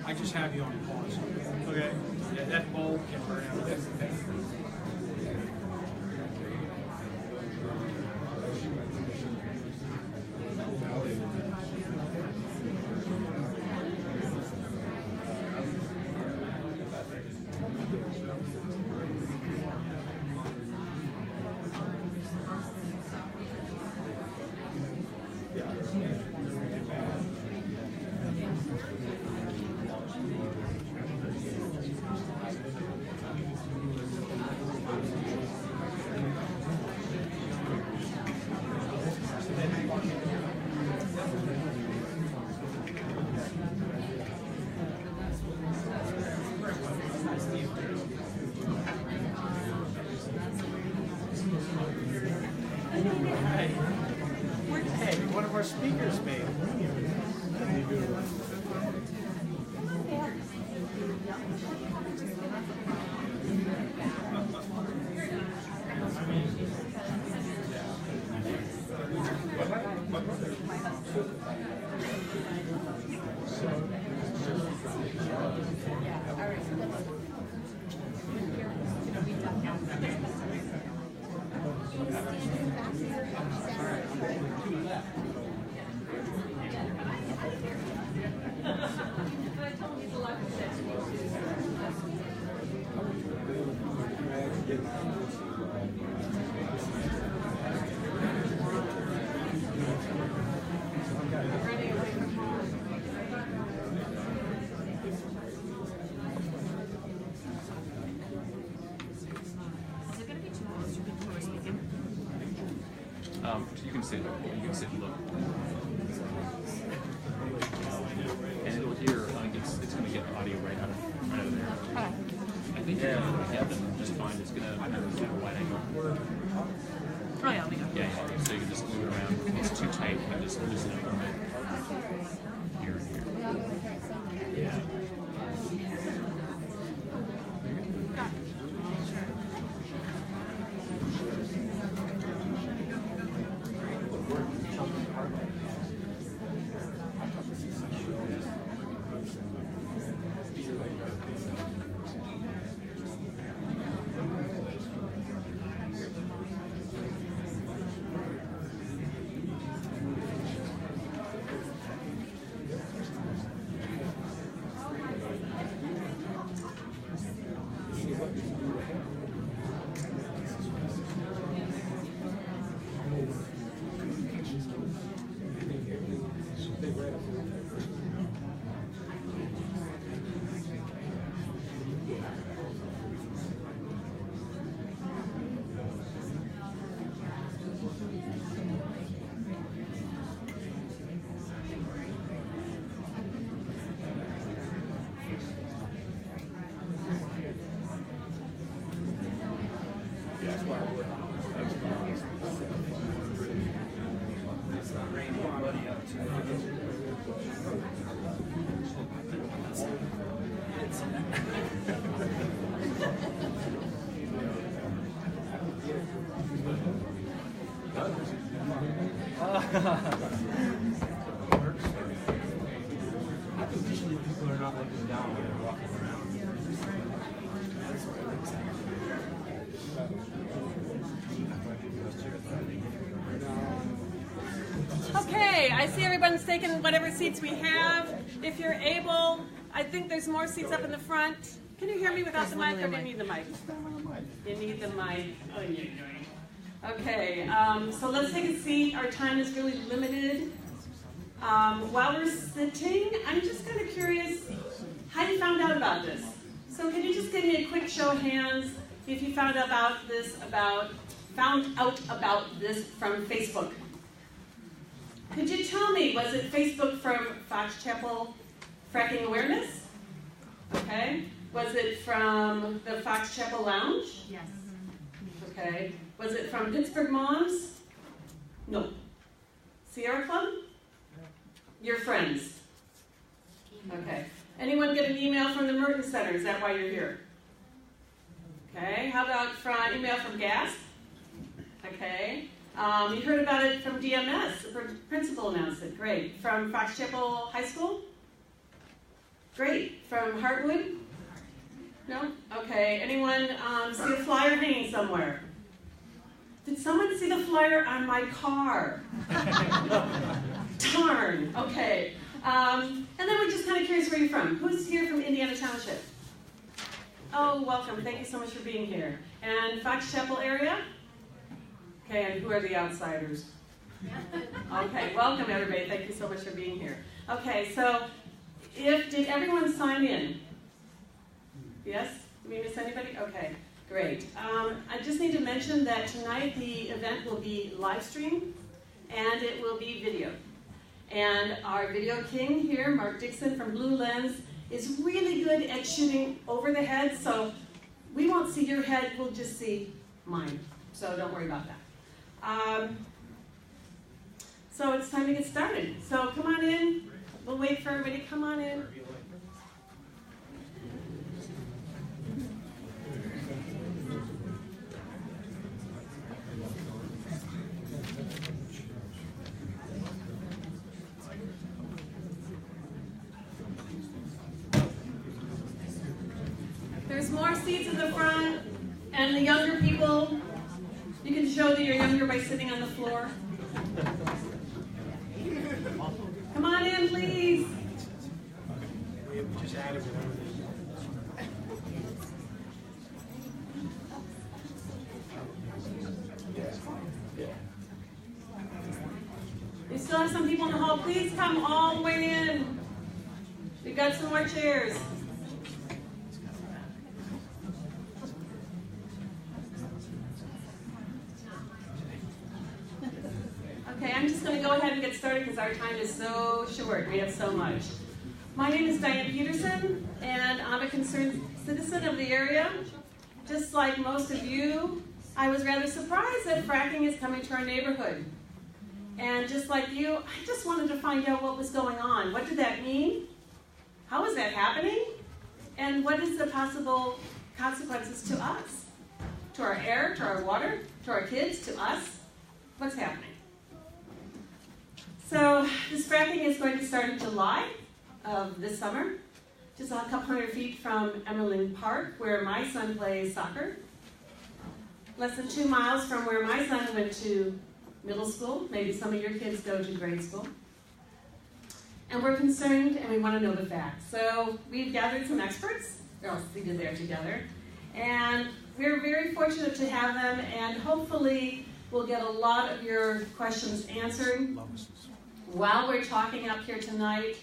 I just have you on pause. Okay. Yeah, that bulb can burn out. Hey, one of our speakers made it. You can sit and look. And it'll hear, it's going to get audio right out of there. Okay. I think you're going to have them just fine. It's going to have a wide angle. Oh, yeah, we go. Yeah, so you can just move it around. If it's too tight, you can just loosen it a little bit. Here and here. Yeah. think usually people are not looking down when they're walking around. Okay, I see everyone's taking whatever seats we have. If you're able, I think there's more seats up in the front. Can you hear me without the mic, or do you need the mic? You need the mic. Oh, yeah. Okay, so let's take a seat. Our time is really limited. While we're sitting, I'm just kind of curious how you found out about this. So can you just give me a quick show of hands if you found out about this from Facebook? Could you tell me, was it Facebook from Fox Chapel Fracking Awareness? Okay. Was it from the Fox Chapel Lounge? Yes. Okay. Was it from Pittsburgh Moms? No. Sierra Club? Your friends? Okay. Anyone get an email from the Merton Center? Is that why you're here? Okay. How about from email from GASP? Okay. You heard about it from DMS. The principal announced it. Great. From Fox Chapel High School? Great. From Heartwood? No? Okay. Anyone see a flyer hanging somewhere? Did someone see the flyer on my car? Darn. Okay. And then we're just kind of curious where you're from. Who's here from Indiana Township? Oh, welcome. Thank you so much for being here. And Fox Chapel area? Okay, and who are the outsiders? Okay, welcome everybody. Thank you so much for being here. Okay, so did everyone sign in? Yes? Did we miss anybody? Okay, great. I just need to mention that tonight the event will be live streamed and it will be video. And our video king here, Mark Dixon from Blue Lens, is really good at shooting over the head, so we won't see your head, we'll just see mine. So don't worry about that. So it's time to get started. So come on in. We'll wait for everybody to come on in. There's more seats in the front, and the younger people, you can show that you're younger by sitting on the floor. Come on in, please. We just added whatever We still have some people in the hall. Please come all the way in. We've got some more chairs. Okay, I'm just going to go ahead and get started because our time is so short. We have so much. My name is Diane Peterson, and I'm a concerned citizen of the area. Just like most of you, I was rather surprised that fracking is coming to our neighborhood. And just like you, I just wanted to find out what was going on. What did that mean? How is that happening? And what is the possible consequences to us? To our air, to our water, to our kids, to us? What's happening? So this fracking is going to start in July of this summer, just a couple hundred feet from Emmerling Park, where my son plays soccer. Less than 2 miles from where my son went to middle school. Maybe some of your kids go to grade school. And we're concerned and we want to know the facts. So we've gathered some experts. They're all seated there together. And we're very fortunate to have them, and hopefully we'll get a lot of your questions answered. While we're talking up here tonight,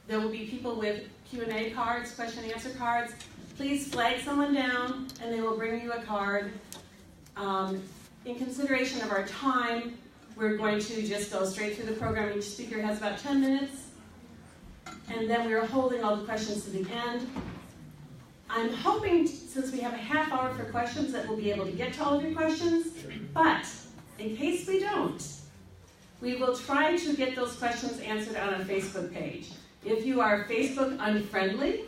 there will be people with Q&A cards, question and answer cards. Please flag someone down and they will bring you a card. In consideration of our time, we're going to just go straight through the program. Each speaker has about 10 minutes. And then we're holding all the questions to the end. I'm hoping, since we have a half hour for questions, that we'll be able to get to all of your questions. But in case we don't, we will try to get those questions answered on a Facebook page. If you are Facebook unfriendly,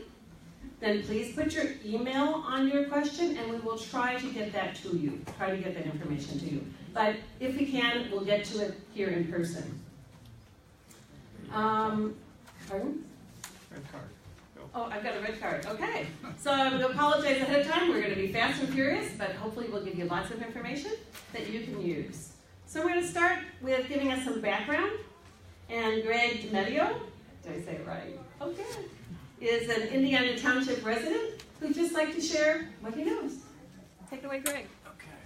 then please put your email on your question and we will try to get that to you, try to get that information to you. But if we can, we'll get to it here in person. Pardon? Red card. Go. Oh, I've got a red card. Okay. So I would apologize ahead of time. We're going to be fast and furious, but hopefully we'll give you lots of information that you can use. So we're going to start with giving us some background. And Greg DiMedio, did I say it right? Oh, good. Is an Indiana Township resident who'd just like to share what he knows. Take it away, Greg. Okay.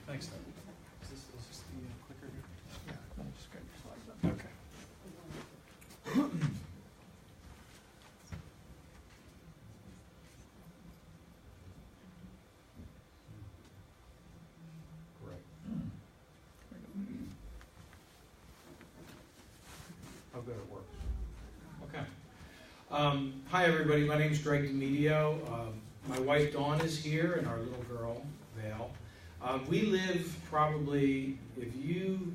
Thanks, Doug. Is this the clicker here? Yeah, I'll just get your slides up. Okay. Great. How good it works. Okay. Hi, everybody. My name is Greg DiMedio. My wife, Dawn, is here, and our little girl, Val. We live probably, if you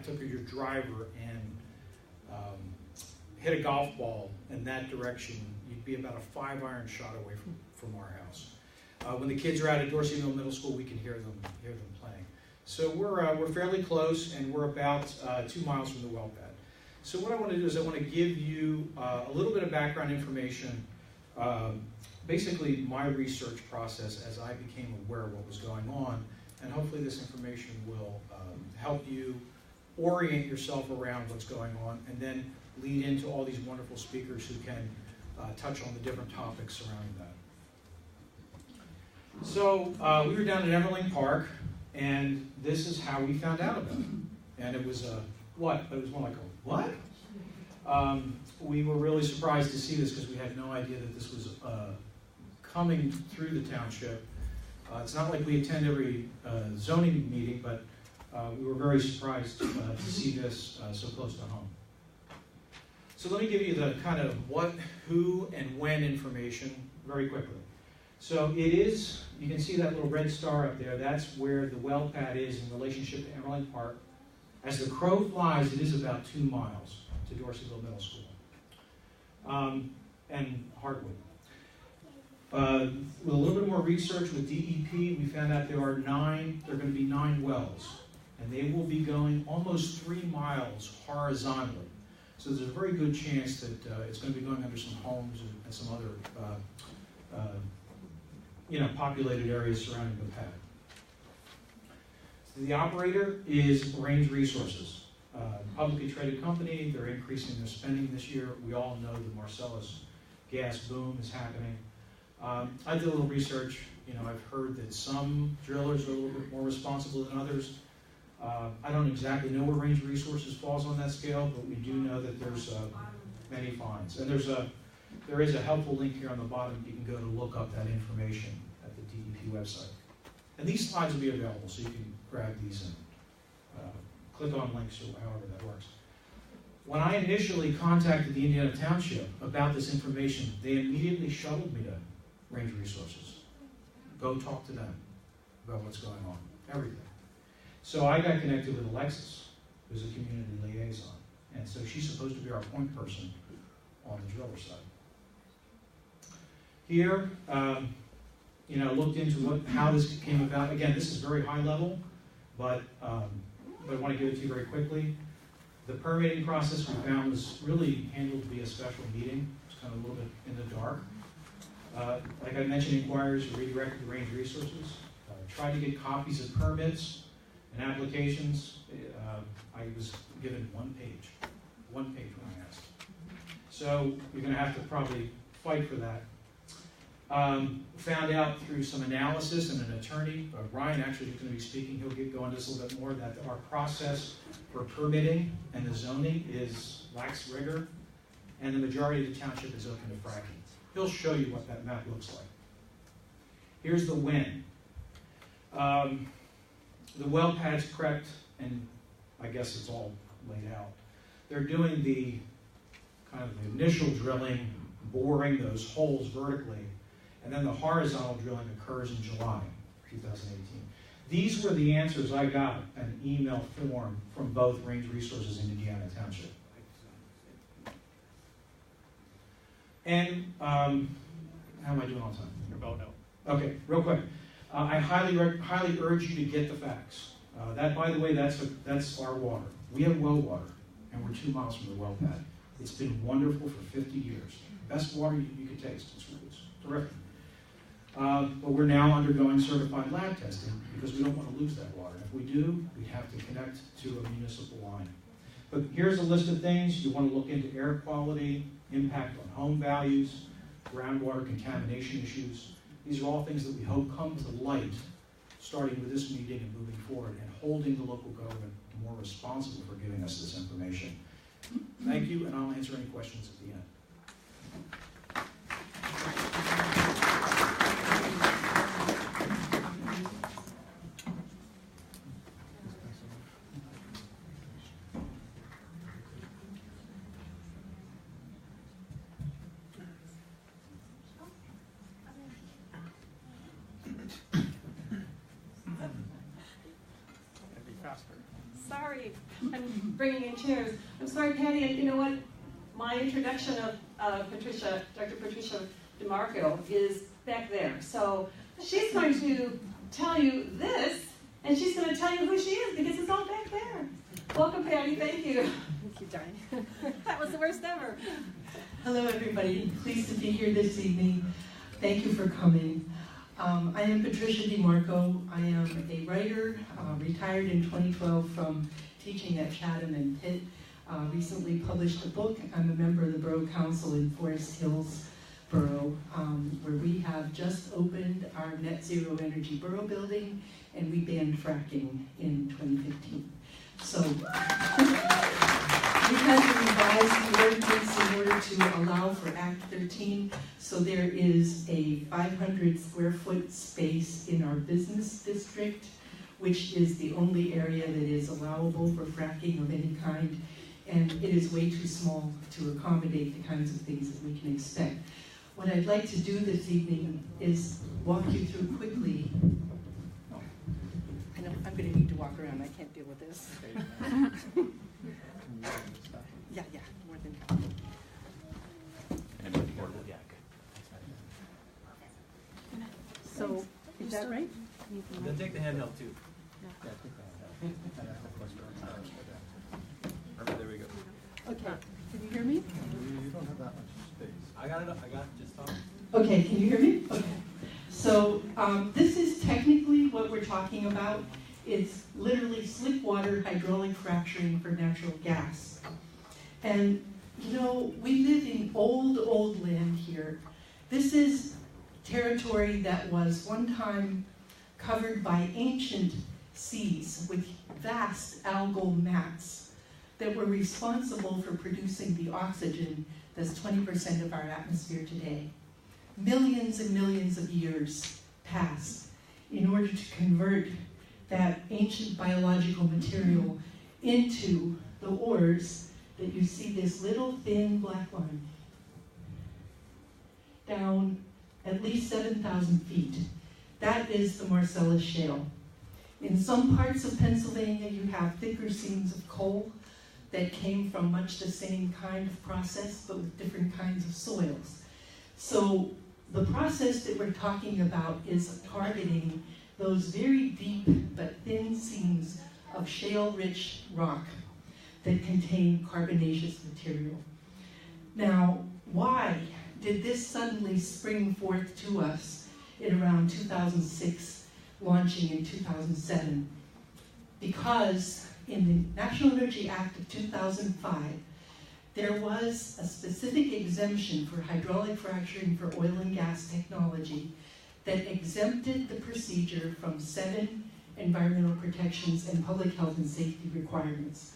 took your driver and hit a golf ball in that direction, you'd be about a 5-iron shot away from our house. When the kids are out at Dorseyville Middle School, we can hear them playing. So we're fairly close, and we're about 2 miles from the well pad. So what I want to do is I want to give you a little bit of background information, basically my research process as I became aware of what was going on, and hopefully this information will help you orient yourself around what's going on, and then lead into all these wonderful speakers who can touch on the different topics surrounding that. So we were down at Everling Park, and this is how we found out about it. And it was a what? But it was more like a what? We were really surprised to see this because we had no idea that this was coming through the township. It's not like we attend every zoning meeting, but we were very surprised to see this so close to home. So let me give you the kind of what, who, and when information very quickly. So it is, you can see that little red star up there, that's where the well pad is in relationship to Everling Park. As the crow flies, it is about 2 miles to Dorseyville Middle School and Hardwood. With a little bit more research with DEP, we found out there are going to be 9 wells, and they will be going almost 3 miles horizontally. So there's a very good chance that it's going to be going under some homes and some other populated areas surrounding the pad. The operator is Range Resources, publicly traded company. They're increasing their spending this year. We all know the Marcellus gas boom is happening. I did a little research. I've heard that some drillers are a little bit more responsible than others. I don't exactly know where Range Resources falls on that scale, but we do know that there's many fines. And there is a helpful link here on the bottom. You can go to look up that information at the DEP website. And these slides will be available, so you can grab these and click on links or however that works. When I initially contacted the Indiana Township about this information, they immediately shuttled me to Range Resources. Go talk to them about what's going on, everything. So I got connected with Alexis, who's a community liaison, and so she's supposed to be our point person on the driller side. Here, looked into how this came about. Again, this is very high level, but I want to give it to you very quickly. The permitting process we found was really handled via special meeting. It's kind of a little bit in the dark. Like I mentioned, inquiries were redirected to Range Resources. Tried to get copies of permits and applications. I was given one page when I asked. So you're going to have to probably fight for that. Found out through some analysis and an attorney, Ryan actually is going to be speaking, he'll go into this a little bit more, that our process for permitting and the zoning lacks rigor, and the majority of the township is open to fracking. He'll show you what that map looks like. Here's the when. The well pad's prepped, and I guess it's all laid out. They're doing the kind of the initial drilling, boring those holes vertically, and then the horizontal drilling occurs in July 2018. These were the answers I got in an email form from both Range Resources and Indiana Township. And how am I doing on time? You're about out. Okay, real quick. I highly urge you to get the facts. That, by the way, that's our water. We have well water, and we're 2 miles from the well pad. It's been wonderful for 50 years. Best water you could taste. It's terrific. But we're now undergoing certified lab testing because we don't want to lose that water. If we do, we have to connect to a municipal line. But here's a list of things. You want to look into air quality, impact on home values, groundwater contamination issues. These are all things that we hope come to light starting with this meeting and moving forward and holding the local government more responsible for giving us this information. Thank you, and I'll answer any questions at the end. Sorry, I'm bringing in chairs. I'm sorry, Patty, and you know what? My introduction of Patricia, Dr. Patricia DeMarco, is back there. So she's going to tell you this, and she's going to tell you who she is, because it's all back there. Welcome, Patty. Thank you. Thank you, Diane. That was the worst ever. Hello, everybody. Pleased to be here this evening. Thank you for coming. I am Patricia DeMarco. I am a writer, retired in 2012 from teaching at Chatham and Pitt. Recently published a book. I'm a member of the Borough Council in Forest Hills Borough, where we have just opened our net zero energy borough building, and we banned fracking in 2015. So we had to revise the ordinance in order to allow for Act 13. So there is a 500 square foot space in our business district, which is the only area that is allowable for fracking of any kind. And it is way too small to accommodate the kinds of things that we can expect. What I'd like to do this evening is walk you through quickly. Oh, I know I'm going to need to walk around. I can't deal with this. Yeah, more than that. And a portable yak. So, is that right? Then take the handheld too. Yeah. There we go. Okay, can you hear me? You don't have that much space. I got it, just talk. Okay, can you hear me? Okay. So, this is technically what we're talking about. It's literally slick water hydraulic fracturing for natural gas. And, you know, we live in old land here. This is territory that was one time covered by ancient seas with vast algal mats that were responsible for producing the oxygen that's 20% of our atmosphere today. Millions and millions of years passed in order to convert that ancient biological material into the ores that you see this little thin black line down at least 7,000 feet. That is the Marcellus Shale. In some parts of Pennsylvania, you have thicker seams of coal that came from much the same kind of process, but with different kinds of soils. So the process that we're talking about is targeting those very deep but thin seams of shale-rich rock that contain carbonaceous material. Now, why did this suddenly spring forth to us in around 2006, launching in 2007? Because in the National Energy Act of 2005, there was a specific exemption for hydraulic fracturing for oil and gas technology that exempted the procedure from 7 environmental protections and public health and safety requirements.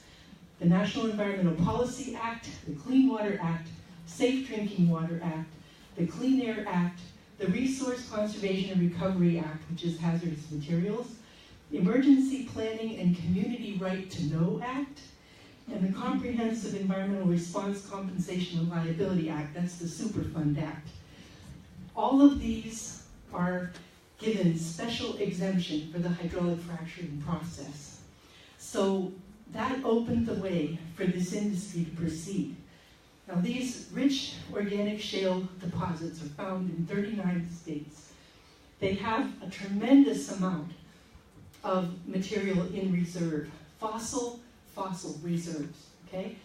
The National Environmental Policy Act, the Clean Water Act, Safe Drinking Water Act, the Clean Air Act, the Resource Conservation and Recovery Act, which is hazardous materials, Emergency Planning and Community Right to Know Act, and the Comprehensive Environmental Response Compensation and Liability Act, that's the Superfund Act. All of these are given special exemption for the hydraulic fracturing process. So that opened the way for this industry to proceed. Now these rich organic shale deposits are found in 39 states. They have a tremendous amount of material in reserve, fossil reserves, okay?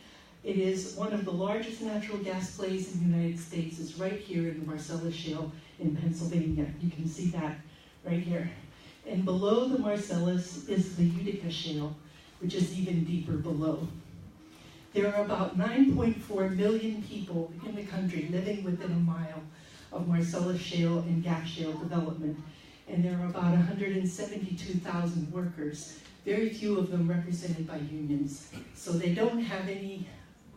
It is one of the largest natural gas plays in the United States. It's right here in the Marcellus Shale in Pennsylvania. You can see that right here. And below the Marcellus is the Utica Shale, which is even deeper below. There are about 9.4 million people in the country living within a mile of Marcellus Shale and gas shale development. And there are about 172,000 workers, very few of them represented by unions. So they don't have any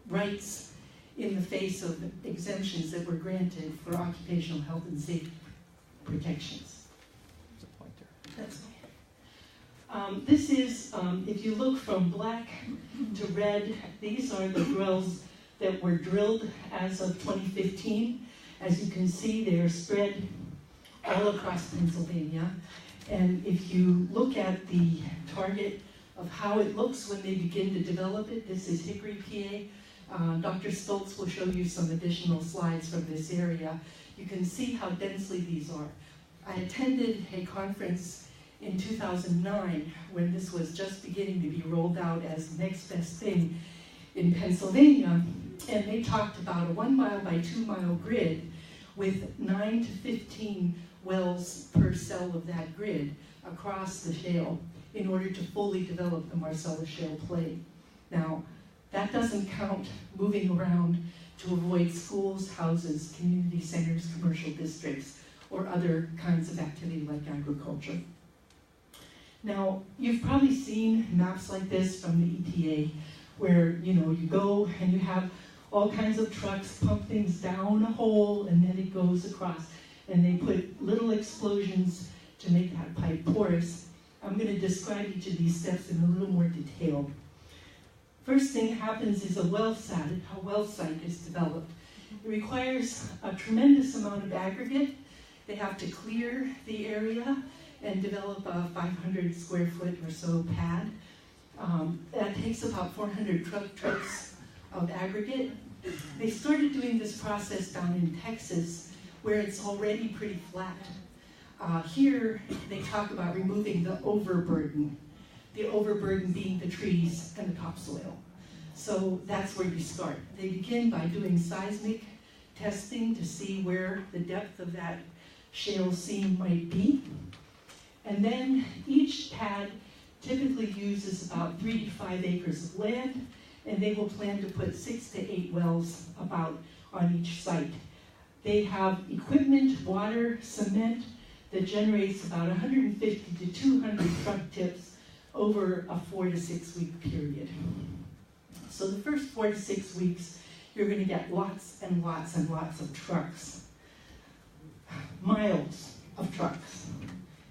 rights in the face of exemptions that were granted for occupational health and safety protections. There's a pointer. That's fine. This is, if you look from black to red, these are the wells that were drilled as of 2015. As you can see, they are spread all across Pennsylvania. And if you look at the target of how it looks when they begin to develop it, this is Hickory, PA. Dr. Stoltz will show you some additional slides from this area. You can see how densely these are. I attended a conference in 2009 when this was just beginning to be rolled out as the next best thing in Pennsylvania, and they talked about a 1 mile by 2 mile grid with 9 to 15 wells per cell of that grid across the shale in order to fully develop the Marcellus Shale play. Now, that doesn't count moving around to avoid schools, houses, community centers, commercial districts, or other kinds of activity like agriculture. Now, you've probably seen maps like this from the EPA where, you go and you have all kinds of trucks pump things down a hole and then it goes across. And they put little explosions to make that pipe porous. I'm going to describe each of these steps in a little more detail. First thing that happens is a well site is developed. It requires a tremendous amount of aggregate. They have to clear the area and develop a 500 square foot or so pad. That takes about 400 trucks of aggregate. They started doing this process down in Texas, where it's already pretty flat. Here, they talk about removing the overburden being the trees and the topsoil. So that's where you start. They begin by doing seismic testing to see where the depth of that shale seam might be. And then each pad typically uses about 3 to 5 acres of land, and they will plan to put 6 to 8 wells about on each site. They have equipment, water, cement that generates about 150 to 200 truck tips over a 4 to 6 week period. So the first 4 to 6 weeks, you're going to get lots and lots and lots of trucks. Miles of trucks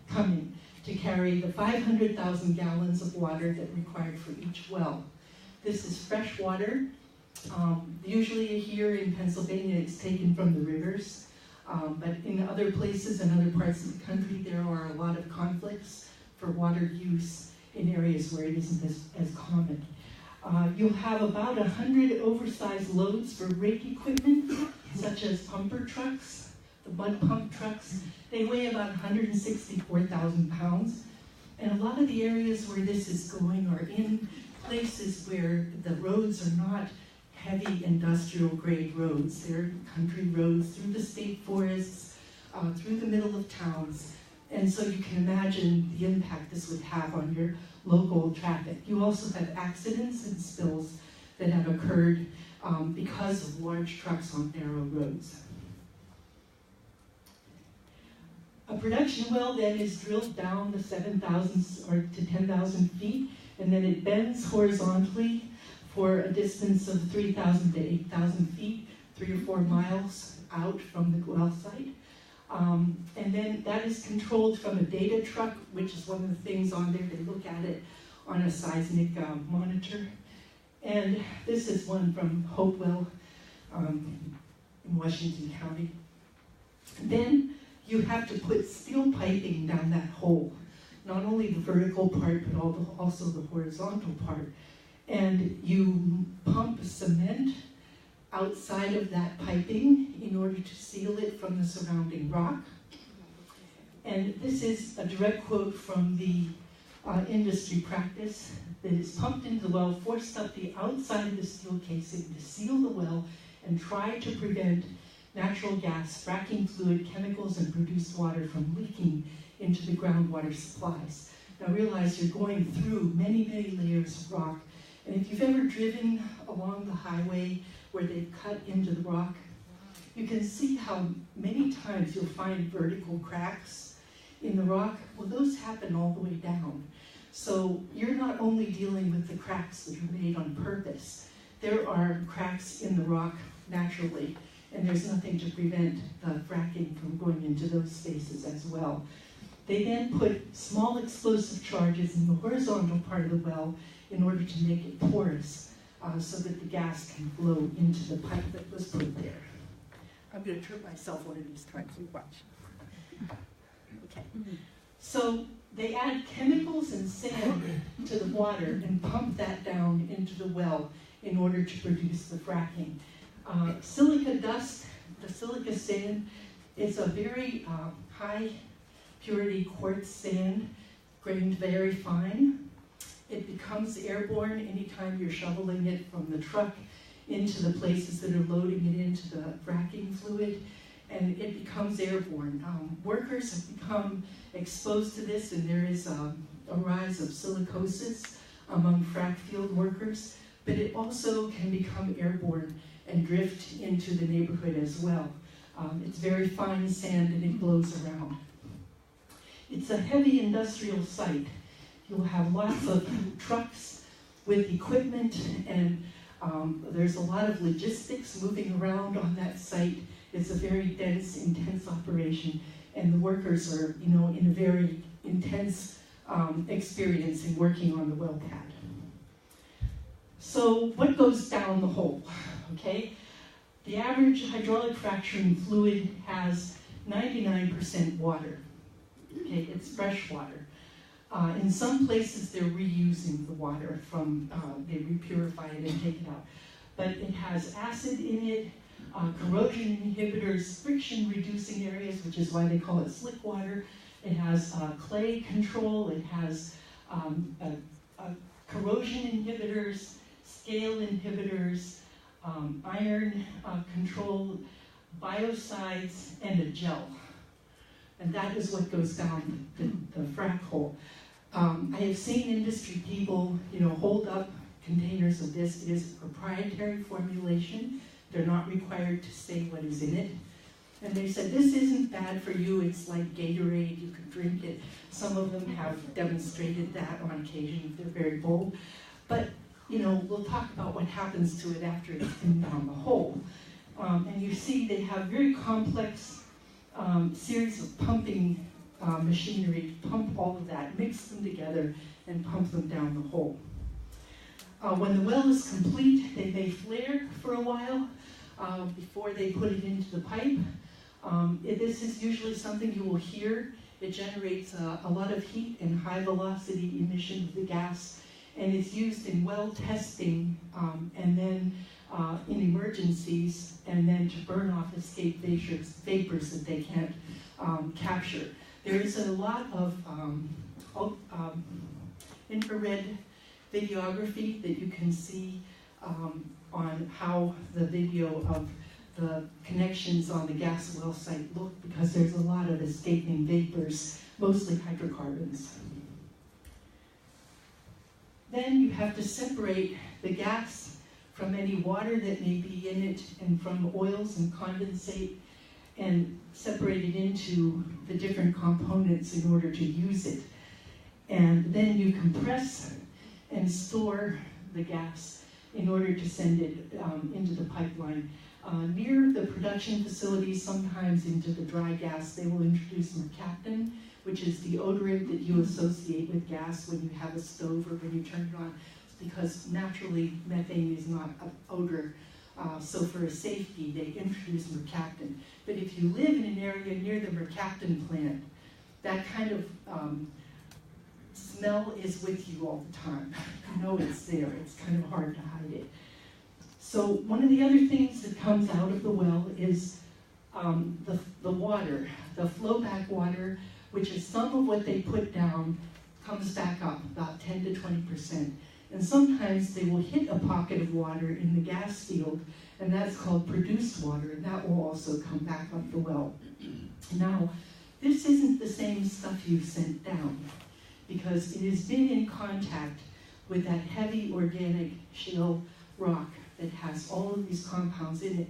coming to carry the 500,000 gallons of water that required for each well. This is fresh water. Usually here in Pennsylvania, it's taken from the rivers, but in other places and other parts of the country, there are a lot of conflicts for water use in areas where it isn't as common. You'll have about 100 oversized loads for rake equipment, such as pumper trucks, the mud pump trucks. They weigh about 164,000 pounds. And a lot of the areas where this is going are in places where the roads are not heavy industrial grade roads. They're country roads through the state forests, through the middle of towns. And so you can imagine the impact this would have on your local traffic. You also have accidents and spills that have occurred because of large trucks on narrow roads. A production well then is drilled down to 7,000 or to 10,000 feet, and then it bends horizontally for a distance of 3,000 to 8,000 feet, 3 or 4 miles out from the well site. And then that is controlled from a data truck, which is one of the things on there. They look at it on a seismic monitor. And this is one from Hopewell in Washington County. Then you have to put steel piping down that hole, not only the vertical part, but also the horizontal part. And you pump cement outside of that piping in order to seal it from the surrounding rock. And this is a direct quote from the industry practice that is pumped into the well, forced up the outside of the steel casing to seal the well and try to prevent natural gas, fracking fluid, chemicals, and produced water from leaking into the groundwater supplies. Now realize you're going through many, many layers of rock. And if you've ever driven along the highway where they've cut into the rock, you can see how many times you'll find vertical cracks in the rock. Well, those happen all the way down. So you're not only dealing with the cracks that are made on purpose, there are cracks in the rock naturally, and there's nothing to prevent the fracking from going into those spaces as well. They then put small explosive charges in the horizontal part of the well in order to make it porous so that the gas can flow into the pipe that was put there. I'm going to trip myself one of these times. You watch. Okay. So they add chemicals and sand to the water and pump that down into the well in order to produce the fracking. Silica dust, the silica sand, is a very high purity quartz sand, grained very fine. It becomes airborne anytime you're shoveling it from the truck into the places that are loading it into the fracking fluid, and it becomes airborne. Workers have become exposed to this, and there is a rise of silicosis among frac field workers, but it also can become airborne and drift into the neighborhood as well. It's very fine sand and it blows around. It's a heavy industrial site. You'll have lots of trucks with equipment, and there's a lot of logistics moving around on that site. It's a very dense, intense operation, and the workers are, in a very intense experience in working on the well pad. So what goes down the hole, okay? The average hydraulic fracturing fluid has 99% water, okay? It's fresh water. In some places, they're reusing the water from, they repurify it and take it out. But it has acid in it, corrosion inhibitors, friction reducing areas, which is why they call it slick water. It has clay control, it has corrosion inhibitors, scale inhibitors, iron control, biocides, and a gel. And that is what goes down the frac hole. I have seen industry people, hold up containers of this. It is a proprietary formulation. They're not required to say what is in it. And they said, this isn't bad for you. It's like Gatorade. You can drink it. Some of them have demonstrated that on occasion if they're very bold. But, we'll talk about what happens to it after it's been down the hole. And you see they have very complex series of pumping machinery to pump all of that, mix them together, and pump them down the hole. When the well is complete, they may flare for a while before they put it into the pipe. This is usually something you will hear. It generates a lot of heat and high velocity emission of the gas, and it's used in well testing and then in emergencies, and then to burn off escape vapors that they can't capture. There is a lot of infrared videography that you can see on how the video of the connections on the gas well site look, because there's a lot of escaping vapors, mostly hydrocarbons. Then you have to separate the gas from any water that may be in it, and from oils and condensate, and separate it into the different components in order to use it. And then you compress and store the gas in order to send it into the pipeline. Near the production facilities, sometimes into the dry gas, they will introduce mercaptan, which is the odorant that you associate with gas when you have a stove or when you turn it on, because naturally methane is not an odor. So for safety, they introduce mercaptan. But if you live in an area near the mercaptan plant, that kind of smell is with you all the time. You know it's there. It's kind of hard to hide it. So one of the other things that comes out of the well is the water, the flowback water, which is some of what they put down comes back up, about 10 to 20%. And sometimes they will hit a pocket of water in the gas field, and that's called produced water, and that will also come back up the well. Now, this isn't the same stuff you sent down, because it has been in contact with that heavy organic shale rock that has all of these compounds in it.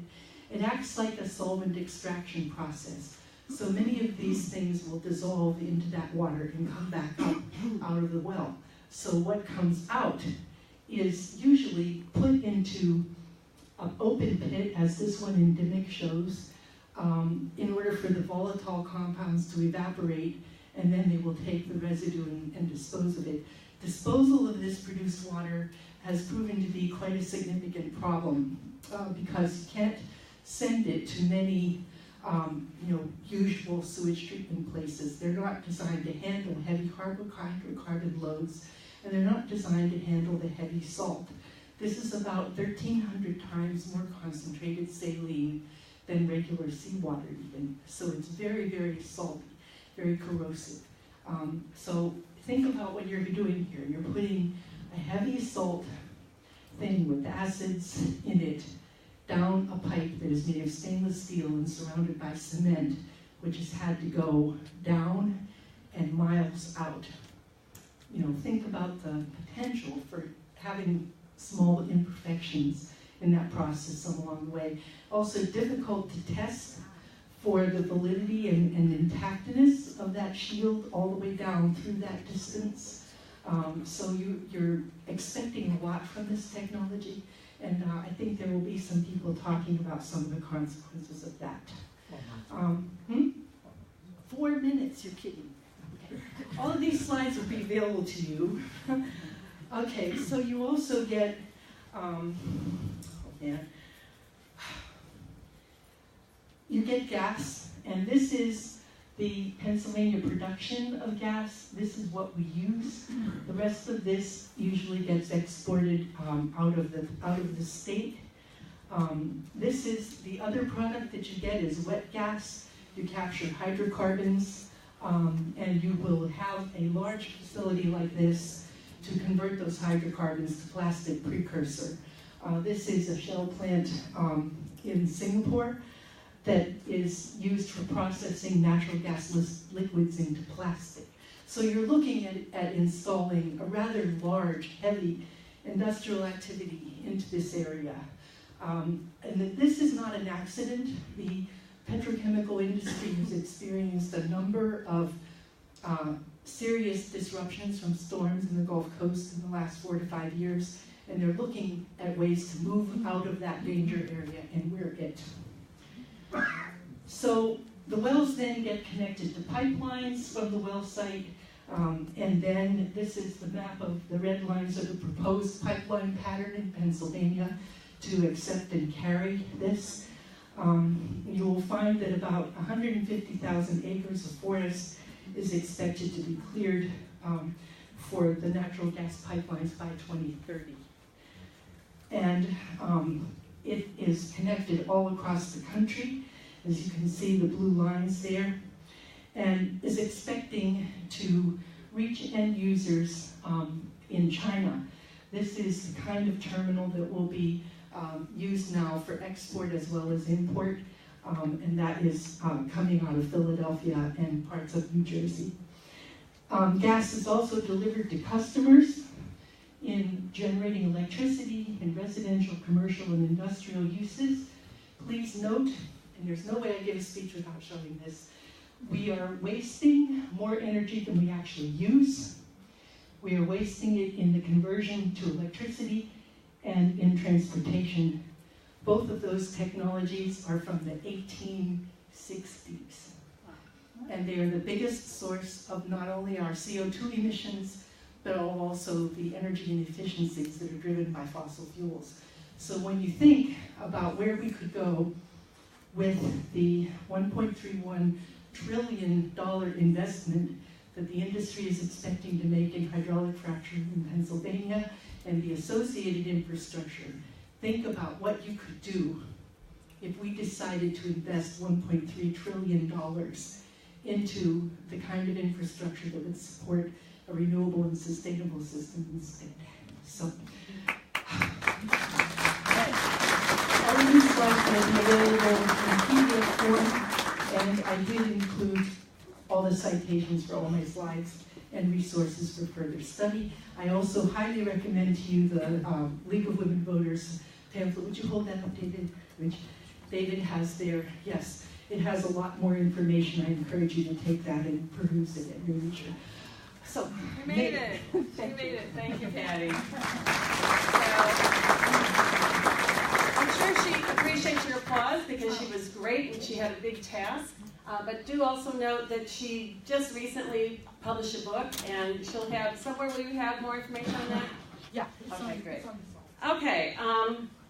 It acts like a solvent extraction process. So many of these things will dissolve into that water and come back up out of the well. So what comes out is usually put into an open pit, as this one in Dimmick shows, in order for the volatile compounds to evaporate, and then they will take the residue and dispose of it. Disposal of this produced water has proven to be quite a significant problem because you can't send it to many usual sewage treatment places. They're not designed to handle heavy hydrocarbon loads, and they're not designed to handle the heavy salt. This is about 1,300 times more concentrated saline than regular seawater even. So it's very, very salty, very corrosive. So think about what you're doing here. You're putting a heavy salt thing with acids in it down a pipe that is made of stainless steel and surrounded by cement, which has had to go down and miles out. Think about the potential for having small imperfections in that process along the way. Also difficult to test for the validity and intactness of that shield all the way down through that distance. So you're expecting a lot from this technology, and I think there will be some people talking about some of the consequences of that. 4 minutes, you're kidding. Okay. All of these slides will be available to you. Okay, so you also get, you get gas, and this is the Pennsylvania production of gas. This is what we use. The rest of this usually gets exported out of the state. This is the other product that you get is wet gas. You capture hydrocarbons, and you will have a large facility like this to convert those hydrocarbons to plastic precursor. This is a Shell plant in Singapore that is used for processing natural gas liquids into plastic. So you're looking at installing a rather large, heavy industrial activity into this area. And this is not an accident. The petrochemical industry has experienced a number of serious disruptions from storms in the Gulf Coast in the last 4 to 5 years, and they're looking at ways to move out of that danger area, and we're it. So the wells then get connected to pipelines from the well site, and then this is the map of the red lines of the proposed pipeline pattern in Pennsylvania to accept and carry this. You will find that about 150,000 acres of forest is expected to be cleared for the natural gas pipelines by 2030. And it is connected all across the country, as you can see the blue lines there, and is expecting to reach end users in China. This is the kind of terminal that will be used now for export as well as import, and that is coming out of Philadelphia and parts of New Jersey. Gas is also delivered to customers in generating electricity in residential, commercial, and industrial uses. Please note, and there's no way I give a speech without showing this, we are wasting more energy than we actually use. We are wasting it in the conversion to electricity and in transportation. Both of those technologies are from the 1860s. And they are the biggest source of not only our CO2 emissions, but also the energy inefficiencies that are driven by fossil fuels. So when you think about where we could go with the $1.31 trillion investment that the industry is expecting to make in hydraulic fracturing in Pennsylvania and the associated infrastructure, think about what you could do if we decided to invest $1.3 trillion into the kind of infrastructure that would support a renewable and sustainable system in the state. So, all of these slides are available in PDF form, and I did include all the citations for all my slides and resources for further study. I also highly recommend to you the League of Women Voters pamphlet. Would you hold that up, David? Which David has there. Yes, it has a lot more information. I encourage you to take that and peruse it at your leisure. So, We made it. We made it. Thank you, Patty. So, I'm sure she appreciates your applause because she was great and she had a big task. But do also note that she just recently published a book, and she'll have somewhere. Will you have more information on that? yeah. Okay, great. Okay,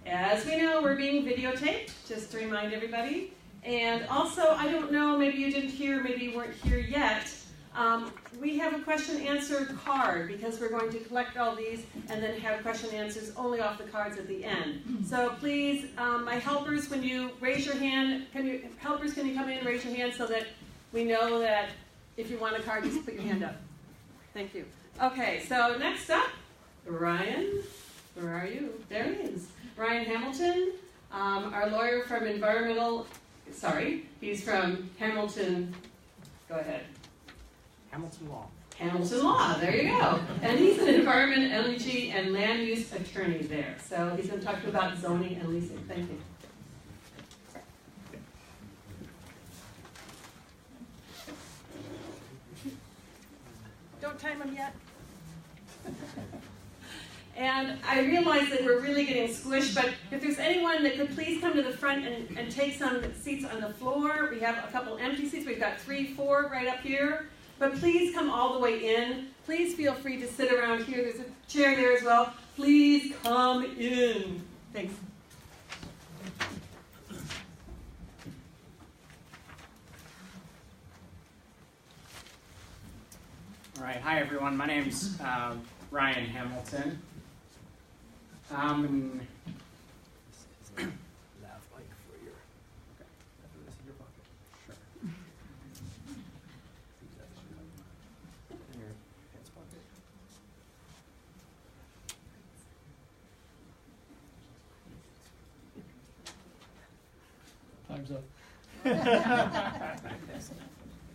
as we know, we're being videotaped, just to remind everybody. And also, I don't know, maybe you didn't hear, maybe you weren't here yet. We have a question and answer card because we're going to collect all these and then have question and answers only off the cards at the end. So please, my helpers, when you raise your hand, can you come in and raise your hand so that we know that if you want a card, just put your hand up. Thank you. Okay, so next up, Ryan. Where are you? There he is. Ryan Hamilton, our lawyer from he's from Hamilton. Go ahead. Hamilton Law. Hamilton Law, there you go. And he's an environment, energy, and land use attorney there. So he's going to talk to you about zoning and leasing. Thank you. Don't time him yet. And I realize that we're really getting squished, but if there's anyone that could please come to the front and take some seats on the floor. We have a couple empty seats. We've got 3, 4 right up here. But please come all the way in. Please feel free to sit around here. There's a chair there as well. Please come in. Thanks. All right, hi everyone. My name's Ryan Hamilton. And Lav mic for your. After this in your pocket. sure. In your pants pocket. Time's up.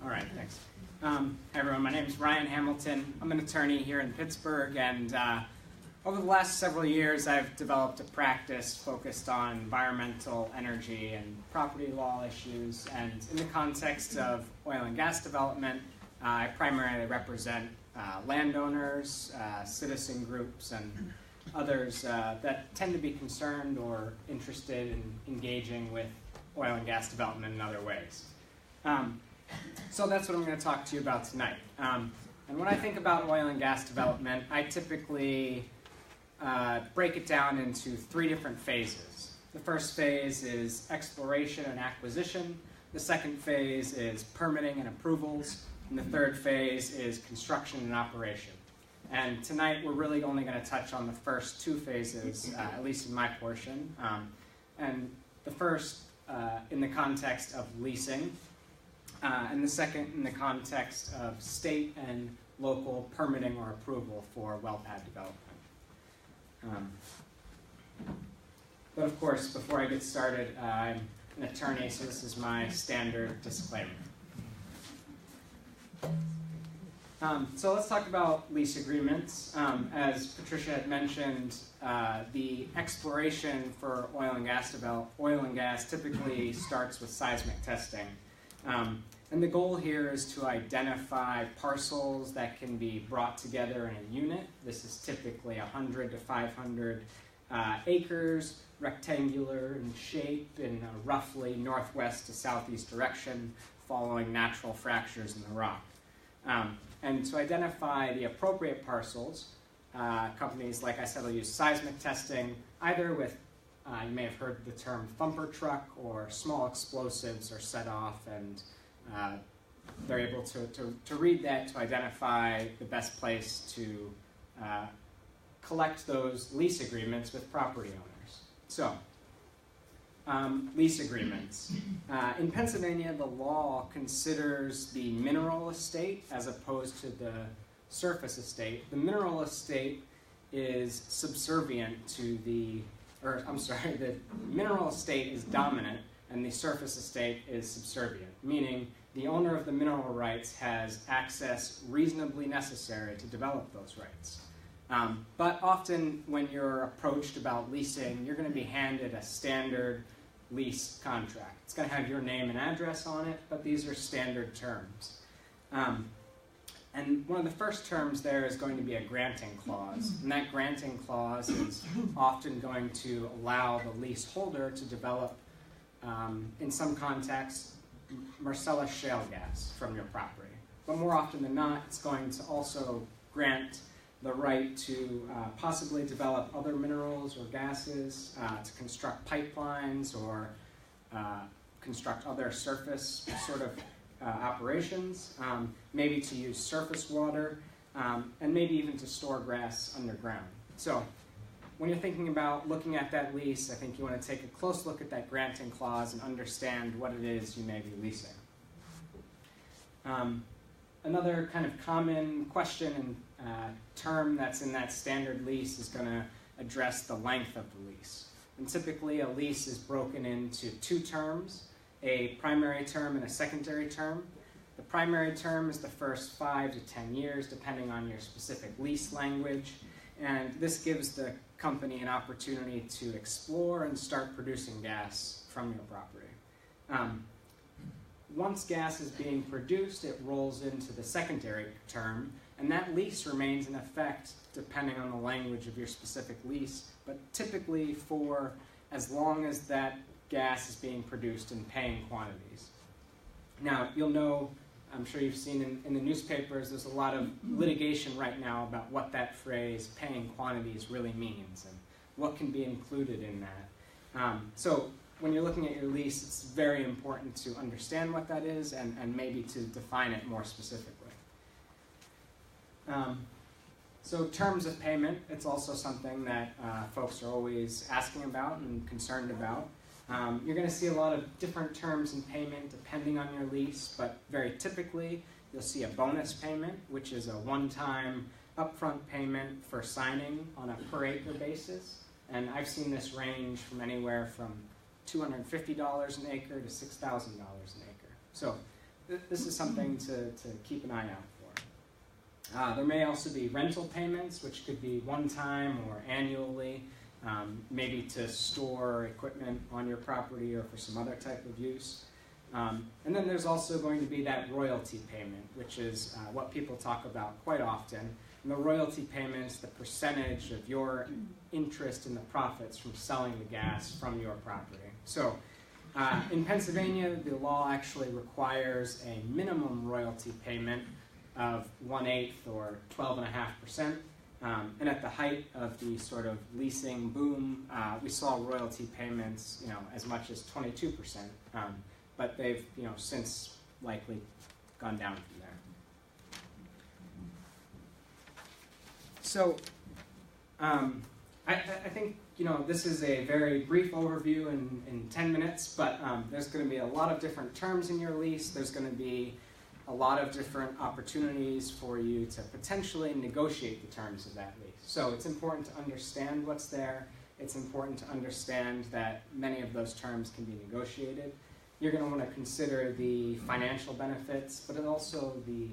All right, thanks. Hi everyone, my name is Ryan Hamilton. I'm an attorney here in Pittsburgh, and over the last several years I've developed a practice focused on environmental, energy, and property law issues. And in the context of oil and gas development, I primarily represent landowners, citizen groups, and others that tend to be concerned or interested in engaging with oil and gas development in other ways. So that's what I'm going to talk to you about tonight. And when I think about oil and gas development, I typically break it down into 3 different phases. The first phase is exploration and acquisition. The second phase is permitting and approvals. And the third phase is construction and operation. And tonight we're really only going to touch on the first 2 phases, at least in my portion. And the first in the context of leasing, and the second in the context of state and local permitting or approval for well pad development. But of course, before I get started, I'm an attorney, so this is my standard disclaimer. So let's talk about lease agreements. As Patricia had mentioned, the exploration for oil and gas typically starts with seismic testing. And the goal here is to identify parcels that can be brought together in a unit. This is typically 100 to 500 acres, rectangular in shape, in a roughly northwest to southeast direction, following natural fractures in the rock. And to identify the appropriate parcels, companies, like I said, will use seismic testing, either with, you may have heard the term thumper truck, or small explosives are set off, and they're able to read that to identify the best place to collect those lease agreements with property owners. So, lease agreements. In Pennsylvania, the law considers the mineral estate as opposed to the surface estate. The mineral estate is subservient to the mineral estate is dominant and the surface estate is subservient, meaning the owner of the mineral rights has access reasonably necessary to develop those rights. But often when you're approached about leasing, you're going to be handed a standard lease contract. It's going to have your name and address on it, but these are standard terms. And one of the first terms there is going to be a granting clause, and that granting clause is often going to allow the leaseholder to develop, in some contexts, Marcellus shale gas from your property. But more often than not, it's going to also grant the right to possibly develop other minerals or gases, to construct pipelines or construct other surface sort of operations, maybe to use surface water, and maybe even to store gas underground. So when you're thinking about looking at that lease, I think you want to take a close look at that granting clause and understand what it is you may be leasing. Another kind of common question and term that's in that standard lease is going to address the length of the lease. And typically a lease is broken into two terms, a primary term and a secondary term. The primary term is the first 5 to 10 years, depending on your specific lease language, and this gives the company an opportunity to explore and start producing gas from your property. Once gas is being produced, it rolls into the secondary term, and that lease remains in effect depending on the language of your specific lease, but typically for as long as that gas is being produced in paying quantities. Now, you'll know, I'm sure you've seen in the newspapers, there's a lot of litigation right now about what that phrase, paying quantities, really means and what can be included in that. So when you're looking at your lease, it's very important to understand what that is and maybe to define it more specifically. So terms of payment, it's also something that folks are always asking about and concerned about. You're going to see a lot of different terms in payment depending on your lease, but very typically you'll see a bonus payment, which is a one-time upfront payment for signing on a per acre basis. And I've seen this range from anywhere from $250 an acre to $6,000 an acre. So this is something to keep an eye out for. There may also be rental payments, which could be one time or annually, maybe to store equipment on your property or for some other type of use. And then there's also going to be that royalty payment, which is what people talk about quite often. And the royalty payment is the percentage of your interest in the profits from selling the gas from your property. So in Pennsylvania, the law actually requires a minimum royalty payment of 1/8 or 12.5%. And at the height of the sort of leasing boom, we saw royalty payments, as much as 22%. But they've, since likely gone down from there. So I think, this is a very brief overview in 10 minutes, but there's going to be a lot of different terms in your lease. There's going to be a lot of different opportunities for you to potentially negotiate the terms of that lease. So it's important to understand what's there. It's important to understand that many of those terms can be negotiated. You're going to want to consider the financial benefits, but also the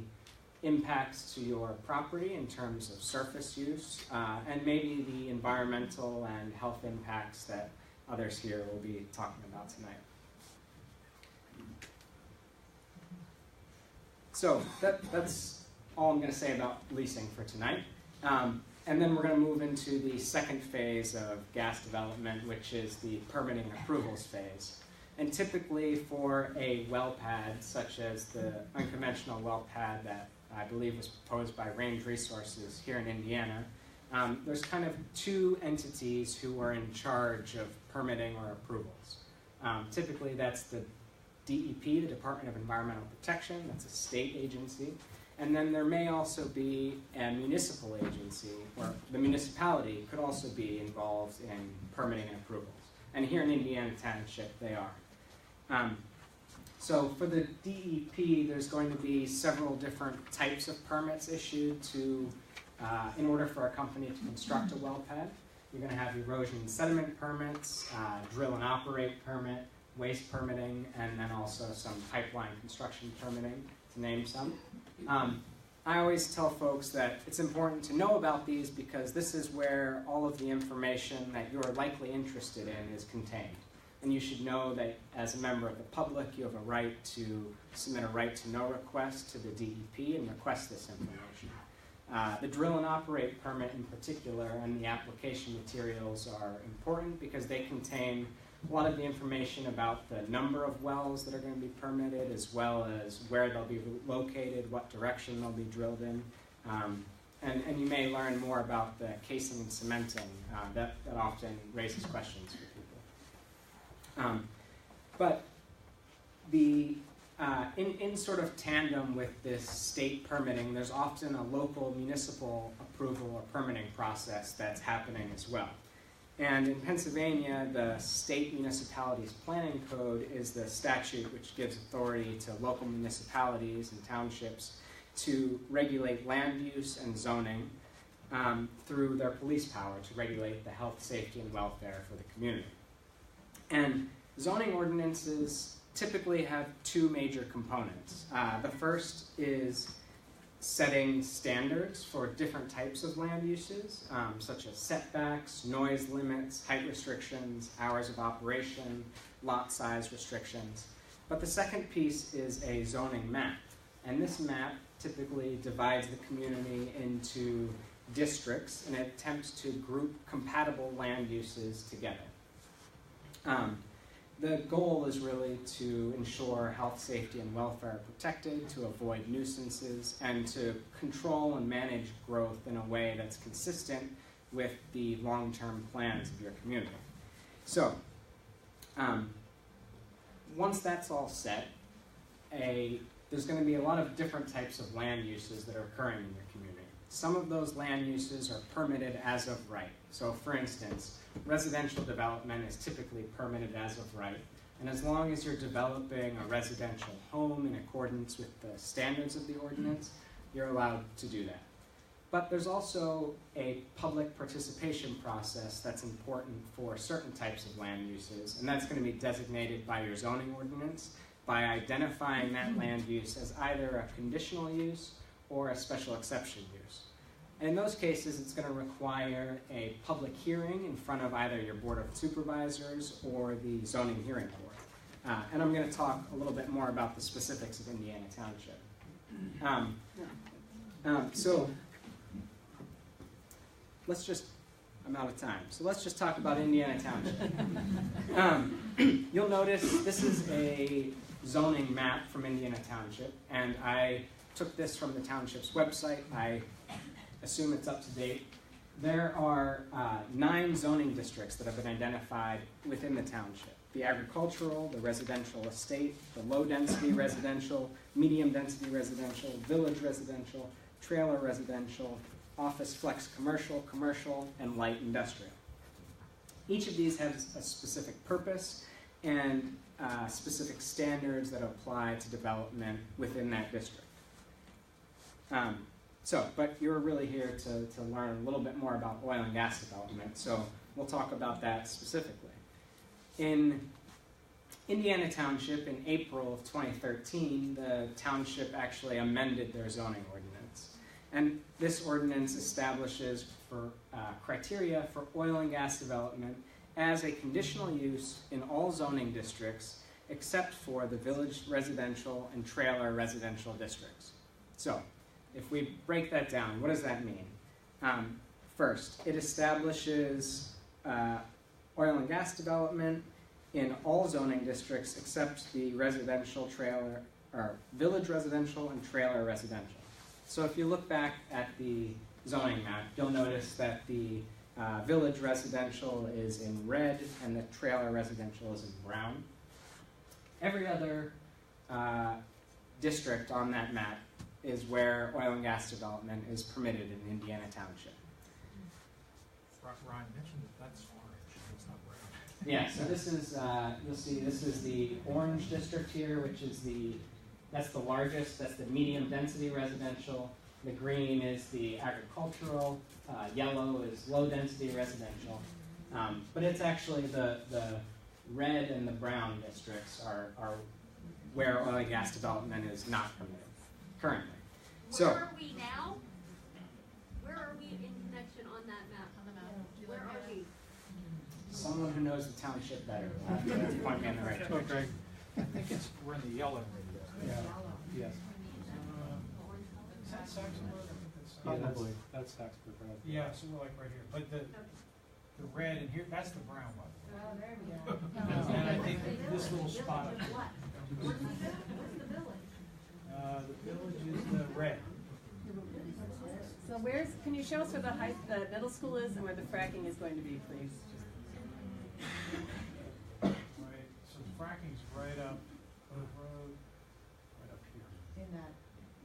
impacts to your property in terms of surface use, and maybe the environmental and health impacts that others here will be talking about tonight. So that's all I'm going to say about leasing for tonight. And then we're going to move into the second phase of gas development, which is the permitting approvals phase. And typically for a well pad, such as the unconventional well pad that I believe was proposed by Range Resources here in Indiana, there's kind of two entities who are in charge of permitting or approvals. Typically that's the DEP, the Department of Environmental Protection, that's a state agency, And then there may also be a municipal agency, or the municipality could also be involved in permitting and approvals. And here in Indiana Township, they are. So for the DEP, there's going to be several different types of permits issued to, in order for a company to construct a well pad. You're going to have erosion and sediment permits, drill and operate permit, waste permitting, and then also some pipeline construction permitting, to name some. I always tell folks that it's important to know about these because this is where all of the information that you're likely interested in is contained. And you should know that as a member of the public, you have a right to submit a right to know request to the DEP and request this information. The drill and operate permit in particular and the application materials are important because they contain a lot of the information about the number of wells that are going to be permitted, as well as where they'll be located, what direction they'll be drilled in. And you may learn more about the casing and cementing. That often raises questions for people. But in sort of tandem with this state permitting, there's often a local municipal approval or permitting process that's happening as well. And in Pennsylvania, the State Municipalities Planning Code is the statute which gives authority to local municipalities and townships to regulate land use and zoning through their police power to regulate the health, safety, and welfare for the community. And zoning ordinances typically have two major components. The first is setting standards for different types of land uses, such as setbacks, noise limits, height restrictions, hours of operation, lot size restrictions. But the second piece is a zoning map. And this map typically divides the community into districts and it attempts to group compatible land uses together. The goal is really to ensure health, safety, and welfare are protected, to avoid nuisances, and to control and manage growth in a way that's consistent with the long-term plans of your community. So, once that's all set, there's going to be a lot of different types of land uses that are occurring in your community. Some of those land uses are permitted as of right. So for instance, residential development is typically permitted as of right. And as long as you're developing a residential home in accordance with the standards of the ordinance, you're allowed to do that. But there's also a public participation process that's important for certain types of land uses, and that's going to be designated by your zoning ordinance by identifying that land use as either a conditional use or a special exception use. And in those cases, it's going to require a public hearing in front of either your Board of Supervisors or the Zoning Hearing Board. And I'm going to talk a little bit more about the specifics of Indiana Township. So let's just, I'm out of time, so let's just talk about Indiana Township. You'll notice this is a zoning map from Indiana Township, and I took this from the township's website. I assume it's up to date. There are 9 zoning districts that have been identified within the township. The agricultural, the residential estate, the low-density residential, medium-density residential, village residential, trailer residential, office flex commercial, commercial, and light industrial. Each of these has a specific purpose and specific standards that apply to development within that district. But you're really here to learn a little bit more about oil and gas development, so we'll talk about that specifically. In Indiana Township, in April of 2013, the township actually amended their zoning ordinance. And this ordinance establishes criteria for oil and gas development as a conditional use in all zoning districts except for the village residential and trailer residential districts. So, if we break that down, what does that mean? First, it establishes oil and gas development in all zoning districts except the residential trailer, or village residential and trailer residential. So if you look back at the zoning map, you'll notice that the village residential is in red and the trailer residential is in brown. Every other district on that map is where oil and gas development is permitted in Indiana Township. Ryan mentioned that that's orange, it's not brown. Yeah, so this is, you'll see this is the orange district here, which is that's the largest, that's the medium density residential. The green is the agricultural, yellow is low density residential. But it's actually the red and the brown districts are where oil and gas development is not permitted currently. Where are we now? Where are we in connection on that map? Where are we? Someone who knows the township better point me in the right direction. Okay. I think we're in the yellow. Yeah. Yes. Is that Saxonburg? Probably. That's Saxburg, right? Yeah, so we're like right here. But the red and here, that's the brown one. Oh, there we go. And I think this little spot up here. What's the village? The village is the red. So can you show us where the middle school is and where the fracking is going to be, please? Right, so fracking's right up Oak Road, right up here. In that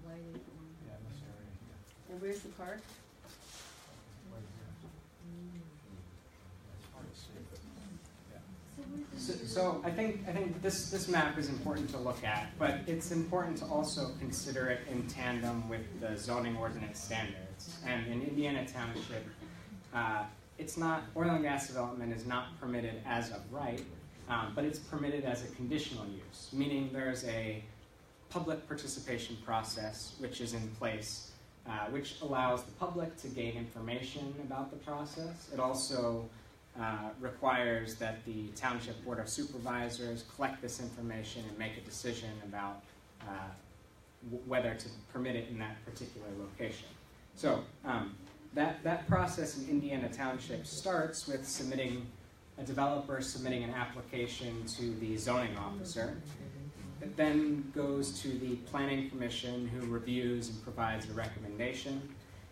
lighted one. Yeah, in this area here. And where's the park? Right here. It's hard to see, but yeah. So I think this map is important to look at, but it's important to also consider it in tandem with the zoning ordinance standards. And in Indiana Township, it's not, oil and gas development is not permitted as of right, but it's permitted as a conditional use, meaning there's a public participation process which is in place, which allows the public to gain information about the process. It also requires that the Township Board of Supervisors collect this information and make a decision about whether to permit it in that particular location. So that process in Indiana Township starts with a developer submitting an application to the zoning officer. It then goes to the Planning Commission, who reviews and provides a recommendation,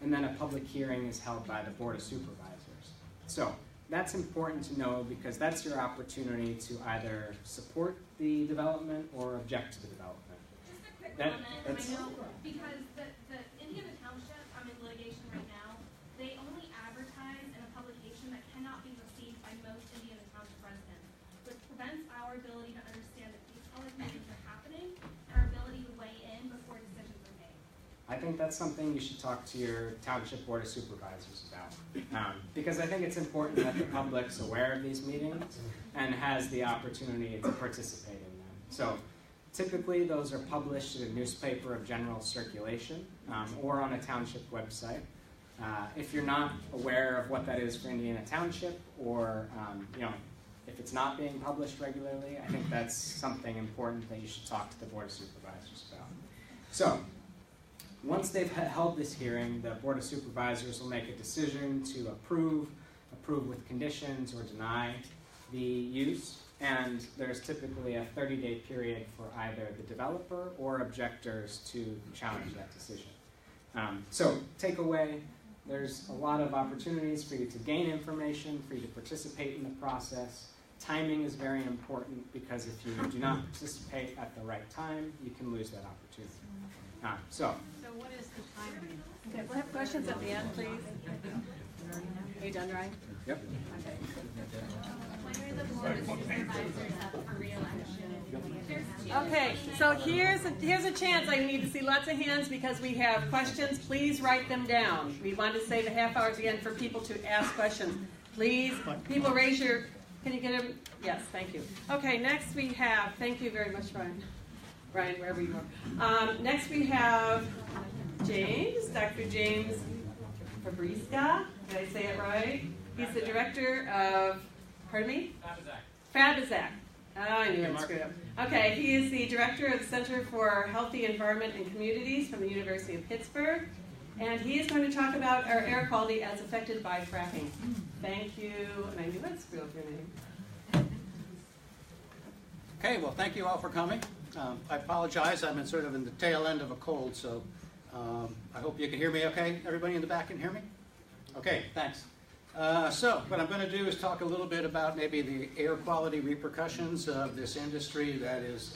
and then a public hearing is held by the Board of Supervisors. So that's important to know because that's your opportunity to either support the development or object to the development. Just a quick comment, I know, because the Indiana Township, I'm in litigation right now, they only advertise in a publication that cannot be received by most Indiana Township residents, which prevents our ability to understand that these public meetings are happening and our ability to weigh in before decisions are made. I think that's something you should talk to your Township Board of Supervisors about. Because I think it's important that the public's aware of these meetings and has the opportunity to participate in them. So typically those are published in a newspaper of general circulation or on a township website. If you're not aware of what that is for Indiana Township, or if it's not being published regularly, I think that's something important that you should talk to the Board of Supervisors about. So once they've held this hearing, the Board of Supervisors will make a decision to approve with conditions, or deny the use. And there's typically a 30-day period for either the developer or objectors to challenge that decision. So takeaway, there's a lot of opportunities for you to gain information, for you to participate in the process. Timing is very important because if you do not participate at the right time, you can lose that opportunity. So what is the timing? Okay, we'll have questions at the end, please. Are you done, Ryan? Yep. Okay. When are the board of supervisors up for re-election? Okay, so here's a chance. I need to see lots of hands because we have questions. Please write them down. We want to save a half hour at the end for people to ask questions. Please, people raise your, can you get them? Yes, thank you. Okay, next we have, thank you very much, Ryan. Ryan, wherever you are. Next we have James, Dr. James Fabriska. Did I say it right? He's the director of, pardon me? Fabizac. Oh, I knew I screwed up. Okay, he is the director of the Center for Healthy Environment and Communities from the University of Pittsburgh. And he is going to talk about our air quality as affected by fracking. Thank you. And I knew I'd screw up your name. Okay, well, thank you all for coming. I apologize, I'm sort of in the tail end of a cold, so I hope you can hear me okay. Everybody in the back can hear me? Okay, thanks. So what I'm going to do is talk a little bit about maybe the air quality repercussions of this industry that is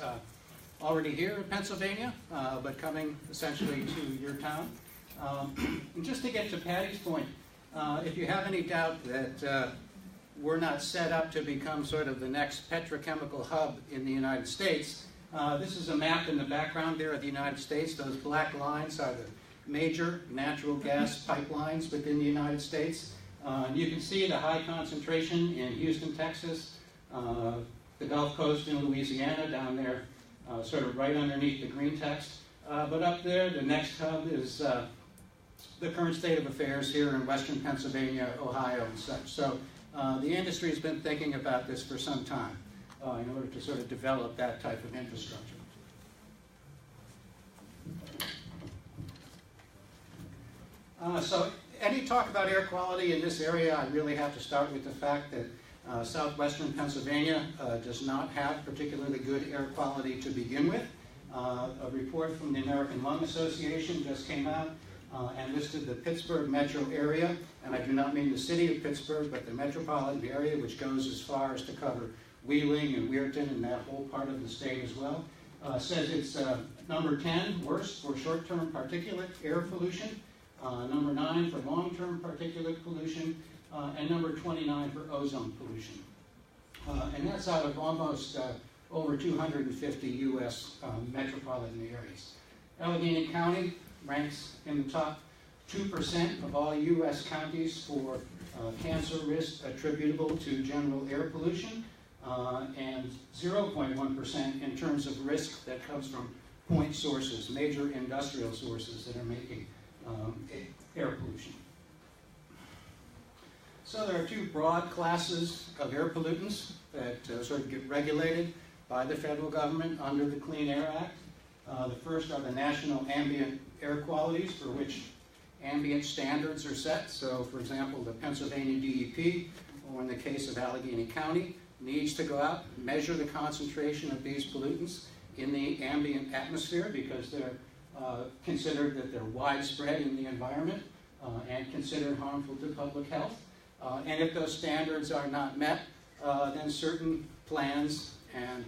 already here in Pennsylvania, but coming essentially to your town. And just to get to Patty's point, if you have any doubt that we're not set up to become sort of the next petrochemical hub in the United States, this is a map in the background there of the United States. Those black lines are the major natural gas pipelines within the United States. You can see the high concentration in Houston, Texas, the Gulf Coast in Louisiana down there, sort of right underneath the green text. But up there, the next hub is the current state of affairs here in western Pennsylvania, Ohio, and such. So the industry has been thinking about this for some time in order to sort of develop that type of infrastructure. So any talk about air quality in this area, I really have to start with the fact that southwestern Pennsylvania does not have particularly good air quality to begin with. A report from the American Lung Association just came out and listed the Pittsburgh metro area, and I do not mean the city of Pittsburgh, but the metropolitan area, which goes as far as to cover Wheeling and Weirton and that whole part of the state as well. Says it's number 10 worst for short-term particulate air pollution, number 9 for long-term particulate pollution, and number 29 for ozone pollution. And that's out of almost over 250 U.S. Metropolitan areas. Allegheny County ranks in the top 2% of all U.S. counties for cancer risk attributable to general air pollution, and 0.1% in terms of risk that comes from point sources, major industrial sources that are making air pollution. So there are two broad classes of air pollutants that sort of get regulated by the federal government under the Clean Air Act. The first are the national ambient air qualities, for which ambient standards are set. So, for example, the Pennsylvania DEP, or in the case of Allegheny County, needs to go out and measure the concentration of these pollutants in the ambient atmosphere because they're considered that they're widespread in the environment and considered harmful to public health. And if those standards are not met, then certain plans and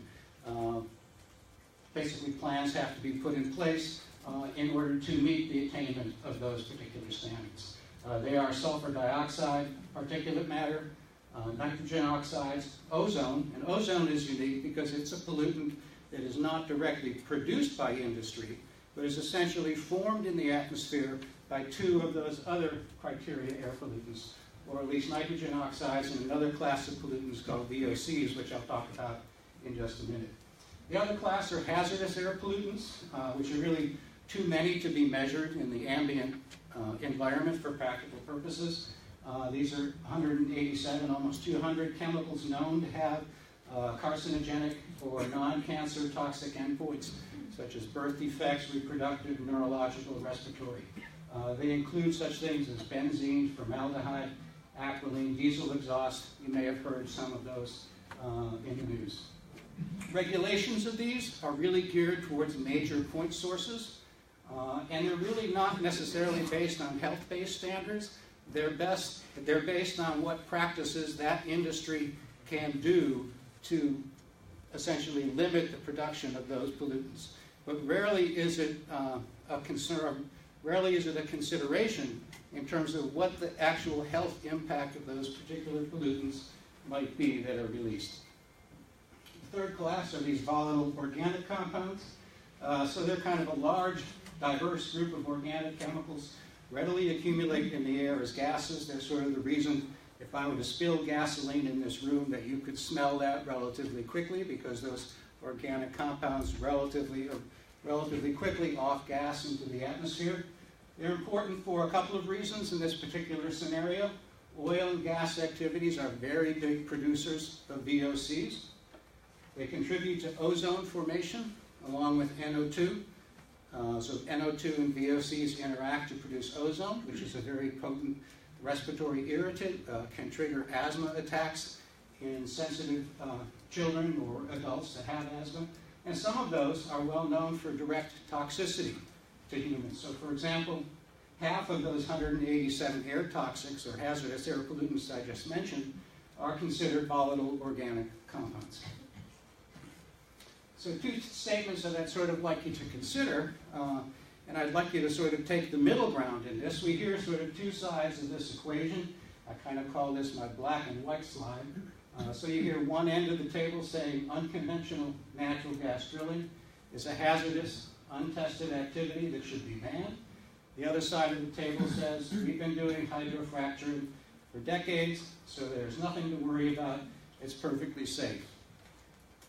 basically plans have to be put in place in order to meet the attainment of those particular standards. They are sulfur dioxide, particulate matter, nitrogen oxides, ozone, and ozone is unique because it's a pollutant that is not directly produced by industry, but is essentially formed in the atmosphere by two of those other criteria air pollutants, or at least nitrogen oxides and another class of pollutants called VOCs, which I'll talk about in just a minute. The other class are hazardous air pollutants, which are really too many to be measured in the ambient environment for practical purposes. These are 187, almost 200 chemicals known to have carcinogenic or non-cancer toxic endpoints, such as birth defects, reproductive, neurological, respiratory. They include such things as benzene, formaldehyde, acrolein, diesel exhaust. You may have heard some of those in the news. Regulations of these are really geared towards major point sources, and they're really not necessarily based on health-based standards. They're based on what practices that industry can do to essentially limit the production of those pollutants. But rarely is it a concern, rarely is it a consideration in terms of what the actual health impact of those particular pollutants might be that are released. The third class are these volatile organic compounds. So they're kind of a large, diverse group of organic chemicals, readily accumulate in the air as gases. They're sort of the reason, if I were to spill gasoline in this room, that you could smell that relatively quickly because those organic compounds relatively quickly off gas into the atmosphere. They're important for a couple of reasons in this particular scenario. Oil and gas activities are very big producers of VOCs. They contribute to ozone formation along with NO2. So NO2 and VOCs interact to produce ozone, which is a very potent respiratory irritant, can trigger asthma attacks in sensitive children or adults that have asthma. And some of those are well known for direct toxicity to humans. So for example, half of those 187 air toxics or hazardous air pollutants I just mentioned are considered volatile organic compounds. So two statements that I'd sort of like you to consider, and I'd like you to sort of take the middle ground in this. We hear sort of two sides of this equation. I kind of call this my black and white slide. So you hear one end of the table saying unconventional natural gas drilling is a hazardous, untested activity that should be banned. The other side of the table says we've been doing hydrofracturing for decades, so there's nothing to worry about. It's perfectly safe.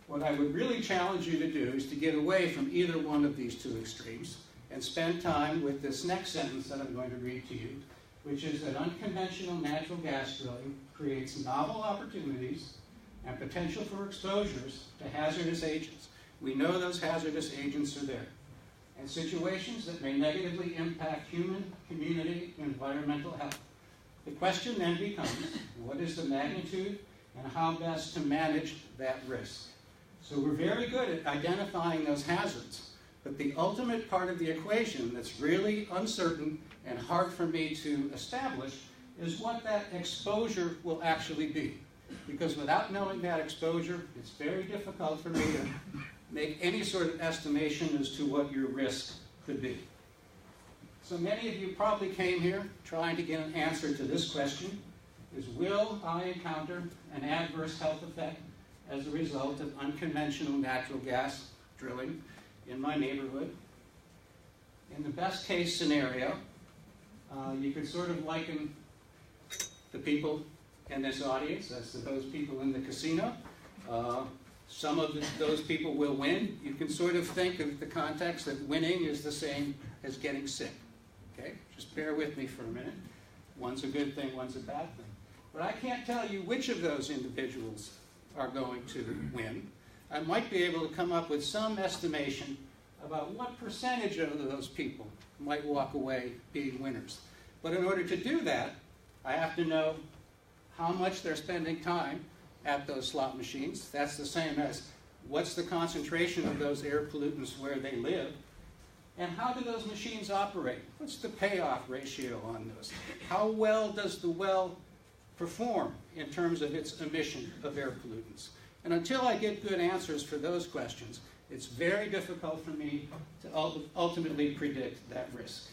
What I would really challenge you to do is to get away from either one of these two extremes and spend time with this next sentence that I'm going to read to you, which is that unconventional natural gas drilling creates novel opportunities and potential for exposures to hazardous agents. We know those hazardous agents are there, and situations that may negatively impact human, community, and environmental health. The question then becomes, what is the magnitude and how best to manage that risk? So we're very good at identifying those hazards, but the ultimate part of the equation that's really uncertain and hard for me to establish is what that exposure will actually be. Because without knowing that exposure, it's very difficult for me to make any sort of estimation as to what your risk could be. So many of you probably came here trying to get an answer to this question, is will I encounter an adverse health effect as a result of unconventional natural gas drilling in my neighborhood? In the best case scenario, you could sort of liken the people in this audience as to those people in the casino. Some of those people will win. You can sort of think of the context that winning is the same as getting sick. Okay? Just bear with me for a minute. One's a good thing, one's a bad thing. But I can't tell you which of those individuals are going to win. I might be able to come up with some estimation about what percentage of those people might walk away being winners. But in order to do that, I have to know how much they're spending time at those slot machines. That's the same as what's the concentration of those air pollutants where they live, and how do those machines operate? What's the payoff ratio on those? How well does the well perform in terms of its emission of air pollutants? And until I get good answers for those questions, it's very difficult for me to ultimately predict that risk.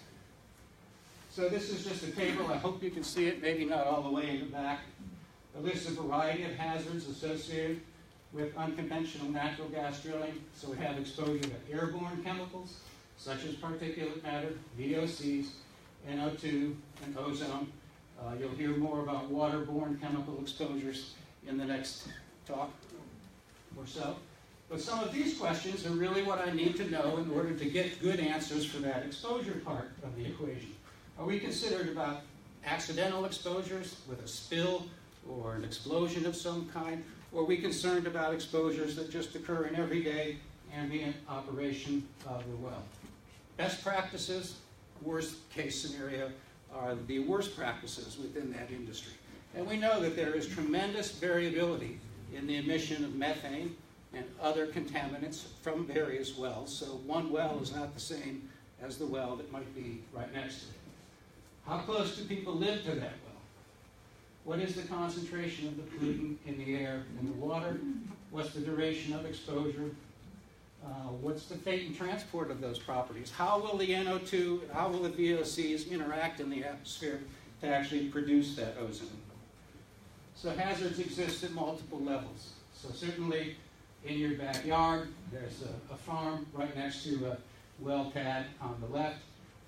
So this is just a table. I hope you can see it, maybe not all the way in the back. It lists a variety of hazards associated with unconventional natural gas drilling. So we have exposure to airborne chemicals, such as particulate matter, VOCs, NO2, and ozone. You'll hear more about waterborne chemical exposures in the next talk or so. But some of these questions are really what I need to know in order to get good answers for that exposure part of the equation. Are we considered about accidental exposures with a spill or an explosion of some kind? Or are we concerned about exposures that just occur in everyday ambient operation of the well? Best practices, worst case scenario, are the worst practices within that industry. And we know that there is tremendous variability in the emission of methane and other contaminants from various wells. So one well is not the same as the well that might be right next to it. How close do people live to that well? What is the concentration of the pollutant in the air and the water? What's the duration of exposure? What's the fate and transport of those properties? How will the NO2, how will the VOCs interact in the atmosphere to actually produce that ozone? So hazards exist at multiple levels. So certainly in your backyard, there's a farm right next to a well pad on the left.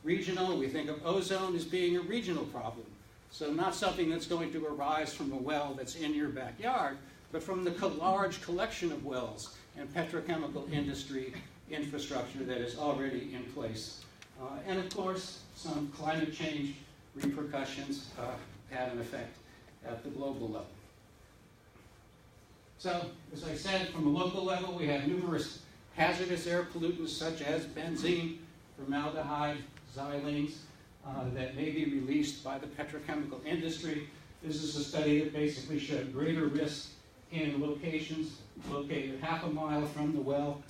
Regional, we think of ozone as being a regional problem. So not something that's going to arise from a well that's in your backyard, but from the large collection of wells and petrochemical industry infrastructure that is already in place. And of course, some climate change repercussions had an effect at the global level. So, as I said, from a local level, we have numerous hazardous air pollutants such as benzene, formaldehyde, xylenes, that may be released by the petrochemical industry. This is a study that basically showed greater risk in locations located half a mile from the well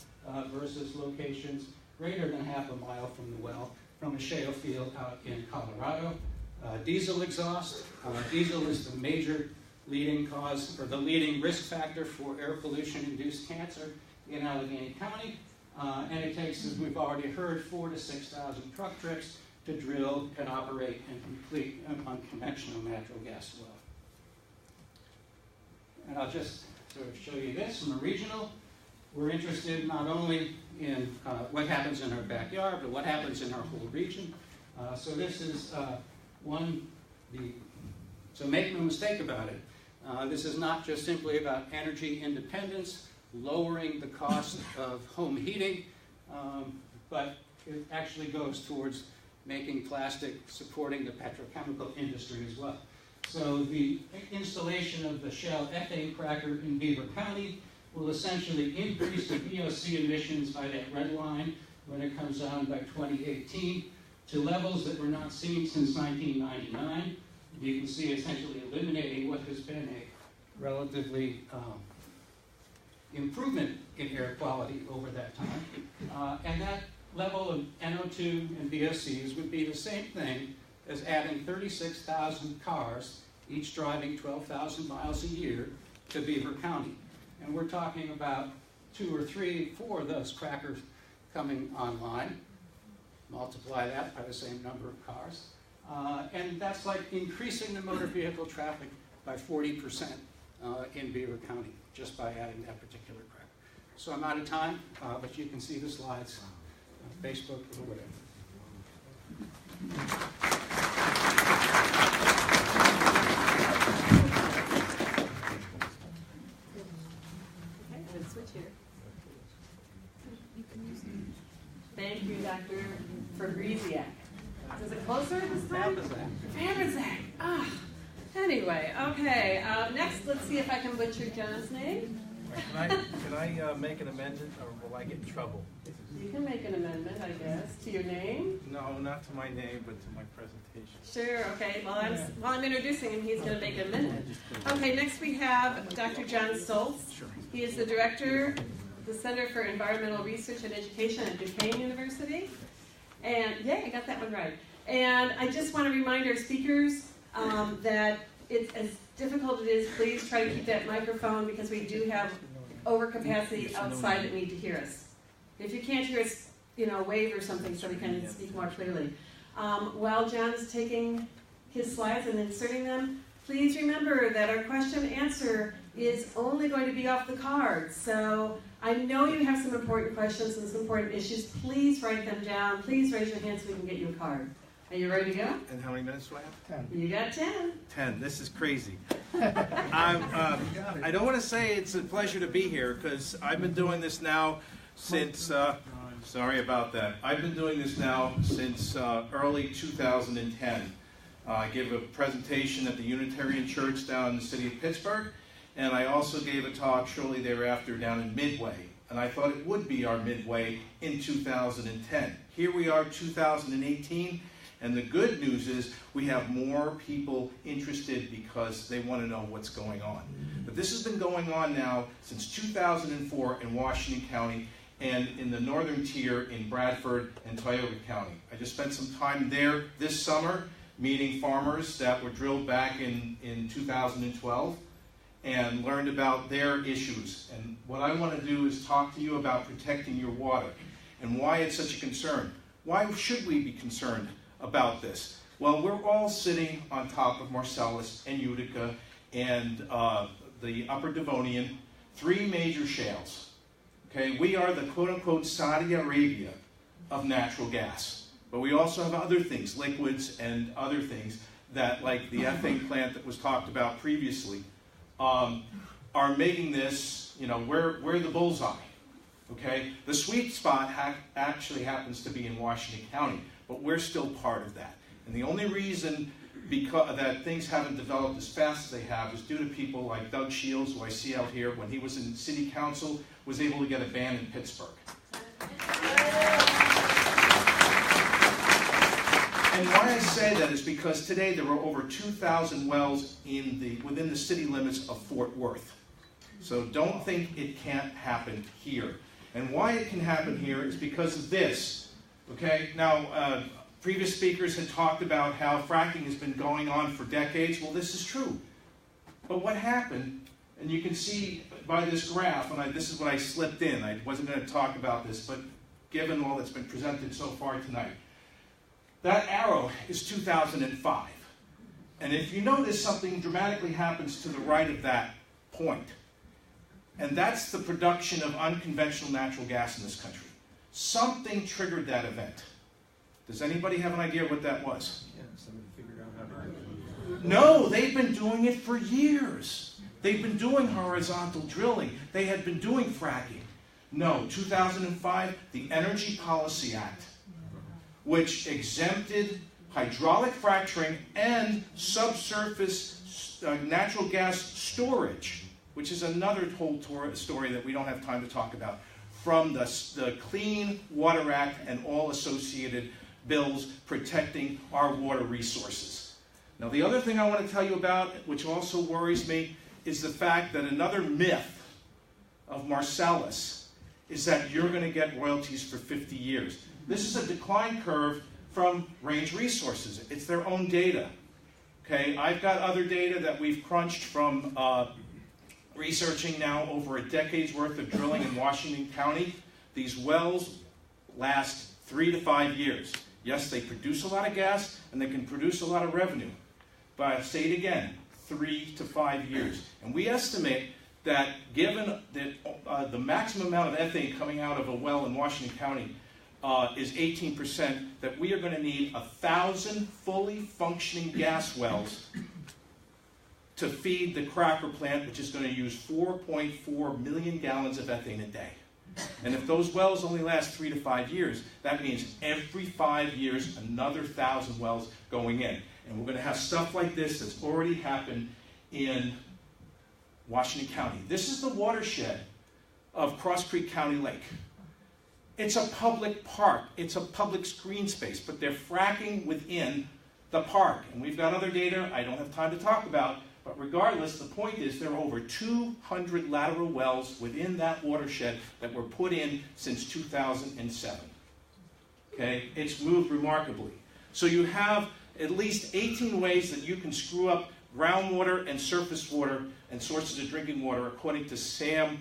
versus locations greater than half a mile from the well from a shale field out in Colorado. Diesel exhaust. Diesel is the major leading cause, or the leading risk factor for air pollution-induced cancer in Allegheny County. And it takes, as we've already heard, 4,000 to 6,000 truck trips to drill and operate and complete an unconventional natural gas well. And I'll just sort of show you this from a regional. We're interested not only in what happens in our backyard, but what happens in our whole region. So this is so make no mistake about it. This is not just simply about energy independence, lowering the cost of home heating, but it actually goes towards making plastic supporting the petrochemical industry as well. So the installation of the Shell ethane cracker in Beaver County will essentially increase the VOC emissions by that red line when it comes on by 2018 to levels that were not seen since 1999. You can see essentially eliminating what has been a relatively improvement in air quality over that time. And that level of NO2 and VOCs would be the same thing as adding 36,000 cars, each driving 12,000 miles a year, to Beaver County. And we're talking about 2 or 3, 4 of those crackers coming online. Multiply that by the same number of cars. And that's like increasing the motor vehicle traffic by 40% in Beaver County, just by adding that particular cracker. So I'm out of time, but you can see the slides on Facebook or whatever. Okay, I'm going to switch here. Thank you, Dr. Fabriziak. Is it closer this time? Fabriziak. Ah. Anyway, okay. Next, let's see if I can butcher John's name. Can I make an amendment, or will I get in trouble? You can make an amendment, I guess, to your name. No, not to my name, but to my presentation. Sure, okay. While I'm introducing him, he's going to make an amendment. Okay, next we have Dr. John Stoltz. He is the director of the Center for Environmental Research and Education at Duquesne University. And, yay, I got that one right. And I just want to remind our speakers that it's as difficult it is, please try to keep that microphone because we do have overcapacity outside that need to hear us. If you can't hear us, wave or something so we can speak more clearly. While John is taking his slides and inserting them, please remember that our question and answer is only going to be off the card. So I know you have some important questions and some important issues. Please write them down. Please raise your hand so we can get you a card. Are you ready to go? And how many minutes do I have? 10. You got 10. 10. This is crazy. I don't want to say it's a pleasure to be here because I've been doing this now since, sorry about that. I've been doing this now since early 2010. I gave a presentation at the Unitarian Church down in the city of Pittsburgh, and I also gave a talk shortly thereafter down in Midway. And I thought it would be our Midway in 2010. Here we are, 2018. And the good news is we have more people interested because they want to know what's going on. But this has been going on now since 2004 in Washington County and in the northern tier in Bradford and Tioga County. I just spent some time there this summer meeting farmers that were drilled back in 2012 and learned about their issues. And what I want to do is talk to you about protecting your water and why it's such a concern. Why should we be concerned about this? Well, we're all sitting on top of Marcellus and Utica and the Upper Devonian, 3 major shales. Okay, we are the quote-unquote Saudi Arabia of natural gas. But we also have other things, liquids and other things that, like the ethane plant that was talked about previously, are making this, we're the bullseye. Okay, the sweet spot actually happens to be in Washington County, but we're still part of that. And the only reason that things haven't developed as fast as they have is due to people like Doug Shields, who I see out here, when he was in city council, was able to get a ban in Pittsburgh. And why I say that is because today there are over 2,000 wells within the city limits of Fort Worth. So don't think it can't happen here. And why it can happen here is because of this. Okay, now previous speakers had talked about how fracking has been going on for decades. Well, this is true. But what happened And you can see by this graph, and this is what I slipped in. I wasn't going to talk about this, but given all that's been presented so far tonight, that arrow is 2005. And if you notice, something dramatically happens to the right of that point. And that's the production of unconventional natural gas in this country. Something triggered that event. Does anybody have an idea what that was? Yeah, somebody figured out how to do it. No, they've been doing it for years. They've been doing horizontal drilling. They had been doing fracking. No, 2005, the Energy Policy Act, which exempted hydraulic fracturing and subsurface natural gas storage, which is another whole story that we don't have time to talk about, from the Clean Water Act and all associated bills protecting our water resources. Now, the other thing I want to tell you about, which also worries me, is the fact that another myth of Marcellus is that you're going to get royalties for 50 years. This is a decline curve from Range Resources. It's their own data. Okay, I've got other data that we've crunched from researching now over a decade's worth of drilling in Washington County. These wells last 3 to 5 years. Yes, they produce a lot of gas and they can produce a lot of revenue. But I say it again, 3 to 5 years. And we estimate that given that the maximum amount of ethane coming out of a well in Washington County is 18%, that we are going to need 1,000 fully functioning gas wells to feed the cracker plant, which is going to use 4.4 million gallons of ethane a day. And if those wells only last 3 to 5 years, that means every 5 years, another 1,000 wells going in. And we're going to have stuff like this that's already happened in Washington County. This is the watershed of Cross Creek County Lake. It's a public park. It's a public green space, but they're fracking within the park. And we've got other data I don't have time to talk about, but regardless, the point is there are over 200 lateral wells within that watershed that were put in since 2007. Okay? It's moved remarkably. So you have at least 18 ways that you can screw up groundwater and surface water and sources of drinking water, according to Sam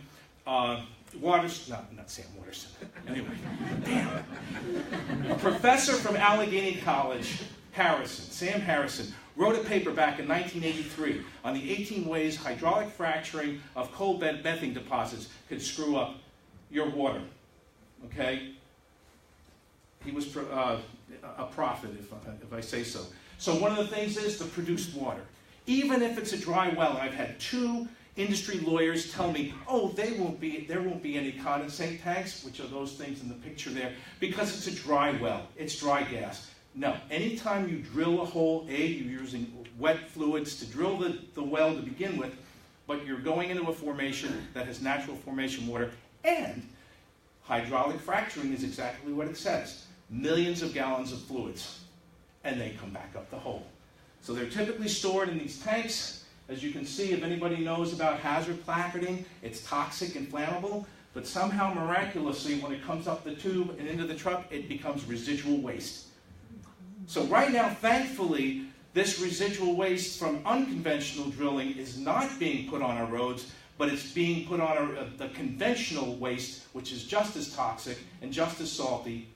Waters, not Sam Waterston. Anyway, damn. A professor from Allegheny College, Sam Harrison, wrote a paper back in 1983 on the 18 ways hydraulic fracturing of coal bed methane deposits could screw up your water. Okay? He was a prophet, if I say so. So one of the things is the produced water. Even if it's a dry well, and I've had 2 industry lawyers tell me, oh, there won't be any condensate tanks, which are those things in the picture there, because it's a dry well. It's dry gas. No. Anytime you drill a hole, you're using wet fluids to drill the well to begin with, but you're going into a formation that has natural formation water, and hydraulic fracturing is exactly what it says. Millions of gallons of fluids, and they come back up the hole. So they're typically stored in these tanks. As you can see, if anybody knows about hazard placarding, it's toxic and flammable, but somehow miraculously, when it comes up the tube and into the truck, it becomes residual waste. So right now, thankfully, this residual waste from unconventional drilling is not being put on our roads, but it's being put on the conventional waste, which is just as toxic and just as salty,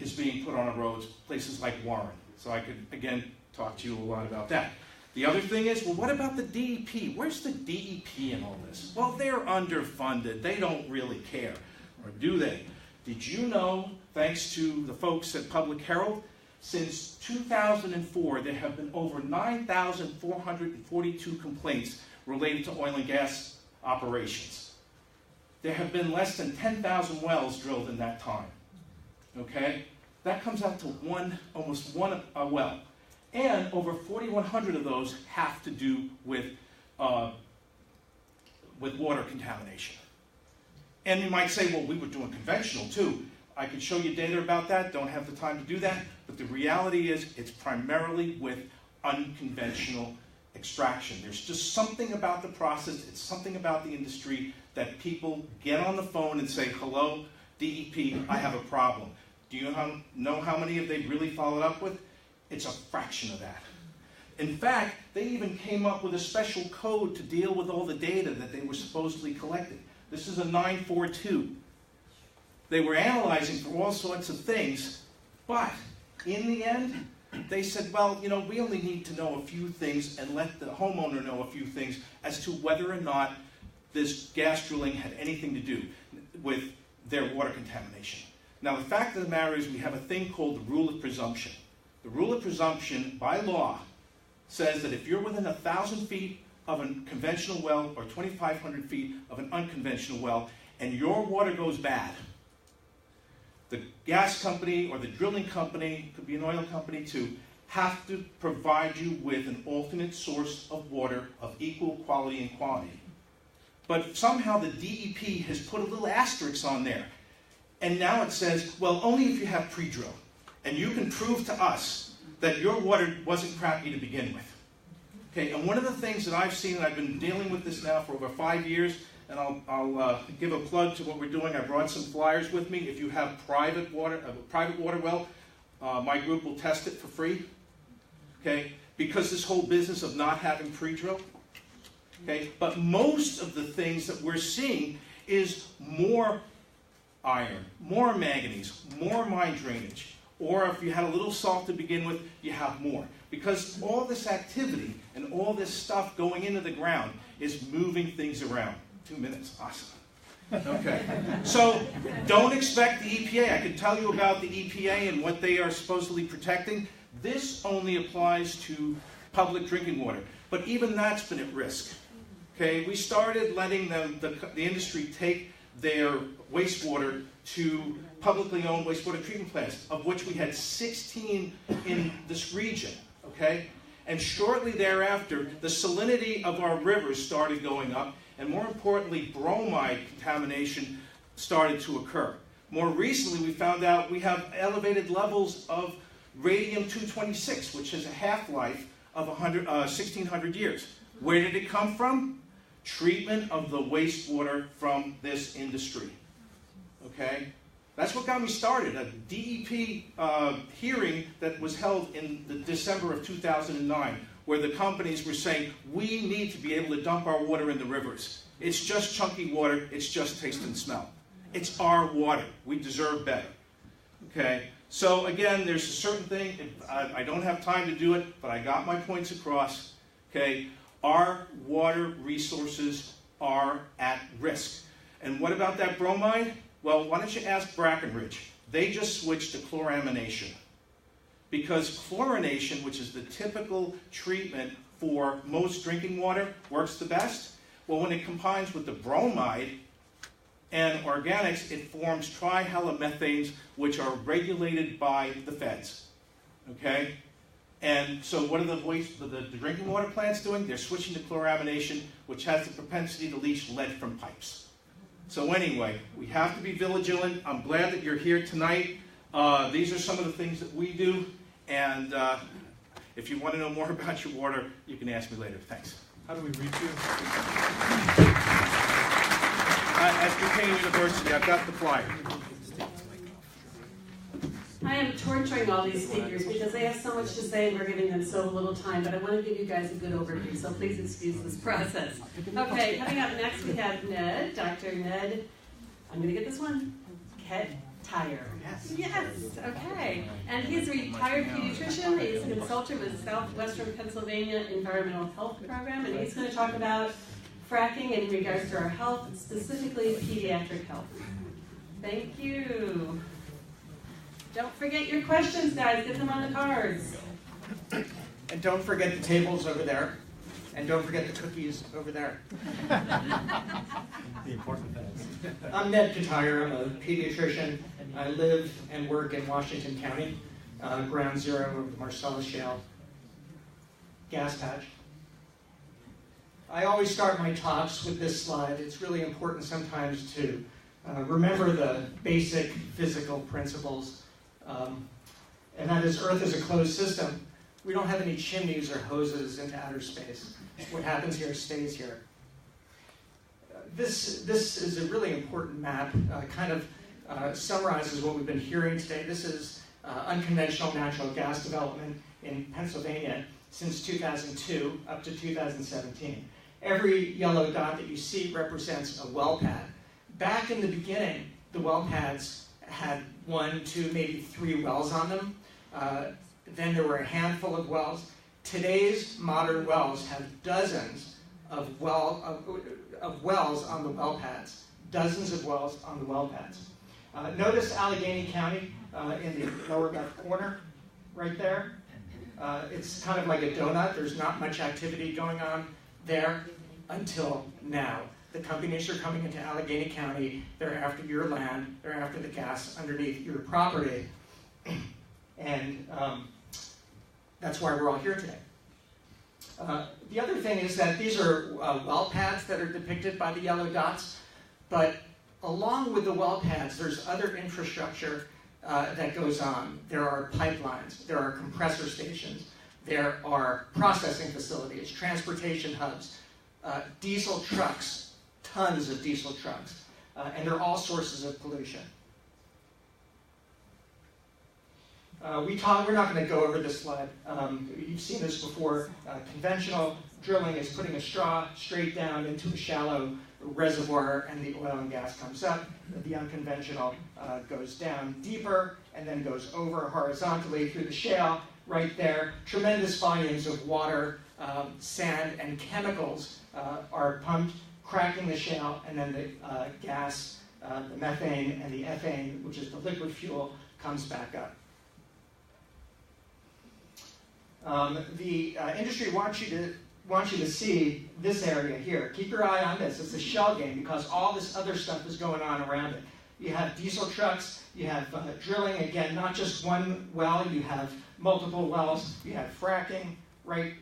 is being put on our roads, places like Warren. So I could, again, talk to you a lot about that. The other thing is, well, what about the DEP? Where's the DEP in all this? Well, they're underfunded. They don't really care. Or do they? Did you know, thanks to the folks at Public Herald, since 2004, there have been over 9,442 complaints related to oil and gas operations. There have been less than 10,000 wells drilled in that time. Okay? That comes out to almost one a well. And over 4,100 of those have to do with water contamination. And you might say, well, we were doing conventional too. I could show you data about that, don't have the time to do that, but the reality is it's primarily with unconventional extraction. There's just something about the process, it's something about the industry that people get on the phone and say, hello, DEP, I have a problem. Do you know how many have they really followed up with? It's a fraction of that. In fact, they even came up with a special code to deal with all the data that they were supposedly collecting. This is a 942. They were analyzing for all sorts of things, but in the end, they said, well, you know, we only need to know a few things and let the homeowner know a few things as to whether or not this gas drilling had anything to do with their water contamination. Now, the fact of the matter is we have a thing called the Rule of Presumption. The Rule of Presumption, by law, says that if you're within 1,000 feet of a conventional well or 2,500 feet of an unconventional well and your water goes bad, the gas company or the drilling company, could be an oil company too, have to provide you with an alternate source of water of equal quality and quantity. But somehow the DEP has put a little asterisk on there. And now it says, well, only if you have pre-drill. And you can prove to us that your water wasn't crappy to begin with. Okay, and one of the things that I've seen, and I've been dealing with this now for over 5 years, and I'll give a plug to what we're doing. I brought some flyers with me. If you have a private water well, my group will test it for free. Okay, because this whole business of not having pre-drill. Okay, but most of the things that we're seeing is more iron, more manganese, more mine drainage, or if you had a little salt to begin with, you have more. Because all this activity and all this stuff going into the ground is moving things around. 2 minutes, awesome. Okay, so don't expect the EPA. I can tell you about the EPA and what they are supposedly protecting. This only applies to public drinking water, but even that's been at risk. Okay, we started letting the industry take their wastewater to publicly owned wastewater treatment plants, of which we had 16 in this region, okay? And shortly thereafter, the salinity of our rivers started going up, and more importantly, bromide contamination started to occur. More recently, we found out we have elevated levels of radium-226, which has a half-life of 1,600 years. Where did it come from? Treatment of the wastewater from this industry. Okay? That's what got me started. A DEP hearing that was held in the December of 2009, where the companies were saying, we need to be able to dump our water in the rivers. It's just chunky water, it's just taste and smell. It's our water. We deserve better. Okay? So again, there's a certain thing, I don't have time to do it, but I got my points across. Okay? Our water resources are at risk. And what about that bromide? Well, why don't you ask Brackenridge? They just switched to chloramination. Because chlorination, which is the typical treatment for most drinking water, works the best. Well, when it combines with the bromide and organics, it forms trihalomethanes, which are regulated by the feds. Okay? And so what are the drinking water plants doing? They're switching to chloramination, which has the propensity to leach lead from pipes. So anyway, we have to be vigilant. I'm glad that you're here tonight. These are some of the things that we do. And if you want to know more about your water, you can ask me later. Thanks. How do we reach you? At Duquesne University, I've got the flyer. I am torturing all these speakers because they have so much to say and we're giving them so little time, but I want to give you guys a good overview, so please excuse this process. Okay, coming up next we have Ned, Dr. Ned, I'm going to get this one, Tire. Yes, okay. And he's a retired pediatrician. He's a consultant with Southwestern Pennsylvania Environmental Health Program, and he's going to talk about fracking in regards to our health, specifically pediatric health. Thank you. Don't forget your questions, guys. Get them on the cards. And don't forget the tables over there. And don't forget the cookies over there. The important things. I'm Ned Katire. I'm a pediatrician. I live and work in Washington County, ground zero of the Marcellus Shale gas patch. I always start my talks with this slide. It's really important sometimes to remember the basic physical principles. And that is, Earth is a closed system. We don't have any chimneys or hoses into outer space. What happens here stays here. This is a really important map, kind of summarizes what we've been hearing today. This is unconventional natural gas development in Pennsylvania. since 2002 up to 2017. Every yellow dot that you see represents a well pad. Back in the beginning, the well pads had 1, 2, maybe 3 wells on them. Then there were a handful of wells. Today's modern wells have dozens of wells on the well pads. Dozens of wells on the well pads. Notice Allegheny County in the lower left corner, right there. It's kind of like a donut. There's not much activity going on there until now. The companies are coming into Allegheny County. They're after your land. They're after the gas underneath your property. And that's why we're all here today. The other thing is that these are well pads that are depicted by the yellow dots. But along with the well pads, there's other infrastructure that goes on. There are pipelines. There are compressor stations. There are processing facilities, transportation hubs, diesel trucks, tons of diesel trucks, and they're all sources of pollution. We're not going to go over this slide. You've seen this before. Conventional drilling is putting a straw straight down into a shallow reservoir, and the oil and gas comes up. The unconventional goes down deeper and then goes over horizontally through the shale. Right there, tremendous volumes of water, sand, and chemicals are pumped, cracking the shale, and then the gas, the methane, and the ethane, which is the liquid fuel, comes back up. The industry wants you to see this area here. Keep your eye on this. It's a shell game because all this other stuff is going on around it. You have diesel trucks. You have drilling. Again, not just one well. You have multiple wells. You have fracking right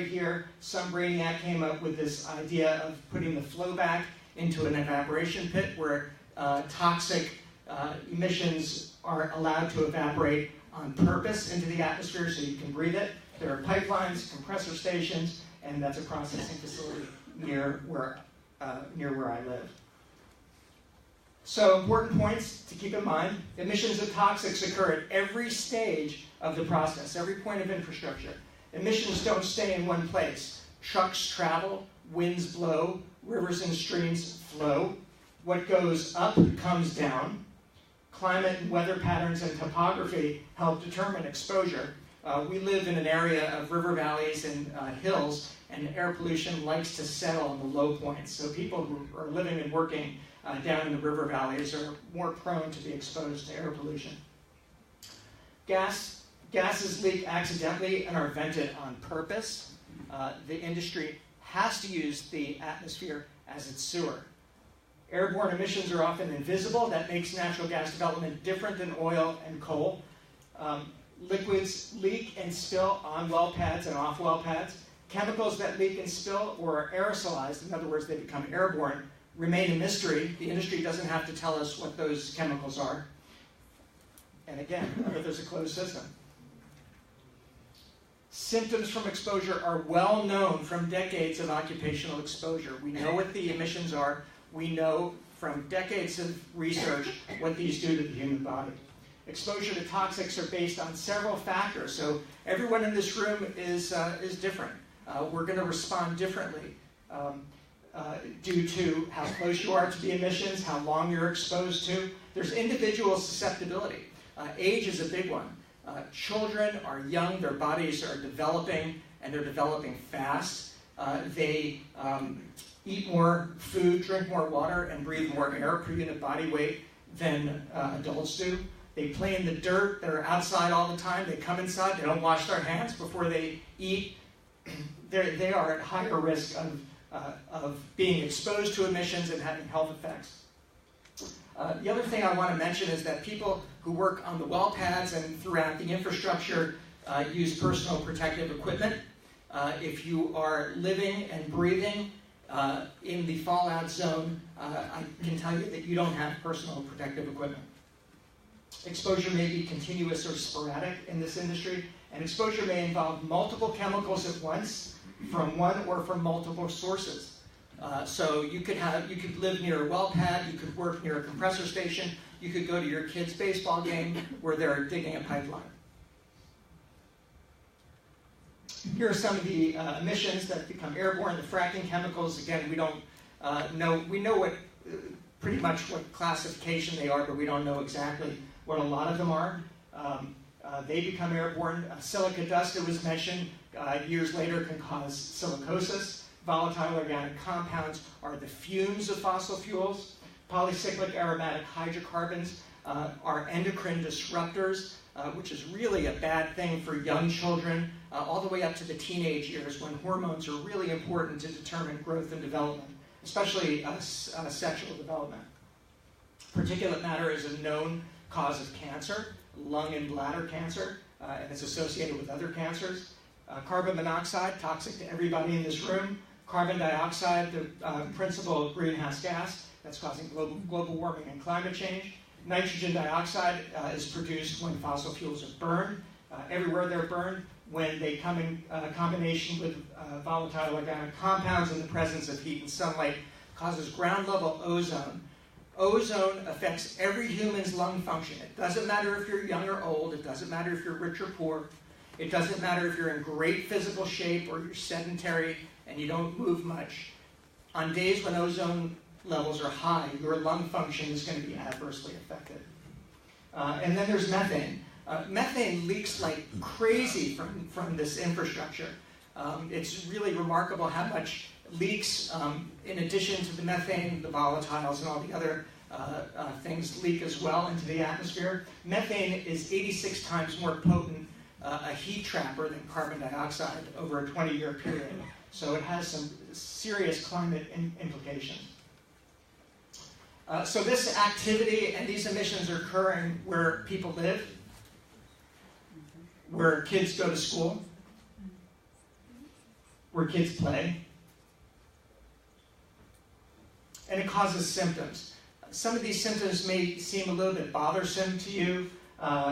here. Some brainiac came up with this idea of putting the flowback into an evaporation pit where toxic emissions are allowed to evaporate on purpose into the atmosphere so you can breathe it. There are pipelines, compressor stations, and that's a processing facility near where I live. So important points to keep in mind. Emissions of toxics occur at every stage of the process, every point of infrastructure. Emissions don't stay in one place. Trucks travel, winds blow, rivers and streams flow. What goes up comes down. Climate and weather patterns and topography help determine exposure. We live in an area of river valleys and hills, and air pollution likes to settle on the low points. So people who are living and working down in the river valleys are more prone to be exposed to air pollution. Gases leak accidentally and are vented on purpose. The industry has to use the atmosphere as its sewer. Airborne emissions are often invisible. That makes natural gas development different than oil and coal. Liquids leak and spill on well pads and off well pads. Chemicals that leak and spill or are aerosolized, in other words, they become airborne, remain a mystery. The industry doesn't have to tell us what those chemicals are. And again, there's a closed system. Symptoms from exposure are well known from decades of occupational exposure. We know what the emissions are. We know from decades of research what these do to the human body. Exposure to toxics are based on several factors, so everyone in this room is different. We're going to respond differently due to how close you are to the emissions, how long you're exposed to. There's individual susceptibility. Age is a big one. Children are young, their bodies are developing, and they're developing fast. They eat more food, drink more water, and breathe more air per unit body weight than adults do. They play in the dirt, they're outside all the time, they come inside, they don't wash their hands before they eat. They are at higher risk of being exposed to emissions and having health effects. The other thing I want to mention is that people who work on the well pads and throughout the infrastructure use personal protective equipment. If you are living and breathing in the fallout zone, I can tell you that you don't have personal protective equipment. Exposure may be continuous or sporadic in this industry, and exposure may involve multiple chemicals at once from one or from multiple sources. So you could live near a well pad, you could work near a compressor station, you could go to your kid's baseball game where they're digging a pipeline. Here are some of the emissions that become airborne. The fracking chemicals, again, we don't know. We know what pretty much what classification they are, but we don't know exactly what a lot of them are. They become airborne. Silica dust, it was mentioned, years later can cause silicosis. Volatile organic compounds are the fumes of fossil fuels. Polycyclic aromatic hydrocarbons are endocrine disruptors, which is really a bad thing for young children, all the way up to the teenage years when hormones are really important to determine growth and development, especially sexual development. Particulate matter is a known cause of cancer, lung and bladder cancer, and it's associated with other cancers. Carbon monoxide, toxic to everybody in this room. Carbon dioxide, the principal greenhouse gas that's causing global warming and climate change. Nitrogen dioxide is produced when fossil fuels are burned. Everywhere they're burned, when they come in combination with volatile organic compounds in the presence of heat and sunlight, causes ground level ozone. Ozone affects every human's lung function. It doesn't matter if you're young or old. It doesn't matter if you're rich or poor. It doesn't matter if you're in great physical shape or you're sedentary and you don't move much. On days when ozone levels are high, your lung function is going to be adversely affected. And then there's methane. Methane leaks like crazy from this infrastructure. It's really remarkable how much leaks, in addition to the methane, the volatiles, and all the other things leak as well into the atmosphere. Methane is 86 times more potent a heat trapper than carbon dioxide over a 20-year period. So it has some serious climate implications. So this activity and these emissions are occurring where people live, where kids go to school, where kids play, and it causes symptoms. Some of these symptoms may seem a little bit bothersome to you.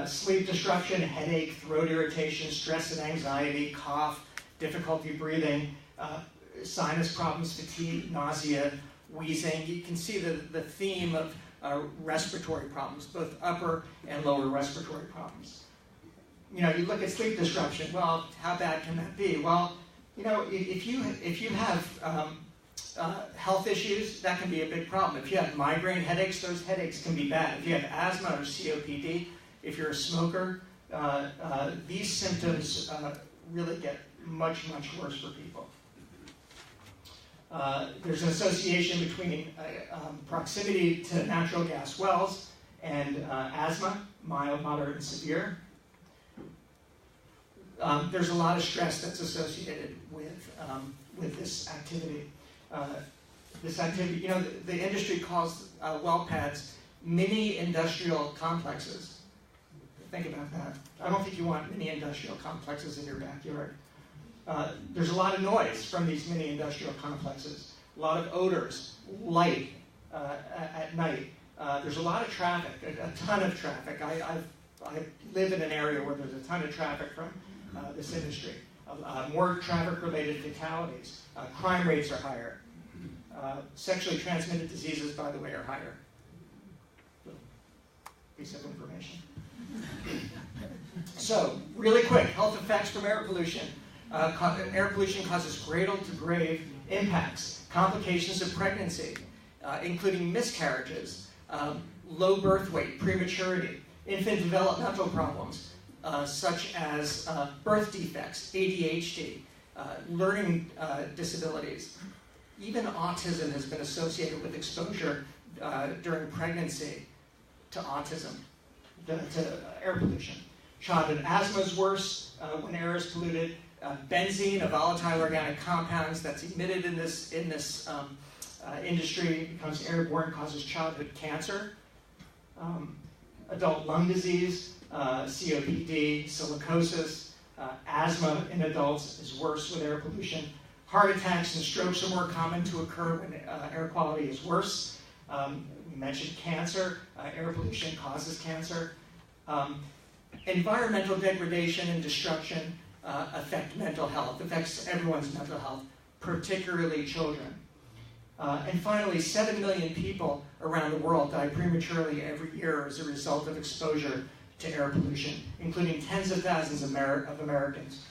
Sleep disruption, headache, throat irritation, stress and anxiety, cough, difficulty breathing, sinus problems, fatigue, nausea, wheezing. You can see the theme of respiratory problems, both upper and lower respiratory problems. You know, you look at sleep disruption. Well, how bad can that be? Well, you know, if you have health issues, that can be a big problem. If you have migraine headaches, those headaches can be bad. If you have asthma or COPD, if you're a smoker, these symptoms really get much, much worse for people. There's an association between proximity to natural gas wells and asthma, mild, moderate, and severe. There's a lot of stress that's associated with this activity. You know, the industry calls well pads mini industrial complexes. Think about that. I don't think you want mini industrial complexes in your backyard. There's a lot of noise from these mini industrial complexes, a lot of odors, light at night. There's a lot of traffic, a ton of traffic. I live in an area where there's a ton of traffic from this industry. More traffic-related fatalities. Crime rates are higher. Sexually transmitted diseases, by the way, are higher. Piece of information. So, really quick, health effects from air pollution. Air pollution causes cradle-to-grave impacts, complications of pregnancy, including miscarriages, low birth weight, prematurity, infant developmental problems, such as birth defects, ADHD, learning disabilities. Even autism has been associated with exposure during pregnancy to autism, to air pollution. Childhood asthma is worse when air is polluted. Benzene, a volatile organic compounds that's emitted in this industry, becomes airborne, causes childhood cancer. Adult lung disease, COPD, silicosis, asthma in adults is worse with air pollution. Heart attacks and strokes are more common to occur when air quality is worse. We mentioned cancer. Air pollution causes cancer. Environmental degradation and destruction affect mental health, affects everyone's mental health, particularly children. And finally, 7 million people around the world die prematurely every year as a result of exposure to air pollution, including tens of thousands of Americans.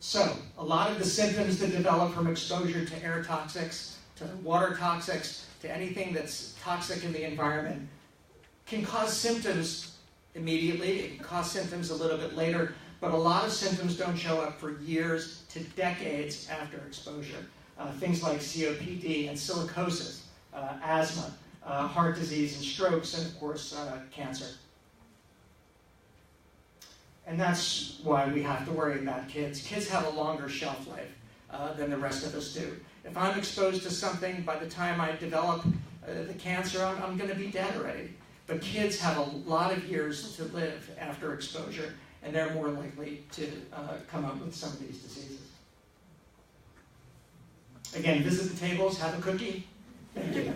So, a lot of the symptoms that develop from exposure to air toxics, to water toxics, to anything that's toxic in the environment can cause symptoms immediately, it can cause symptoms a little bit later, but a lot of symptoms don't show up for years to decades after exposure. Things like COPD and silicosis, asthma, heart disease and strokes, and of course, cancer. And that's why we have to worry about kids. Kids have a longer shelf life than the rest of us do. If I'm exposed to something, by the time I develop the cancer, I'm going to be dead already. But kids have a lot of years to live after exposure, and they're more likely to come up with some of these diseases. Again, visit the tables, have a cookie. Thank you.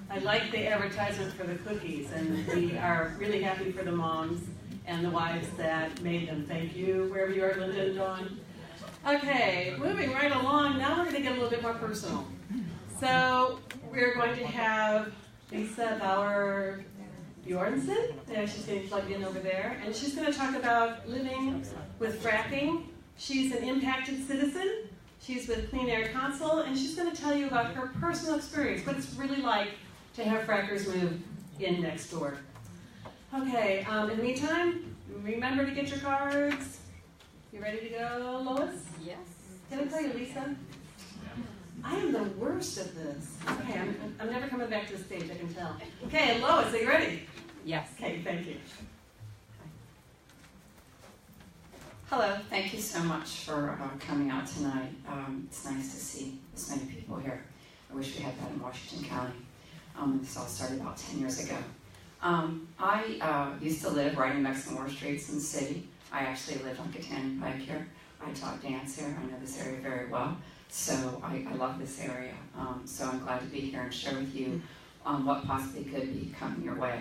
I like the advertisement for the cookies, and we are really happy for the moms and the wives that made them. Thank you, wherever you are, Linda and Dawn. Okay, moving right along, now we're going to get a little bit more personal. So we're going to have Lisa Bauer Bjornson, and she's getting plugged in over there, and she's going to talk about living with fracking. She's an impacted citizen. She's with Clean Air Council, and she's going to tell you about her personal experience, what it's really like to have frackers move in next door. Okay, in the meantime, remember to get your cards. You ready to go, Lois? Yes. Can I tell you, Lisa? I am the worst at this. Okay, I'm never coming back to the stage, I can tell. Okay, Lois, are you ready? Yes. Okay, thank you. Hello, thank you so much for coming out tonight. It's nice to see this many people here. I wish we had that in Washington County. This all started about 10 years ago. I used to live right in Mexican War Streets in the city. I actually lived on Canyon Pike here. I taught dance here. I know this area very well. So I love this area. So I'm glad to be here and share with you what possibly could be coming your way.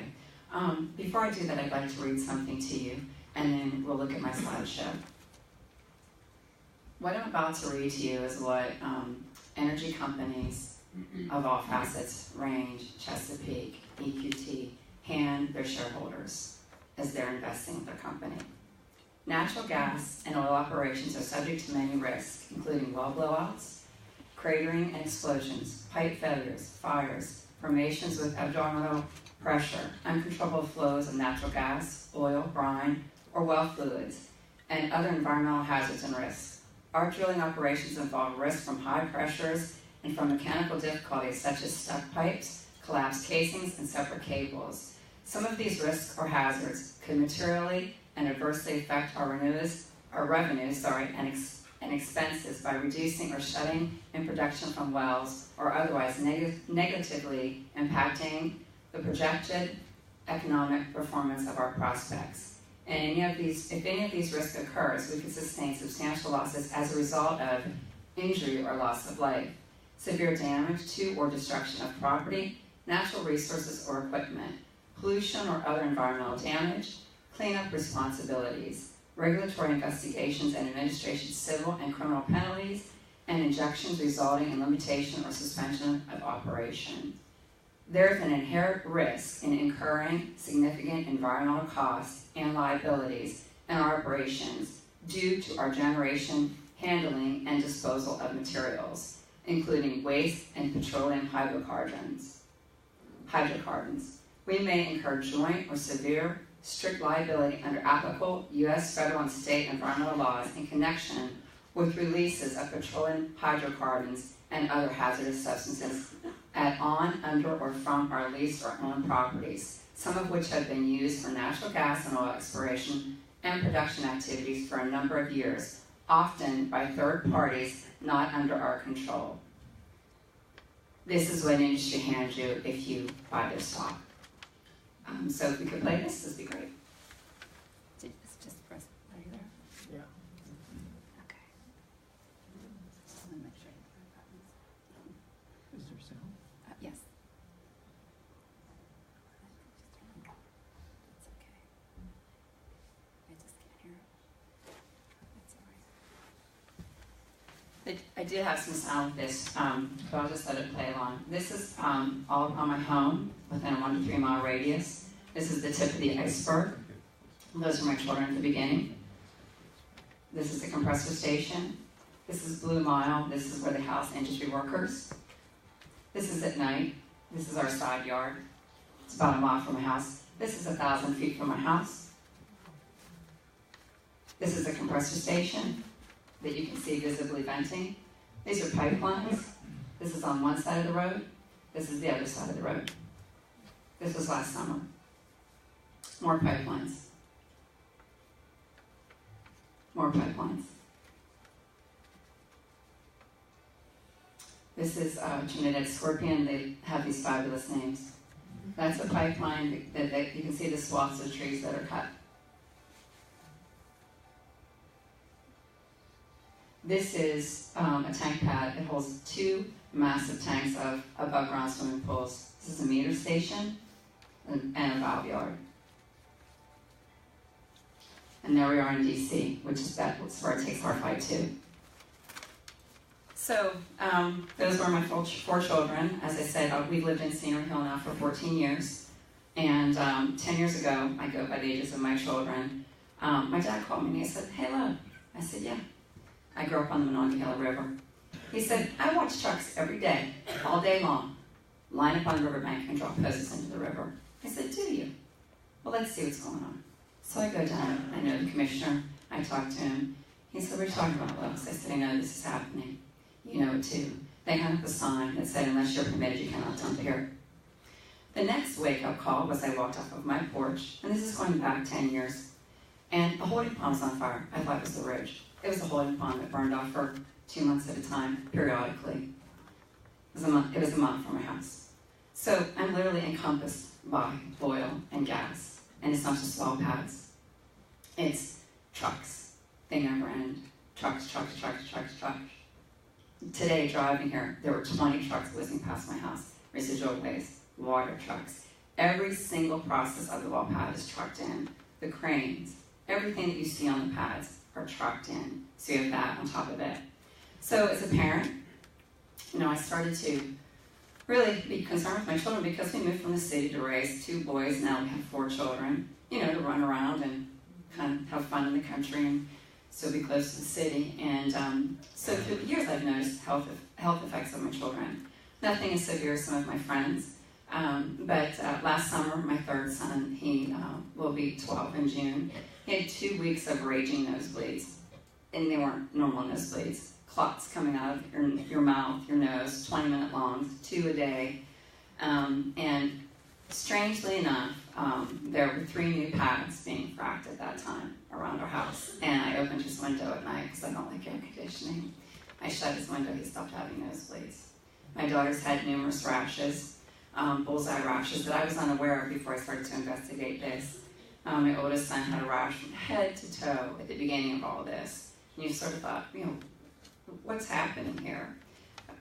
Before I do that, I'd like to read something to you, and then we'll look at my slideshow. What I'm about to read to you is what energy companies of all facets, Range, Chesapeake, EQT, hand their shareholders as they're investing in their company. Natural gas and oil operations are subject to many risks, including well blowouts, cratering and explosions, pipe failures, fires, formations with abdominal pressure, uncontrollable flows of natural gas, oil, brine, or well fluids, and other environmental hazards and risks. Our drilling operations involve risks from high pressures and from mechanical difficulties such as stuck pipes, collapsed casings, and separate cables. Some of these risks or hazards could materially and adversely affect our revenues and expenses by reducing or shutting in production from wells or otherwise negatively impacting the projected economic performance of our prospects. And if any of these risks occurs, we could sustain substantial losses as a result of injury or loss of life, severe damage to or destruction of property, natural resources or equipment, pollution or other environmental damage, cleanup responsibilities, regulatory investigations and administration, civil and criminal penalties, and injunctions resulting in limitation or suspension of operation. There is an inherent risk in incurring significant environmental costs and liabilities in our operations due to our generation, handling, and disposal of materials, including waste and petroleum hydrocarbons. We may incur joint or severe strict liability under applicable U.S. federal and state environmental laws in connection with releases of petroleum hydrocarbons and other hazardous substances on, under, or from our leased or owned properties, some of which have been used for natural gas and oil exploration and production activities for a number of years, often by third parties not under our control. This is what industry hands you if you buy their stock. So if we could play this would be great. Just press, are you there? Yeah. Okay. Just want to make sure you have buttons. Is there sound? Yes. It's okay. I just can't hear it. That's all right. I did have some sound with this, but I'll just let it play along. This is all around my home within a 1 to 3 mile radius. This is the tip of the iceberg. Those are my children at the beginning. This is the compressor station. This is Blue Mile. This is where they house industry workers. This is at night. This is our side yard. It's about a mile from my house. This is 1,000 feet from my house. This is a compressor station that you can see visibly venting. These are pipelines. This is on one side of the road. This is the other side of the road. This was last summer. More pipelines. More pipelines. This is Trinidad Scorpion. They have these fabulous names. That's a pipeline that you can see the swaths of trees that are cut. This is a tank pad. It holds 2 massive tanks of above ground swimming pools. This is a meter station and a valve yard. And there we are in DC, which is that's where it takes R52. So those were my 4 children. As I said, we've lived in Scenery Hill now for 14 years. And 10 years ago, I go by the ages of my children, my dad called me and he said, "Hello." I said, "Yeah." I grew up on the Monongahela River. He said, "I watch trucks every day, all day long, line up on the riverbank and drop hoses into the river." I said, "Do you? Well, let's see what's going on." So I go down, I know the commissioner, I talk to him. He said, "What are you talking about, Lois?" I said, "I know this is happening. You know it too." They hung up a sign that said, "Unless you're permitted, you cannot dump here." The next wake-up call was I walked off of my porch, and this is going back 10 years, and a holding pond was on fire. I thought it was the ridge. It was a holding pond that burned off for 2 months at a time, periodically. It was a month from my house. So I'm literally encompassed by oil and gas. And it's not just well pads. It's trucks. They never end. Trucks, trucks, trucks, trucks, trucks. Today, driving here, there were 20 trucks whizzing past my house. Residual waste, water trucks. Every single process of the well pad is trucked in. The cranes, everything that you see on the pads are trucked in. So you have that on top of it. So as a parent, I started to really be concerned with my children because we moved from the city to raise 2 boys. Now we have 4 children, to run around and kind of have fun in the country and still be close to the city. And so through the years, I've noticed health effects of my children. Nothing as severe as some of my friends. But last summer, my 3rd son, he will be 12 in June. He had 2 weeks of raging nosebleeds, and they weren't normal nosebleeds. Clots coming out of your mouth, your nose, 20-minute longs, 2 a day. And strangely enough, there were 3 new pads being fracked at that time around our house. And I opened his window at night because I don't like air conditioning. I shut his window, he stopped having nosebleeds. My daughter's had numerous rashes, bullseye rashes that I was unaware of before I started to investigate this. My oldest son had a rash from head to toe at the beginning of all of this. And you sort of thought, what's happening here?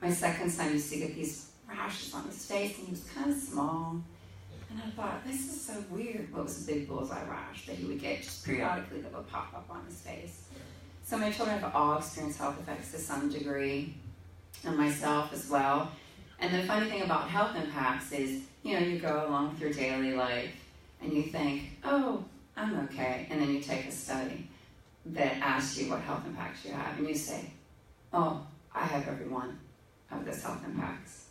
My 2nd son used to get these rashes on his face, and he was kind of small. And I thought, this is so weird. What was a big bullseye rash that he would get just periodically that would pop up on his face? So my children have all experienced health effects to some degree, and myself as well. And the funny thing about health impacts is, you go along with your daily life, and you think, oh, I'm okay. And then you take a study that asks you what health impacts you have, and you say, oh, I have every one of those health impacts.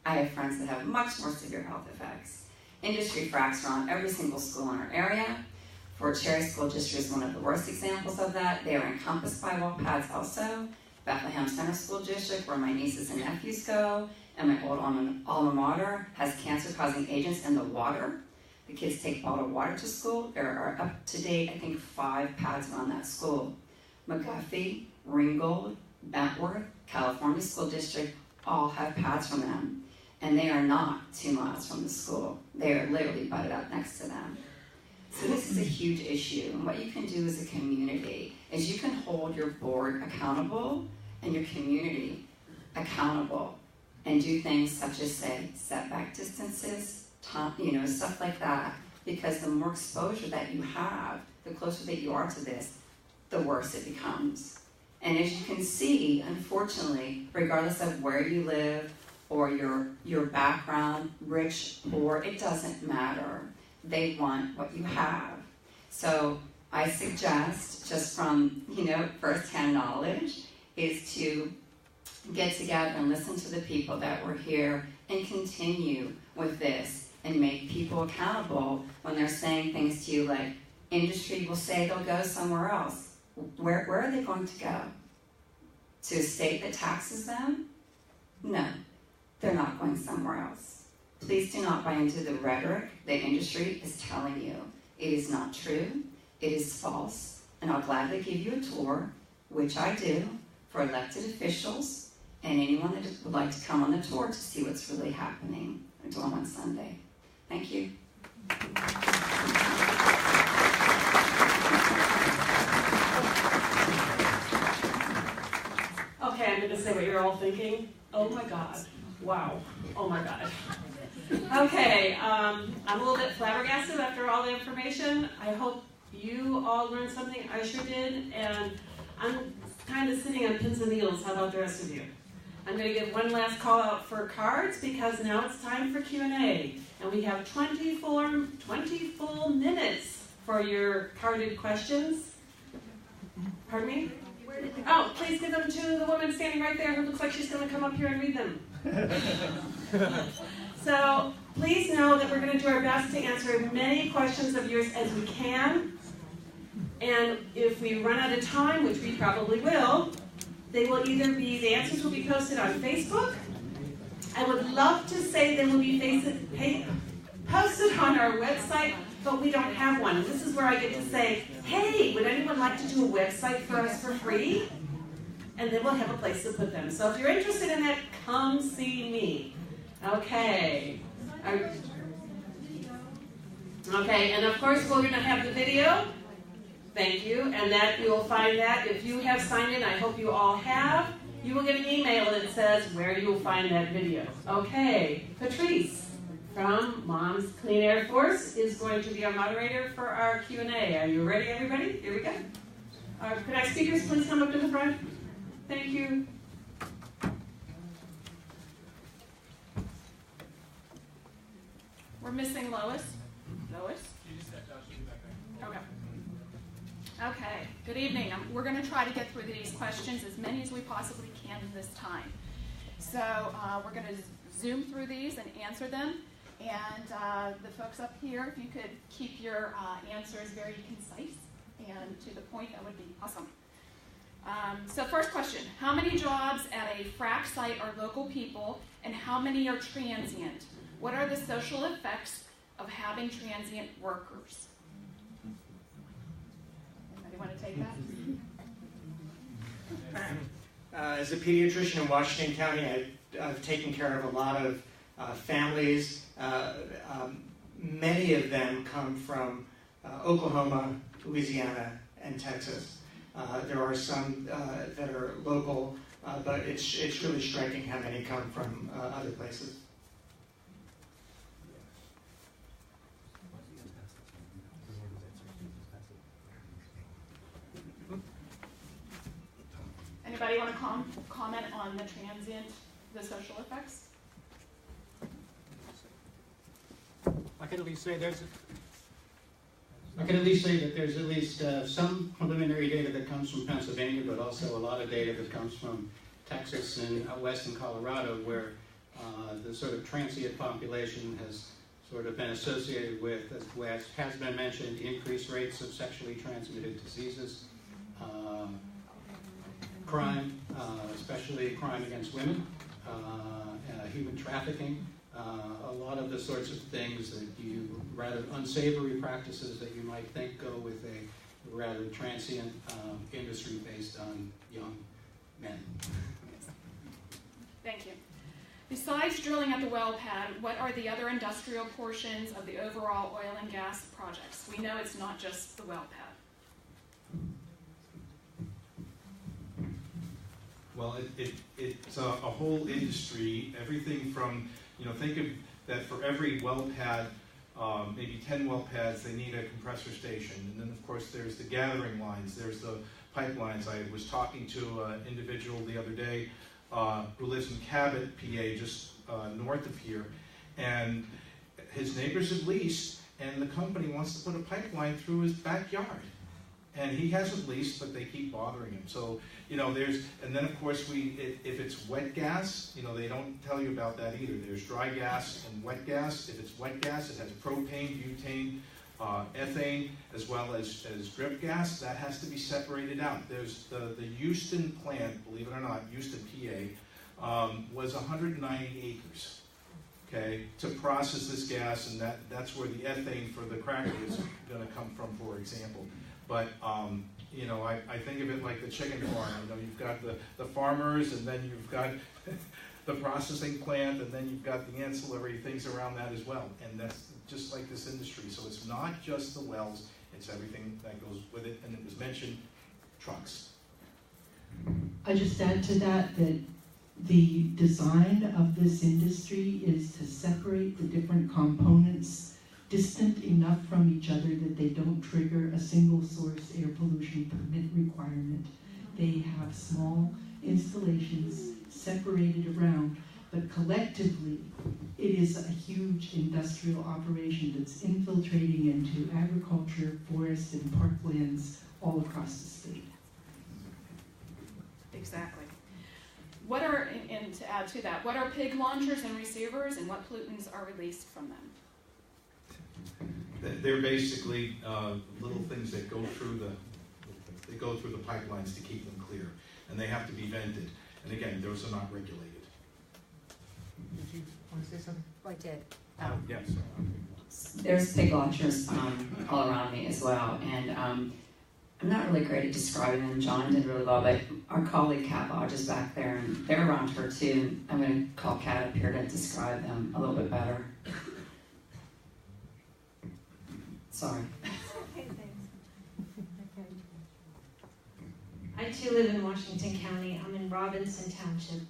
I have friends that have much more severe health effects. Industry fracks are on every single school in our area. Fort Cherry School District is one of the worst examples of that. They are encompassed by well pads also. Bethlehem Center School District, where my nieces and nephews go, and my old alma mater, has cancer-causing agents in the water. The kids take bottled water to school. There are up to date, I think, 5 pads around that school. McGuffey, Ringgold, Bentworth, California School District all have pads from them. And they are not 2 miles from the school. They are literally butted up next to them. So this is a huge issue. And what you can do as a community is you can hold your board accountable and your community accountable and do things such as, say, setback distances, stuff like that. Because the more exposure that you have, the closer that you are to this, the worse it becomes. And as you can see, unfortunately, regardless of where you live or your background, rich, poor, it doesn't matter. They want what you have. So I suggest, just from firsthand knowledge, is to get together and listen to the people that were here and continue with this and make people accountable when they're saying things to you like, industry will say they'll go somewhere else. Where are they going to go? To a state that taxes them? No, they're not going somewhere else. Please do not buy into the rhetoric that industry is telling you. It is not true. It is false. And I'll gladly give you a tour, which I do, for elected officials and anyone that would like to come on the tour to see what's really happening. I do them on Sunday. Thank you. Okay, I'm going to say what you're all thinking. Oh my God. Wow. Oh my God. Okay, I'm a little bit flabbergasted after all the information. I hope you all learned something. I sure did. And I'm kind of sitting on pins and needles. How about the rest of you? I'm going to give one last call out for cards because now it's time for Q&A. And we have 20 full minutes for your carded questions. Pardon me? Oh, please give them to the woman standing right there who looks like she's going to come up here and read them. So please know that we're going to do our best to answer as many questions of yours as we can. And if we run out of time, which we probably will, they will either be, the answers will be posted on Facebook. I would love to say they will be posted on our website, but we don't have one. And this is where I get to say, hey, would anyone like to do a website for us for free? And then we'll have a place to put them. So if you're interested in that, come see me. Okay. Okay, and of course we're going to have the video. Thank you. And that you will find that. If you have signed in, I hope you all have, you will get an email that says where you will find that video. Okay, Patrice from Mom's Clean Air Force is going to be our moderator for our Q&A. Are you ready, everybody? Here we go. Could our speakers please come up to the front? Thank you. We're missing Lois. Lois? Okay. Okay, good evening. We're going to try to get through these questions, as many as we possibly can in this time. So we're going to zoom through these and answer them. And the folks up here, if you could keep your answers very concise and to the point, that would be awesome. So first question, how many jobs at a frac site are local people and how many are transient? What are the social effects of having transient workers? Anybody want to take that? As a pediatrician in Washington County, I've taken care of a lot of families. Many of them come from Oklahoma, Louisiana, and Texas. There are some that are local, but it's really striking how many come from other places. Anybody want to comment on the transient, the social effects? I can at least say that there's at least some preliminary data that comes from Pennsylvania, but also a lot of data that comes from Texas and out west in Colorado, where the sort of transient population has sort of been associated with, as has been mentioned, increased rates of sexually transmitted diseases, crime, especially crime against women, human trafficking, a lot of the sorts of things that rather unsavory practices that you might think go with a rather transient industry based on young men. Thank you. Besides drilling at the well pad, what are the other industrial portions of the overall oil and gas projects? We know it's not just the well pad. Well, it's a whole industry, everything from, think of that for every well pad, maybe 10 well pads, they need a compressor station. And then of course there's the gathering lines, there's the pipelines. I was talking to an individual the other day who lives in Cabot, PA, just north of here, and his neighbors have leased, and the company wants to put a pipeline through his backyard. And he hasn't leased, but they keep bothering him. So, you know, and then of course if it's wet gas, you know, they don't tell you about that either. There's dry gas and wet gas. If it's wet gas, it has propane, butane, ethane, as well as drip gas. That has to be separated out. There's the Houston plant, believe it or not, Houston, PA, was 190 acres. Okay, to process this gas, and that's where the ethane for the cracker is going to come from, for example. But you know, I think of it like the chicken farm. You know, you've got the farmers, and then you've got the processing plant, and then you've got the ancillary things around that as well. And that's just like this industry. So it's not just the wells; it's everything that goes with it. And it was mentioned, trucks. I just add to that the design of this industry is to separate the different components distant enough from each other that they don't trigger a single source air pollution permit requirement. They have small installations separated around, but collectively it is a huge industrial operation that's infiltrating into agriculture, forest, and parklands all across the state. Exactly. What are, and to add to that, what are pig launchers and receivers, and what pollutants are released from them? They're basically little things that go through the pipelines to keep them clear, and they have to be vented. And again, those are not regulated. Did you want to say something? Oh, I did. Yes. There's pig launchers all around me as well, and I'm not really great at describing them. John did really well, but our colleague Kat Lodge is back there, and they're around her too. I'm going to call Kat up here to describe them a little bit better. Sorry. Okay, thanks. Okay. I too live in Washington County. I'm in Robinson Township,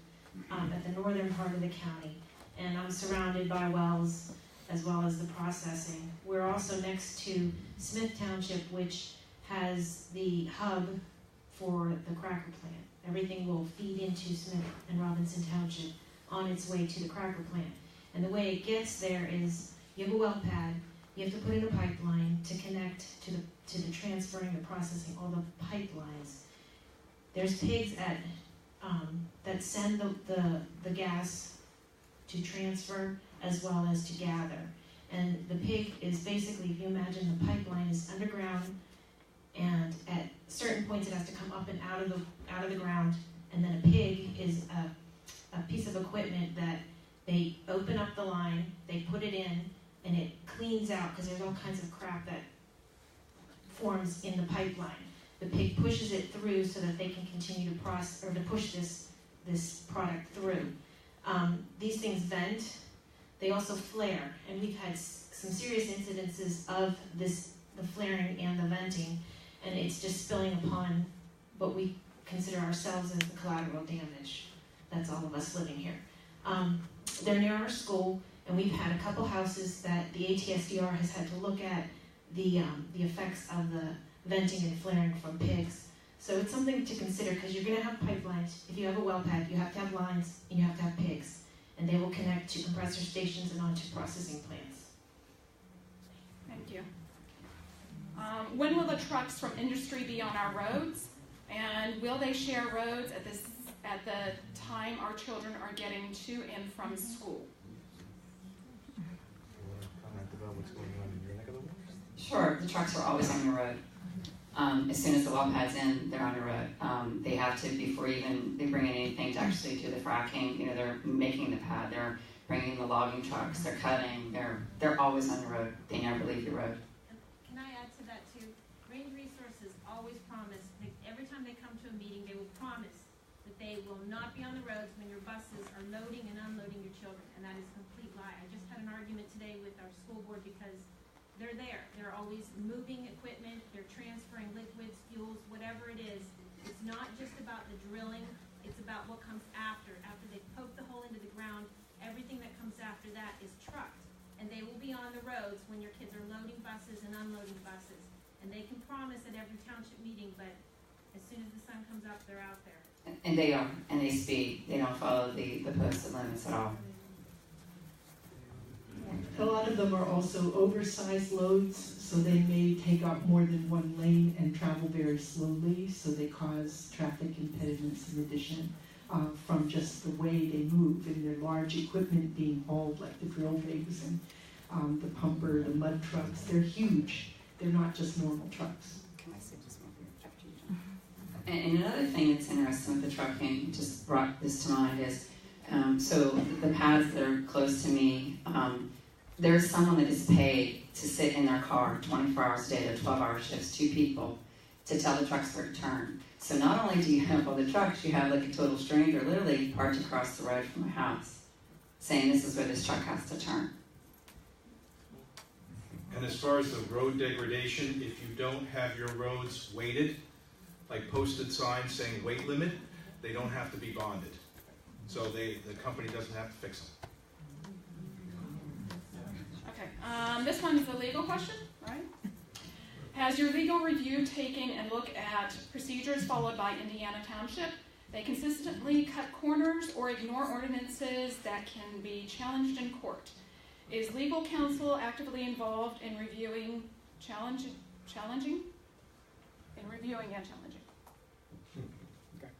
at the northern part of the county, and I'm surrounded by wells as well as the processing. We're also next to Smith Township, which has the hub for the cracker plant. Everything will feed into Smith and Robinson Township on its way to the cracker plant. And the way it gets there is you have a well pad, you have to put in a pipeline to connect to the transferring, the processing, all the pipelines. There's pigs that send the gas to transfer as well as to gather. And the pig is basically, if you imagine the pipeline is underground, and at certain points it has to come up and out of the ground, and then a pig is a piece of equipment that they open up the line, they put it in, and it cleans out, because there's all kinds of crap that forms in the pipeline. The pig pushes it through so that they can continue to process, or to push this product through. These things vent. They also flare, and we've had some serious incidences of the flaring and the venting, and it's just spilling upon what we consider ourselves as the collateral damage. That's all of us living here. They're near our school, and we've had a couple houses that the ATSDR has had to look at the effects of the venting and flaring from pigs. So it's something to consider, because you're going to have pipelines. If you have a well pad, you have to have lines, and you have to have pigs, and they will connect to compressor stations and onto processing plants. Thank you. When will the trucks from industry be on our roads? And will they share roads at the time our children are getting to and from school? Sure, the trucks are always on the road. As soon as the well pad's in, they're on the road. They have to, before even they bring in anything to actually do the fracking, you know, they're making the pad, they're bringing the logging trucks, they're cutting, they're always on the road. They never leave the road. Can I add to that too? Range Resources always promise, every time they come to a meeting, they will promise that they will not be on the roads when your buses are loading and unloading your children, and that is a complete lie. I just had an argument today with our school board because they're there. They're always moving equipment, they're transferring liquids, fuels, whatever it is. It's not just about the drilling, it's about what comes after. After they poke the hole into the ground, everything that comes after that is trucked. And they will be on the roads when your kids are loading buses and unloading buses. And they can promise at every township meeting, but as soon as the sun comes up, they're out there. And they are, and they speed. They don't follow the posted limits at all. A lot of them are also oversized loads, so they may take up more than one lane and travel very slowly, so they cause traffic impediments in addition from just the way they move and their large equipment being hauled, like the drill rigs and the pumper, the mud trucks. They're huge. They're not just normal trucks. And another thing that's interesting with the trucking, just brought this to mind, is so the pads that are close to me, there's someone that is paid to sit in their car 24 hours a day, they're 12-hour shifts, 2 people, to tell the trucks where to turn. So not only do you have all the trucks, you have like a total stranger literally parked across the road from my house, saying this is where this truck has to turn. And as far as the road degradation, if you don't have your roads weighted, like posted signs saying weight limit, they don't have to be bonded. So the company doesn't have to fix them. Okay, this one is a legal question, right? Has your legal review taken a look at procedures followed by Indiana Township? They consistently cut corners or ignore ordinances that can be challenged in court. Is legal counsel actively involved in reviewing, challenging? In reviewing and challenging. Okay.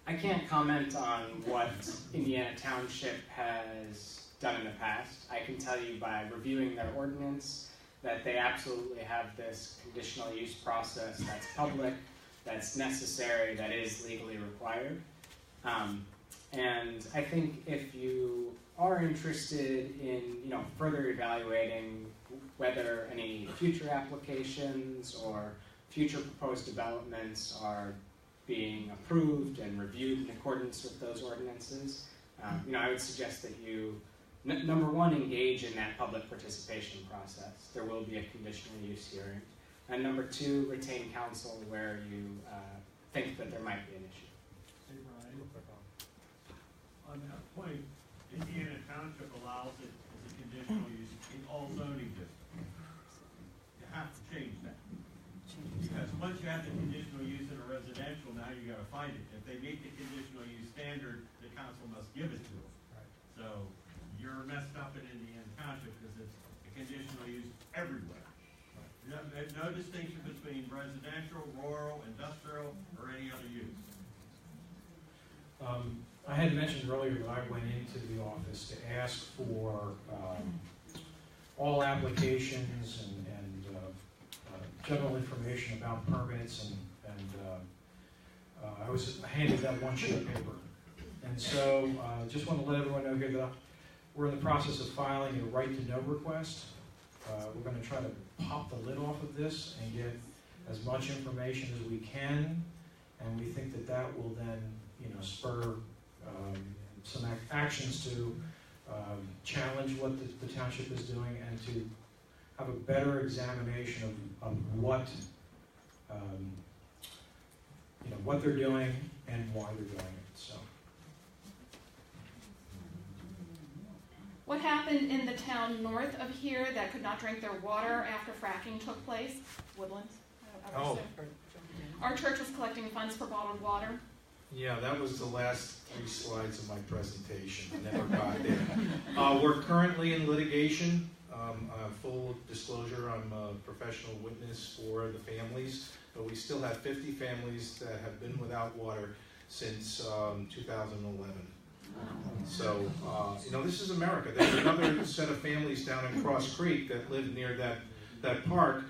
I can't comment on what Indiana Township has done in the past. I can tell you by reviewing their ordinance that they absolutely have this conditional use process that's public, that's necessary, that is legally required. And I think if you are interested in further evaluating whether any future applications or future proposed developments are being approved and reviewed in accordance with those ordinances, I would suggest that you, number one, engage in that public participation process. There will be a conditional use hearing. And number two, retain counsel where you think that there might be an issue. Hey, Ryan. On that point, Indiana Township allows it as a conditional use in all zoning districts. You have to change that. Because once you have the conditional use in a residential, now you got to find it. If they meet the conditional use standard, the council must give it to them. Right. So you're messed up in Indiana Township because it's a conditional use everywhere. Right. No distinction between residential, rural, industrial, or any other use. I had mentioned earlier that I went into the office to ask for all applications and general information about permits, and I was handed that one sheet of paper. And so just want to let everyone know here that we're in the process of filing a right to know request. We're going to try to pop the lid off of this and get as much information as we can, and we think that that will then spur some actions to challenge what the township is doing and to have a better examination of what what they're doing and why they're doing it. So, what happened in the town north of here that could not drink their water after fracking took place? Woodlands. Oh. Our church was collecting funds for bottled water. Yeah, that was the last 3 slides of my presentation. I never got there. We're currently in litigation. Full disclosure, I'm a professional witness for the families, but we still have 50 families that have been without water since 2011. So, this is America. There's another set of families down in Cross Creek that live near that park.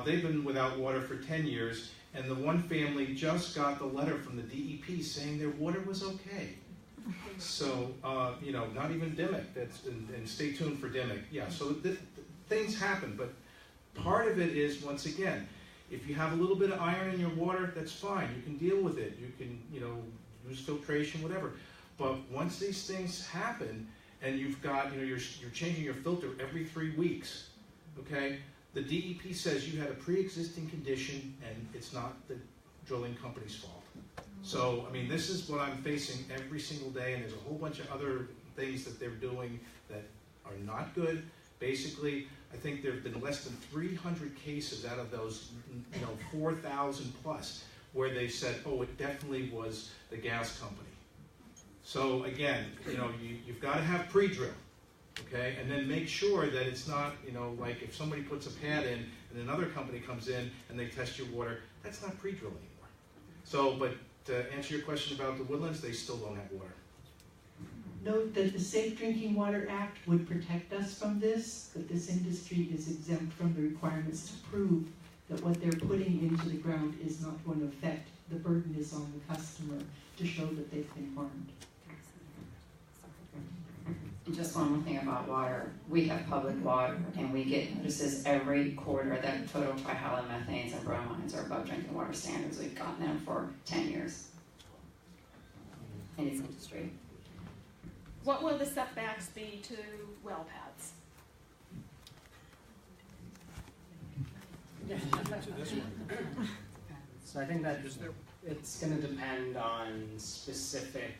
They've been without water for 10 years, and the one family just got the letter from the DEP saying their water was okay. So, not even DIMIC. And stay tuned for DIMIC. Yeah, so things happen, but part of it is, once again, if you have a little bit of iron in your water, that's fine. You can deal with it. You can, use filtration, whatever. But once these things happen, and you've got, you're changing your filter every 3 weeks, okay? The DEP says you had a pre-existing condition, and it's not the drilling company's fault. So, this is what I'm facing every single day, and there's a whole bunch of other things that they're doing that are not good. Basically, I think there have been less than 300 cases out of those, 4,000 plus, where they said, oh, it definitely was the gas company. So again, you've got to have pre-drill, okay? And then make sure that it's not, like if somebody puts a pad in and another company comes in and they test your water, that's not pre-drill anymore. So, but to answer your question about the woodlands, they still don't have water. Note that the Safe Drinking Water Act would protect us from this, but this industry is exempt from the requirements to prove that what they're putting into the ground is not going to affect. The burden is on the customer to show that they've been harmed. And just one more thing about water. We have public water, and we get notices every quarter that total trihalomethanes and bromines are above drinking water standards. We've gotten them for 10 years in this industry. What will the setbacks be to well pads? So I think that it's going to depend on specific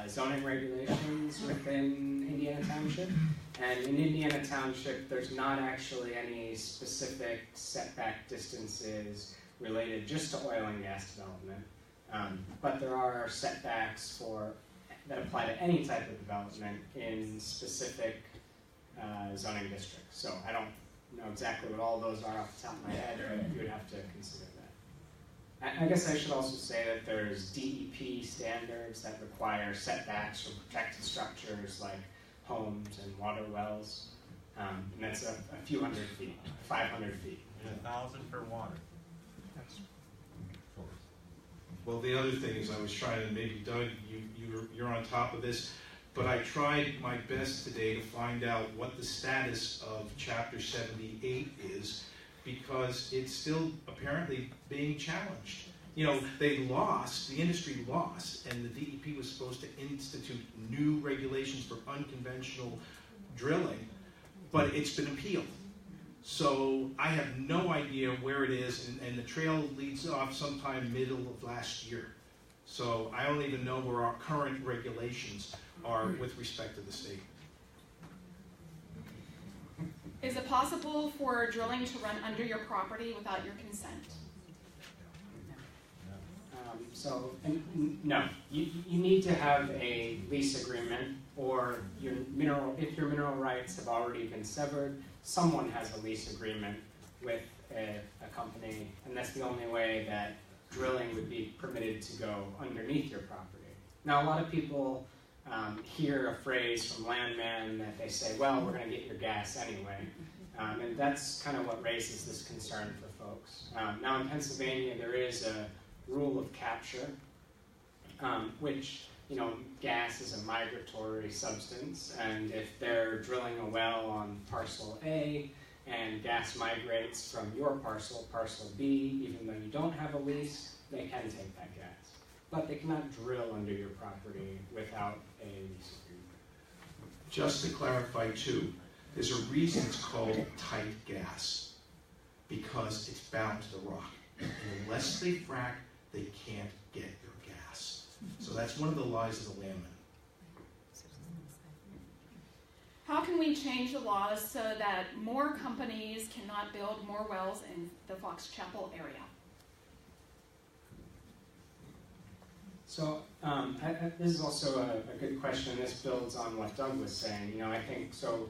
zoning regulations within Indiana Township. And in Indiana Township, there's not actually any specific setback distances related just to oil and gas development. But there are setbacks that apply to any type of development in specific zoning districts. So I don't know exactly what all those are off the top of my head, but you would have to consider that. I guess I should also say that there's DEP standards that require setbacks from protected structures like homes and water wells, and that's a few hundred feet, 500 feet. And 1,000 for water. Well, the other thing is I was trying to, maybe Doug, you're on top of this, but I tried my best today to find out what the status of Chapter 78 is, because it's still apparently being challenged. They lost, the industry lost, and the DEP was supposed to institute new regulations for unconventional drilling, but it's been appealed. So I have no idea where it is, and the trail leads off sometime middle of last year. So I don't even know where our current regulations are with respect to the state. Is it possible for drilling to run under your property without your consent? No. You need to have a lease agreement, or if your mineral rights have already been severed, someone has a lease agreement with a company, and that's the only way that drilling would be permitted to go underneath your property. Now, a lot of people hear a phrase from landmen that they say, well, we're going to get your gas anyway. And that's kind of what raises this concern for folks. Now, in Pennsylvania, there is a rule of capture, which, gas is a migratory substance, and if they're drilling a well on parcel A, and gas migrates from your parcel, parcel B, even though you don't have a lease, they can take that gas. But they cannot drill under your property without a lease agreement. Just to clarify too, there's a reason it's called tight gas, because it's bound to the rock. And unless they frack, they can't get your gas. So that's one of the lies of the landman. How can we change the laws so that more companies cannot build more wells in the Fox Chapel area? So this is also a good question. This builds on what Doug was saying. I think so.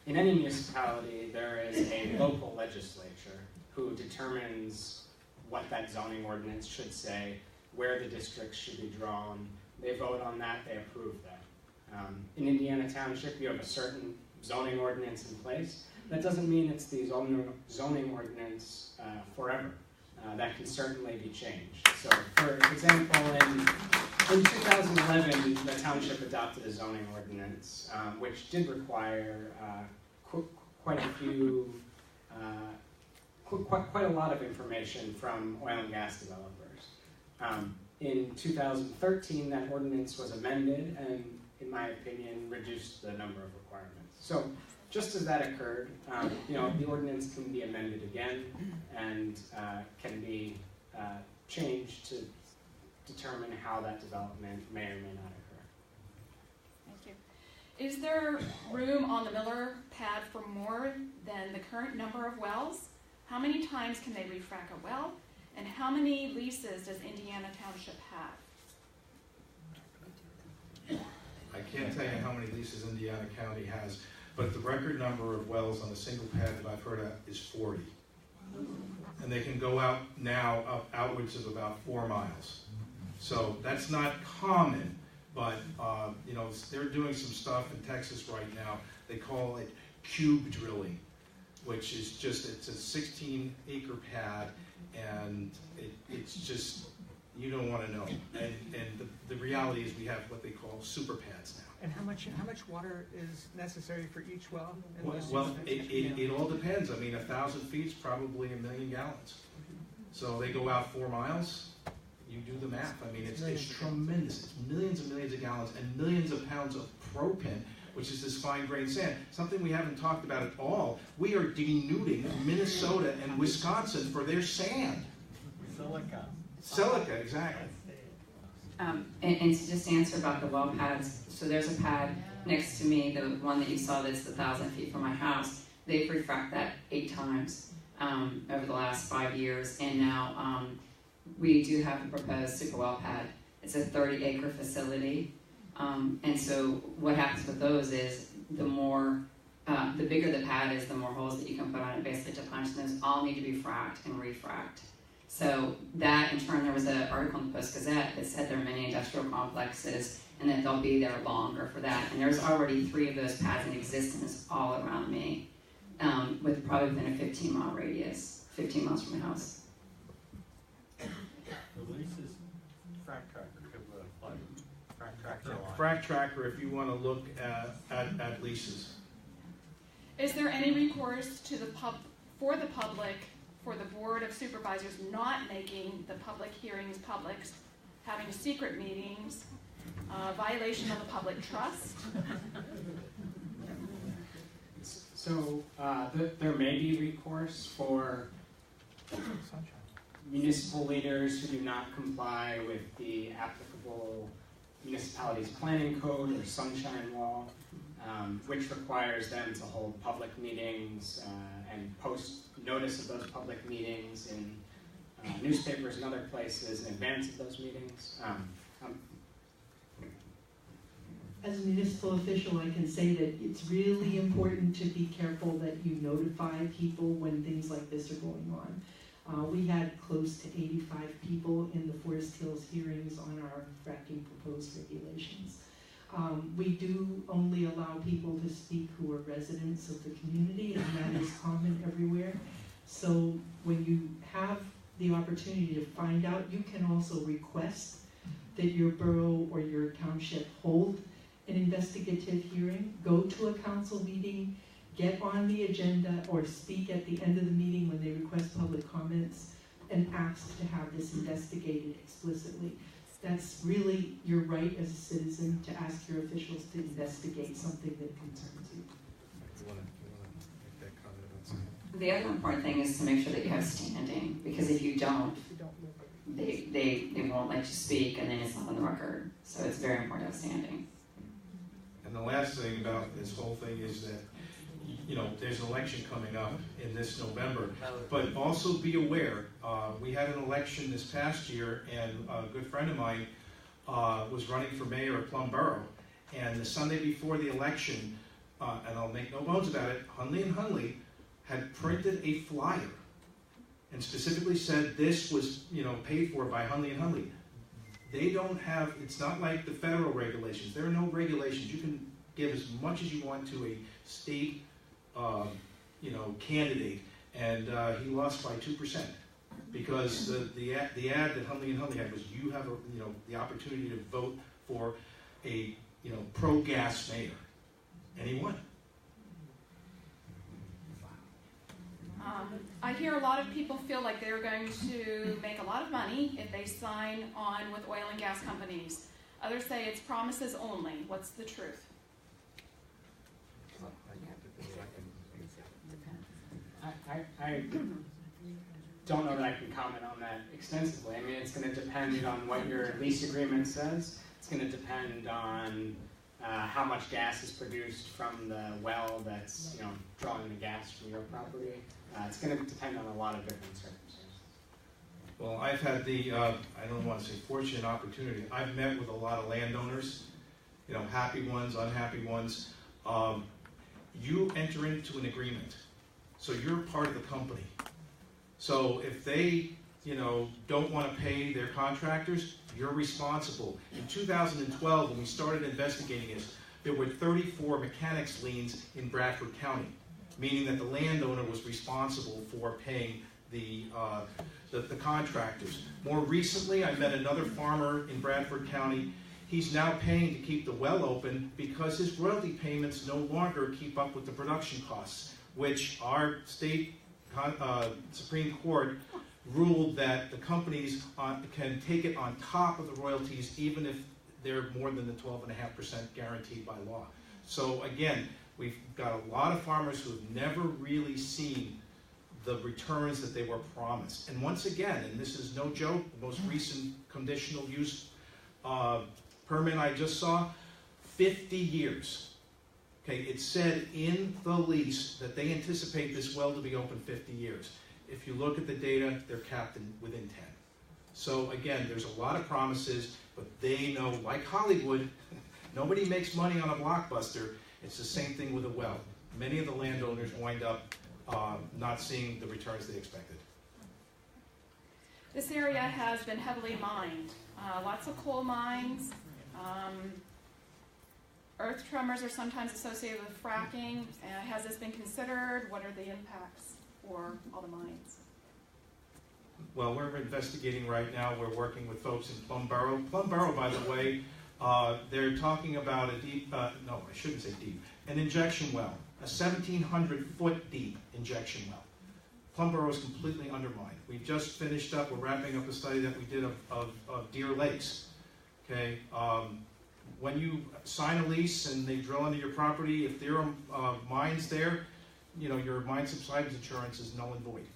In any municipality, there is a local legislature who determines what that zoning ordinance should say, where the districts should be drawn. They vote on that. They approve that. In Indiana Township, you have a certain zoning ordinance in place. That doesn't mean it's the zoning ordinance forever. That can certainly be changed. So, for example, in 2011, the township adopted a zoning ordinance, which did require quite a lot of information from oil and gas developers. In 2013, that ordinance was amended and, in my opinion, reduced the number of requirements. So, just as that occurred, the ordinance can be amended again and can be changed to determine how that development may or may not occur. Thank you. Is there room on the Miller pad for more than the current number of wells? How many times can they refrac a well? And how many leases does Indiana Township have? I can't tell you how many leases Indiana County has, but the record number of wells on a single pad that I've heard of is 40. And they can go out now outwards of about 4 miles. So that's not common, but you know, they're doing some stuff in Texas right now. They call it cube drilling, which is just, it's a 16-acre pad, and it's just, you don't want to know. And the reality is we have what they call super pads now. And how much water is necessary for each well? Well, it all depends. I mean, 1,000 feet is probably 1 million gallons. So they go out 4 miles, you do the math. I mean, it's tremendous. It's millions and millions of gallons and millions of pounds of propane, which is this fine-grained sand. Something we haven't talked about at all. We are denuding Minnesota and Wisconsin for their sand. Silica, exactly. And to just answer about the well pads, so there's a pad next to me, the one that you saw that's 1,000 feet from my house. They've refracted that 8 times over the last 5 years, and now we do have a proposed super well pad. It's a 30-acre facility, and so what happens with those is the bigger the pad is, the more holes that you can put on it basically to punch, and those all need to be fracked and refracked. So that, in turn, there was an article in the Post-Gazette that said there are many industrial complexes and that they'll be there longer for that. And there's already 3 of those pads in existence all around me, with probably within a 15-mile radius, 15 miles from my house. The lease is Frac Tracker. Frac Tracker. Frac Tracker, if you want to look at leases. Is there any recourse to the for the public, for the Board of Supervisors not making the public hearings public, having secret meetings, violation of the public trust? So there may be recourse for municipal leaders who do not comply with the applicable municipality's planning code or sunshine law, which requires them to hold public meetings and post notice of those public meetings in newspapers and other places in advance of those meetings. As a municipal official, I can say that it's really important to be careful that you notify people when things like this are going on. We had close to 85 people in the Forest Hills hearings on our fracking proposed regulations. We do only allow people to speak who are residents of the community, and that is common everywhere. So when you have the opportunity to find out, you can also request that your borough or your township hold an investigative hearing, go to a council meeting, get on the agenda, or speak at the end of the meeting when they request public comments, and ask to have this investigated explicitly. That's really your right as a citizen to ask your officials to investigate something that concerns you. You want to make that comment about something? The other important thing is to make sure that you have standing, because if you don't, they won't let you speak, and then it's not on the record. So it's very important to have standing. And the last thing about this whole thing is that, you know, there's an election coming up in this November, but also be aware, we had an election this past year, and a good friend of mine was running for mayor of Plum Borough, and the Sunday before the election, and I'll make no bones about it, Hundley and Hundley had printed a flyer and specifically said this was, you know, paid for by Hundley and Hundley. They don't have, it's not like the federal regulations. There are no regulations. You can give as much as you want to a state, you know, candidate, and he lost by 2% because the ad that Hundley and Hundley had was you have the opportunity to vote for a pro-gas mayor, and he won. I hear a lot of people feel like they're going to make a lot of money if they sign on with oil and gas companies. Others say it's promises only. What's the truth? I don't know that I can comment on that extensively. I mean, it's going to depend on what your lease agreement says. It's going to depend on how much gas is produced from the well that's drawing the gas from your property. It's going to depend on a lot of different circumstances. Well, I've had the, I don't want to say fortunate opportunity, I've met with a lot of landowners, happy ones, unhappy ones. You enter into an agreement, so you're part of the company. So if they, don't want to pay their contractors, you're responsible. In 2012, when we started investigating this, there were 34 mechanics liens in Bradford County, meaning that the landowner was responsible for paying the contractors. More recently, I met another farmer in Bradford County. He's now paying to keep the well open because his royalty payments no longer keep up with the production costs, which our state Supreme Court ruled that the companies can take it on top of the royalties even if they're more than the 12.5% guaranteed by law. So again, we've got a lot of farmers who have never really seen the returns that they were promised. And once again, and this is no joke, the most recent conditional use permit I just saw, 50 years. Okay, it said in the lease that they anticipate this well to be open 50 years. If you look at the data, they're capped within 10. So again, there's a lot of promises, but they know, like Hollywood, nobody makes money on a blockbuster. It's the same thing with a well. Many of the landowners wind up not seeing the returns they expected. This area has been heavily mined. Lots of coal mines. Earth tremors are sometimes associated with fracking. Has this been considered? What are the impacts for all the mines? Well, we're investigating right now. We're working with folks in Plum Borough. Plum Borough, by the way, they're talking about a deep, no, I shouldn't say deep, an injection well, a 1,700-foot deep injection well. Plum Borough is completely undermined. We've just finished up, we're wrapping up a study that we did of Deer Lakes. Okay, when you sign a lease and they drill into your property, if there are mines there, your mine subsidence insurance is null and void.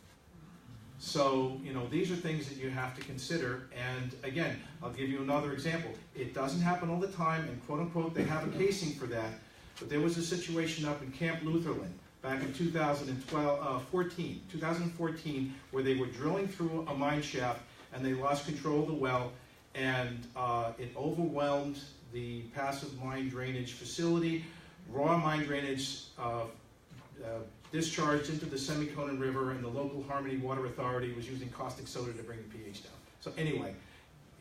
So, these are things that you have to consider. And again, I'll give you another example. It doesn't happen all the time, and quote unquote, they have a casing for that. But there was a situation up in Camp Lutherland back in 2014, where they were drilling through a mine shaft and they lost control of the well, and it overwhelmed the passive mine drainage facility. Raw mine drainage discharged into the Semiconan River, and the local Harmony Water Authority was using caustic soda to bring the pH down. So anyway,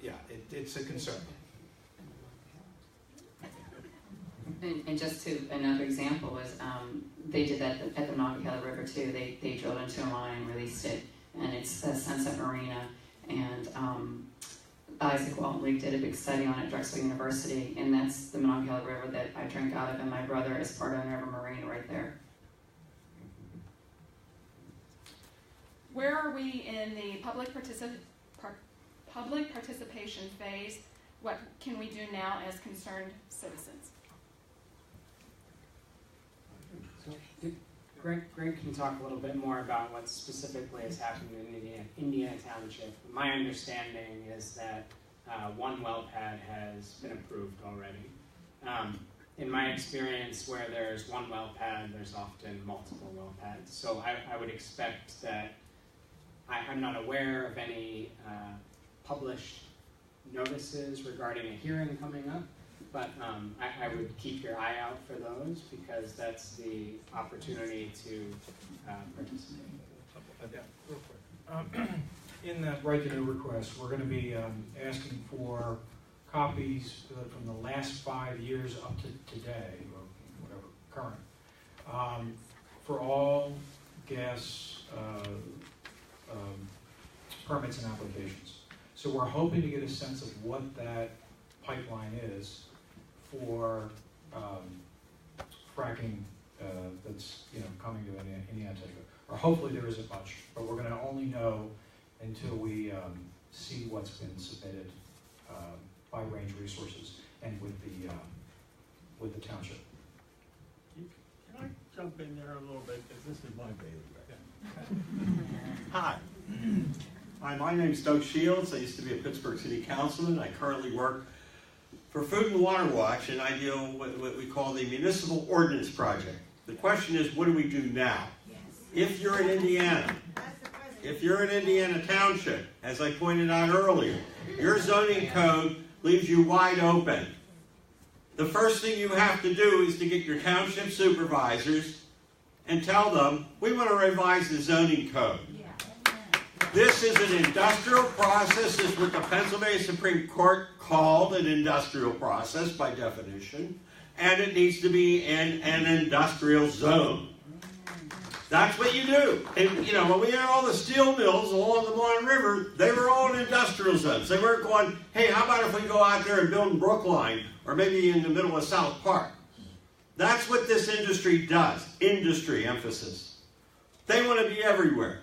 yeah, it's a concern. And just to another example was they did that at the Monongahela River too. They drilled into a mine, released it, and it's the Sunset Marina. And Isaac Walton did a big study on it at Drexel University, and that's the Monongahela River that I drink out of, and my brother is part owner of a marina right there. Where are we in the public participation phase? What can we do now as concerned citizens? Greg can talk a little bit more about what specifically has happened in Indiana Township. My understanding is that one well pad has been approved already. In my experience, where there's one well pad, there's often multiple well pads. So I would expect that I'm not aware of any published notices regarding a hearing coming up, but I would keep your eye out for those, because that's the opportunity to participate. Yeah, real quick. In that right to know request, we're going to be asking for copies from the last 5 years up to today, or whatever, current, for all gas permits and applications. So we're hoping to get a sense of what that pipeline is for fracking that's coming to Indiana. Or hopefully there isn't much, but we're going to only know until we see what's been submitted by Range Resources and with the township. Can I jump in there a little bit, because this is my bailiwick. Hi. Hi, my name's Doug Shields. I used to be a Pittsburgh City Councilman. I currently work For Food and Water Watch, and I deal with what we call the Municipal Ordinance Project. The question is, what do we do now? If you're in Indiana, if you're in Indiana Township, as I pointed out earlier, your zoning code leaves you wide open. The first thing you have to do is to get your township supervisors and tell them, we want to revise the zoning code. This is an industrial process. This is what the Pennsylvania Supreme Court called an industrial process by definition, and it needs to be in an industrial zone. That's what you do. And, you know, when we had all the steel mills along the Mon River, they were all in industrial zones. They weren't going, hey, how about if we go out there and build in Brookline, or maybe in the middle of South Park? That's what this industry does. Industry, emphasis. They want to be everywhere.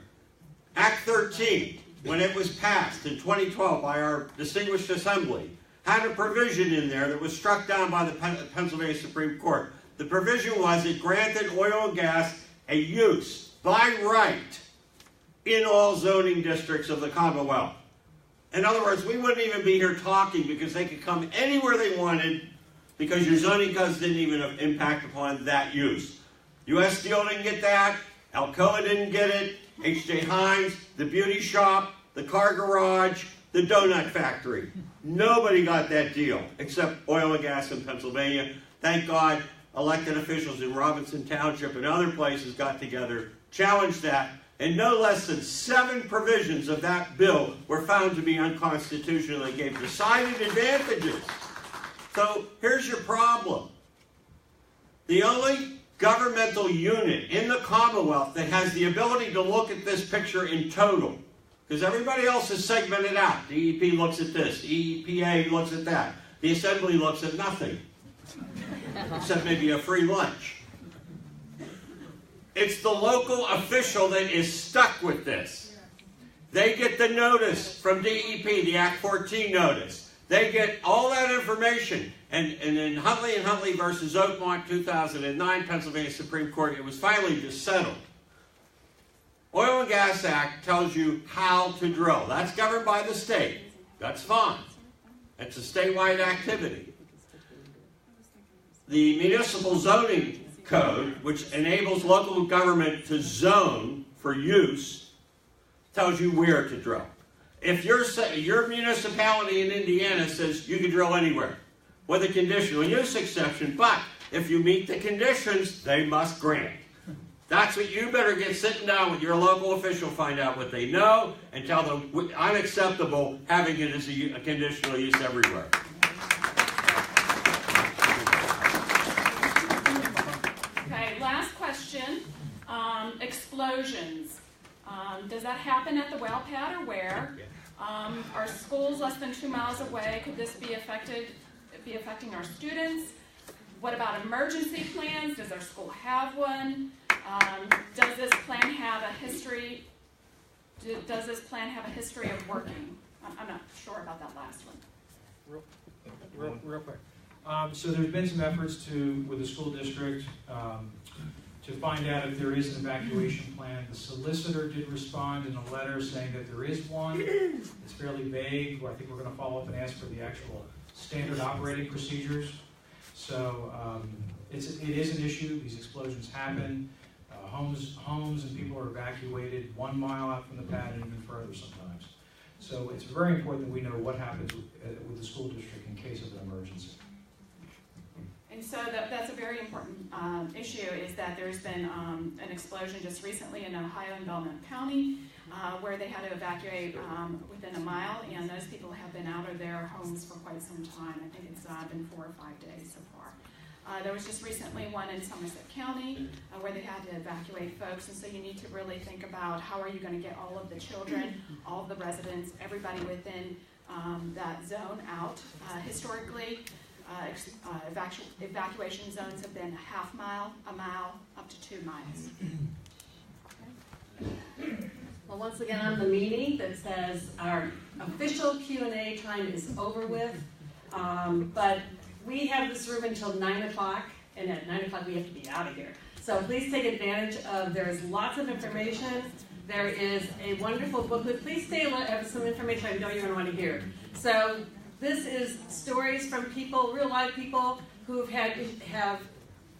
Act 13, when it was passed in 2012 by our distinguished assembly, had a provision in there that was struck down by the Pennsylvania Supreme Court. The provision was it granted oil and gas a use by right in all zoning districts of the Commonwealth. In other words, we wouldn't even be here talking because they could come anywhere they wanted because your zoning codes didn't even impact upon that use. U.S. Steel didn't get that. Alcoa didn't get it. H.J. Heinz, the beauty shop, the car garage, the donut factory. Nobody got that deal except oil and gas in Pennsylvania. Thank God elected officials in Robinson Township and other places got together, challenged that, and no less than 7 provisions of that bill were found to be unconstitutional. They gave decided advantages. So here's your problem. The only governmental unit in the Commonwealth that has the ability to look at this picture in total, because everybody else is segmented out. DEP looks at this, EPA looks at that. The Assembly looks at nothing, except maybe a free lunch. It's the local official that is stuck with this. They get the notice from DEP, the Act 14 notice. They get all that information. And in Huntley and Huntley versus Oakmont, 2009, Pennsylvania Supreme Court, it was finally just settled. Oil and Gas Act tells you how to drill. That's governed by the state. That's fine. It's a statewide activity. The Municipal Zoning Code, which enables local government to zone for use, tells you where to drill. If your municipality in Indiana says you can drill anywhere, with a conditional use exception, but if you meet the conditions, they must grant. That's what you better get sitting down with your local official, find out what they know, and tell them unacceptable having it as a conditional use everywhere. Okay, last question. Explosions. Does that happen at the well pad or where? Are schools less than 2 miles away? Could this be affecting our students? What about emergency plans? Does our school have one? Does this plan have a history? Does this plan have a history of working? I'm not sure about that last one. Real quick. So there's been some efforts with the school district to find out if there is an evacuation plan. The solicitor did respond in a letter saying that there is one. It's fairly vague. I think we're going to follow up and ask for the actual standard operating procedures. So it is an issue. These explosions happen. Homes and people are evacuated 1 mile out from the pad and even further sometimes. So it's very important that we know what happens with the school district in case of an emergency. And so that's a very important issue, is that there's been an explosion just recently in Ohio and Belknap County where they had to evacuate within a mile, and those people have been out of their homes for quite some time. I think it's been 4 or 5 days so far. There was just recently one in Somerset County where they had to evacuate folks, and so you need to really think about how are you going to get all of the children, all of the residents, everybody within that zone out. Historically, evacuation zones have been a half mile, a mile, up to 2 miles. Well, once again, I'm the meanie that says our official Q&A time is over with, but we have this room until 9 o'clock, and at 9 o'clock we have to be out of here. So please take advantage of, there's lots of information. There is a wonderful booklet. Please stay and have some information I know you're going to want to hear. So This is stories from people, real live people who have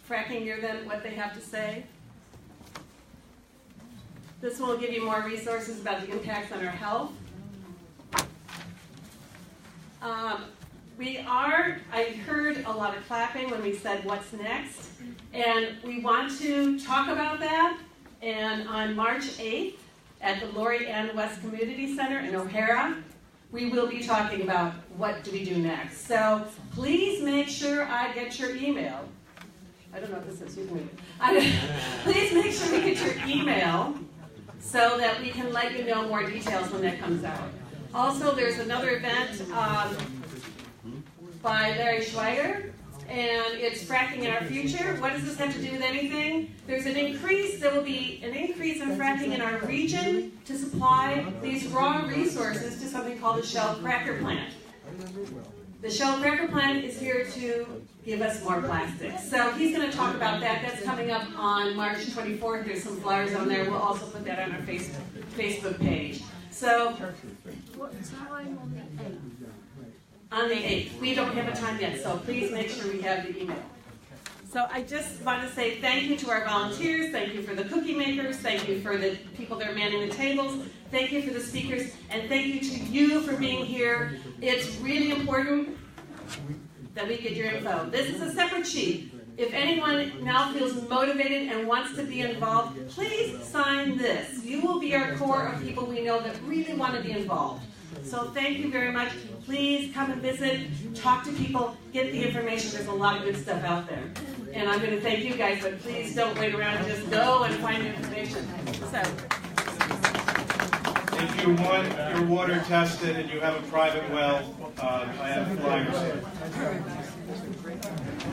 fracking near them, what they have to say. This will give you more resources about the impacts on our health. I heard a lot of clapping when we said what's next, and we want to talk about that. And on March 8th at the Lori Ann West Community Center in O'Hara, we will be talking about what do we do next. So please make sure I get your email. I don't know what this is. You can read it. Please make sure we get your email so that we can let you know more details when that comes out. Also, there's another event by Larry Schweiger, and it's Fracking in Our Future. What does this have to do with anything? There will be an increase in fracking in our region to supply these raw resources to something called the Shell Cracker Plant. The Shell Cracker Plant is here to give us more plastics. So he's going to talk about that. That's coming up on March 24th. There's some flyers on there. We'll also put that on our Facebook page. So, What time on the 8th? On the 8th. We don't have a time yet, so please make sure we have the email. So I just want to say thank you to our volunteers, thank you for the cookie makers, thank you for the people that are manning the tables, thank you for the speakers, and thank you to you for being here. It's really important that we get your info. This is a separate sheet. If anyone now feels motivated and wants to be involved, please sign this. You will be our core of people we know that really want to be involved. So thank you very much. Please come and visit, talk to people, get the information. There's a lot of good stuff out there. And I'm going to thank you guys, but please don't wait around. Just go and find the information. So. If you want your water tested and you have a private well, I have flyers here.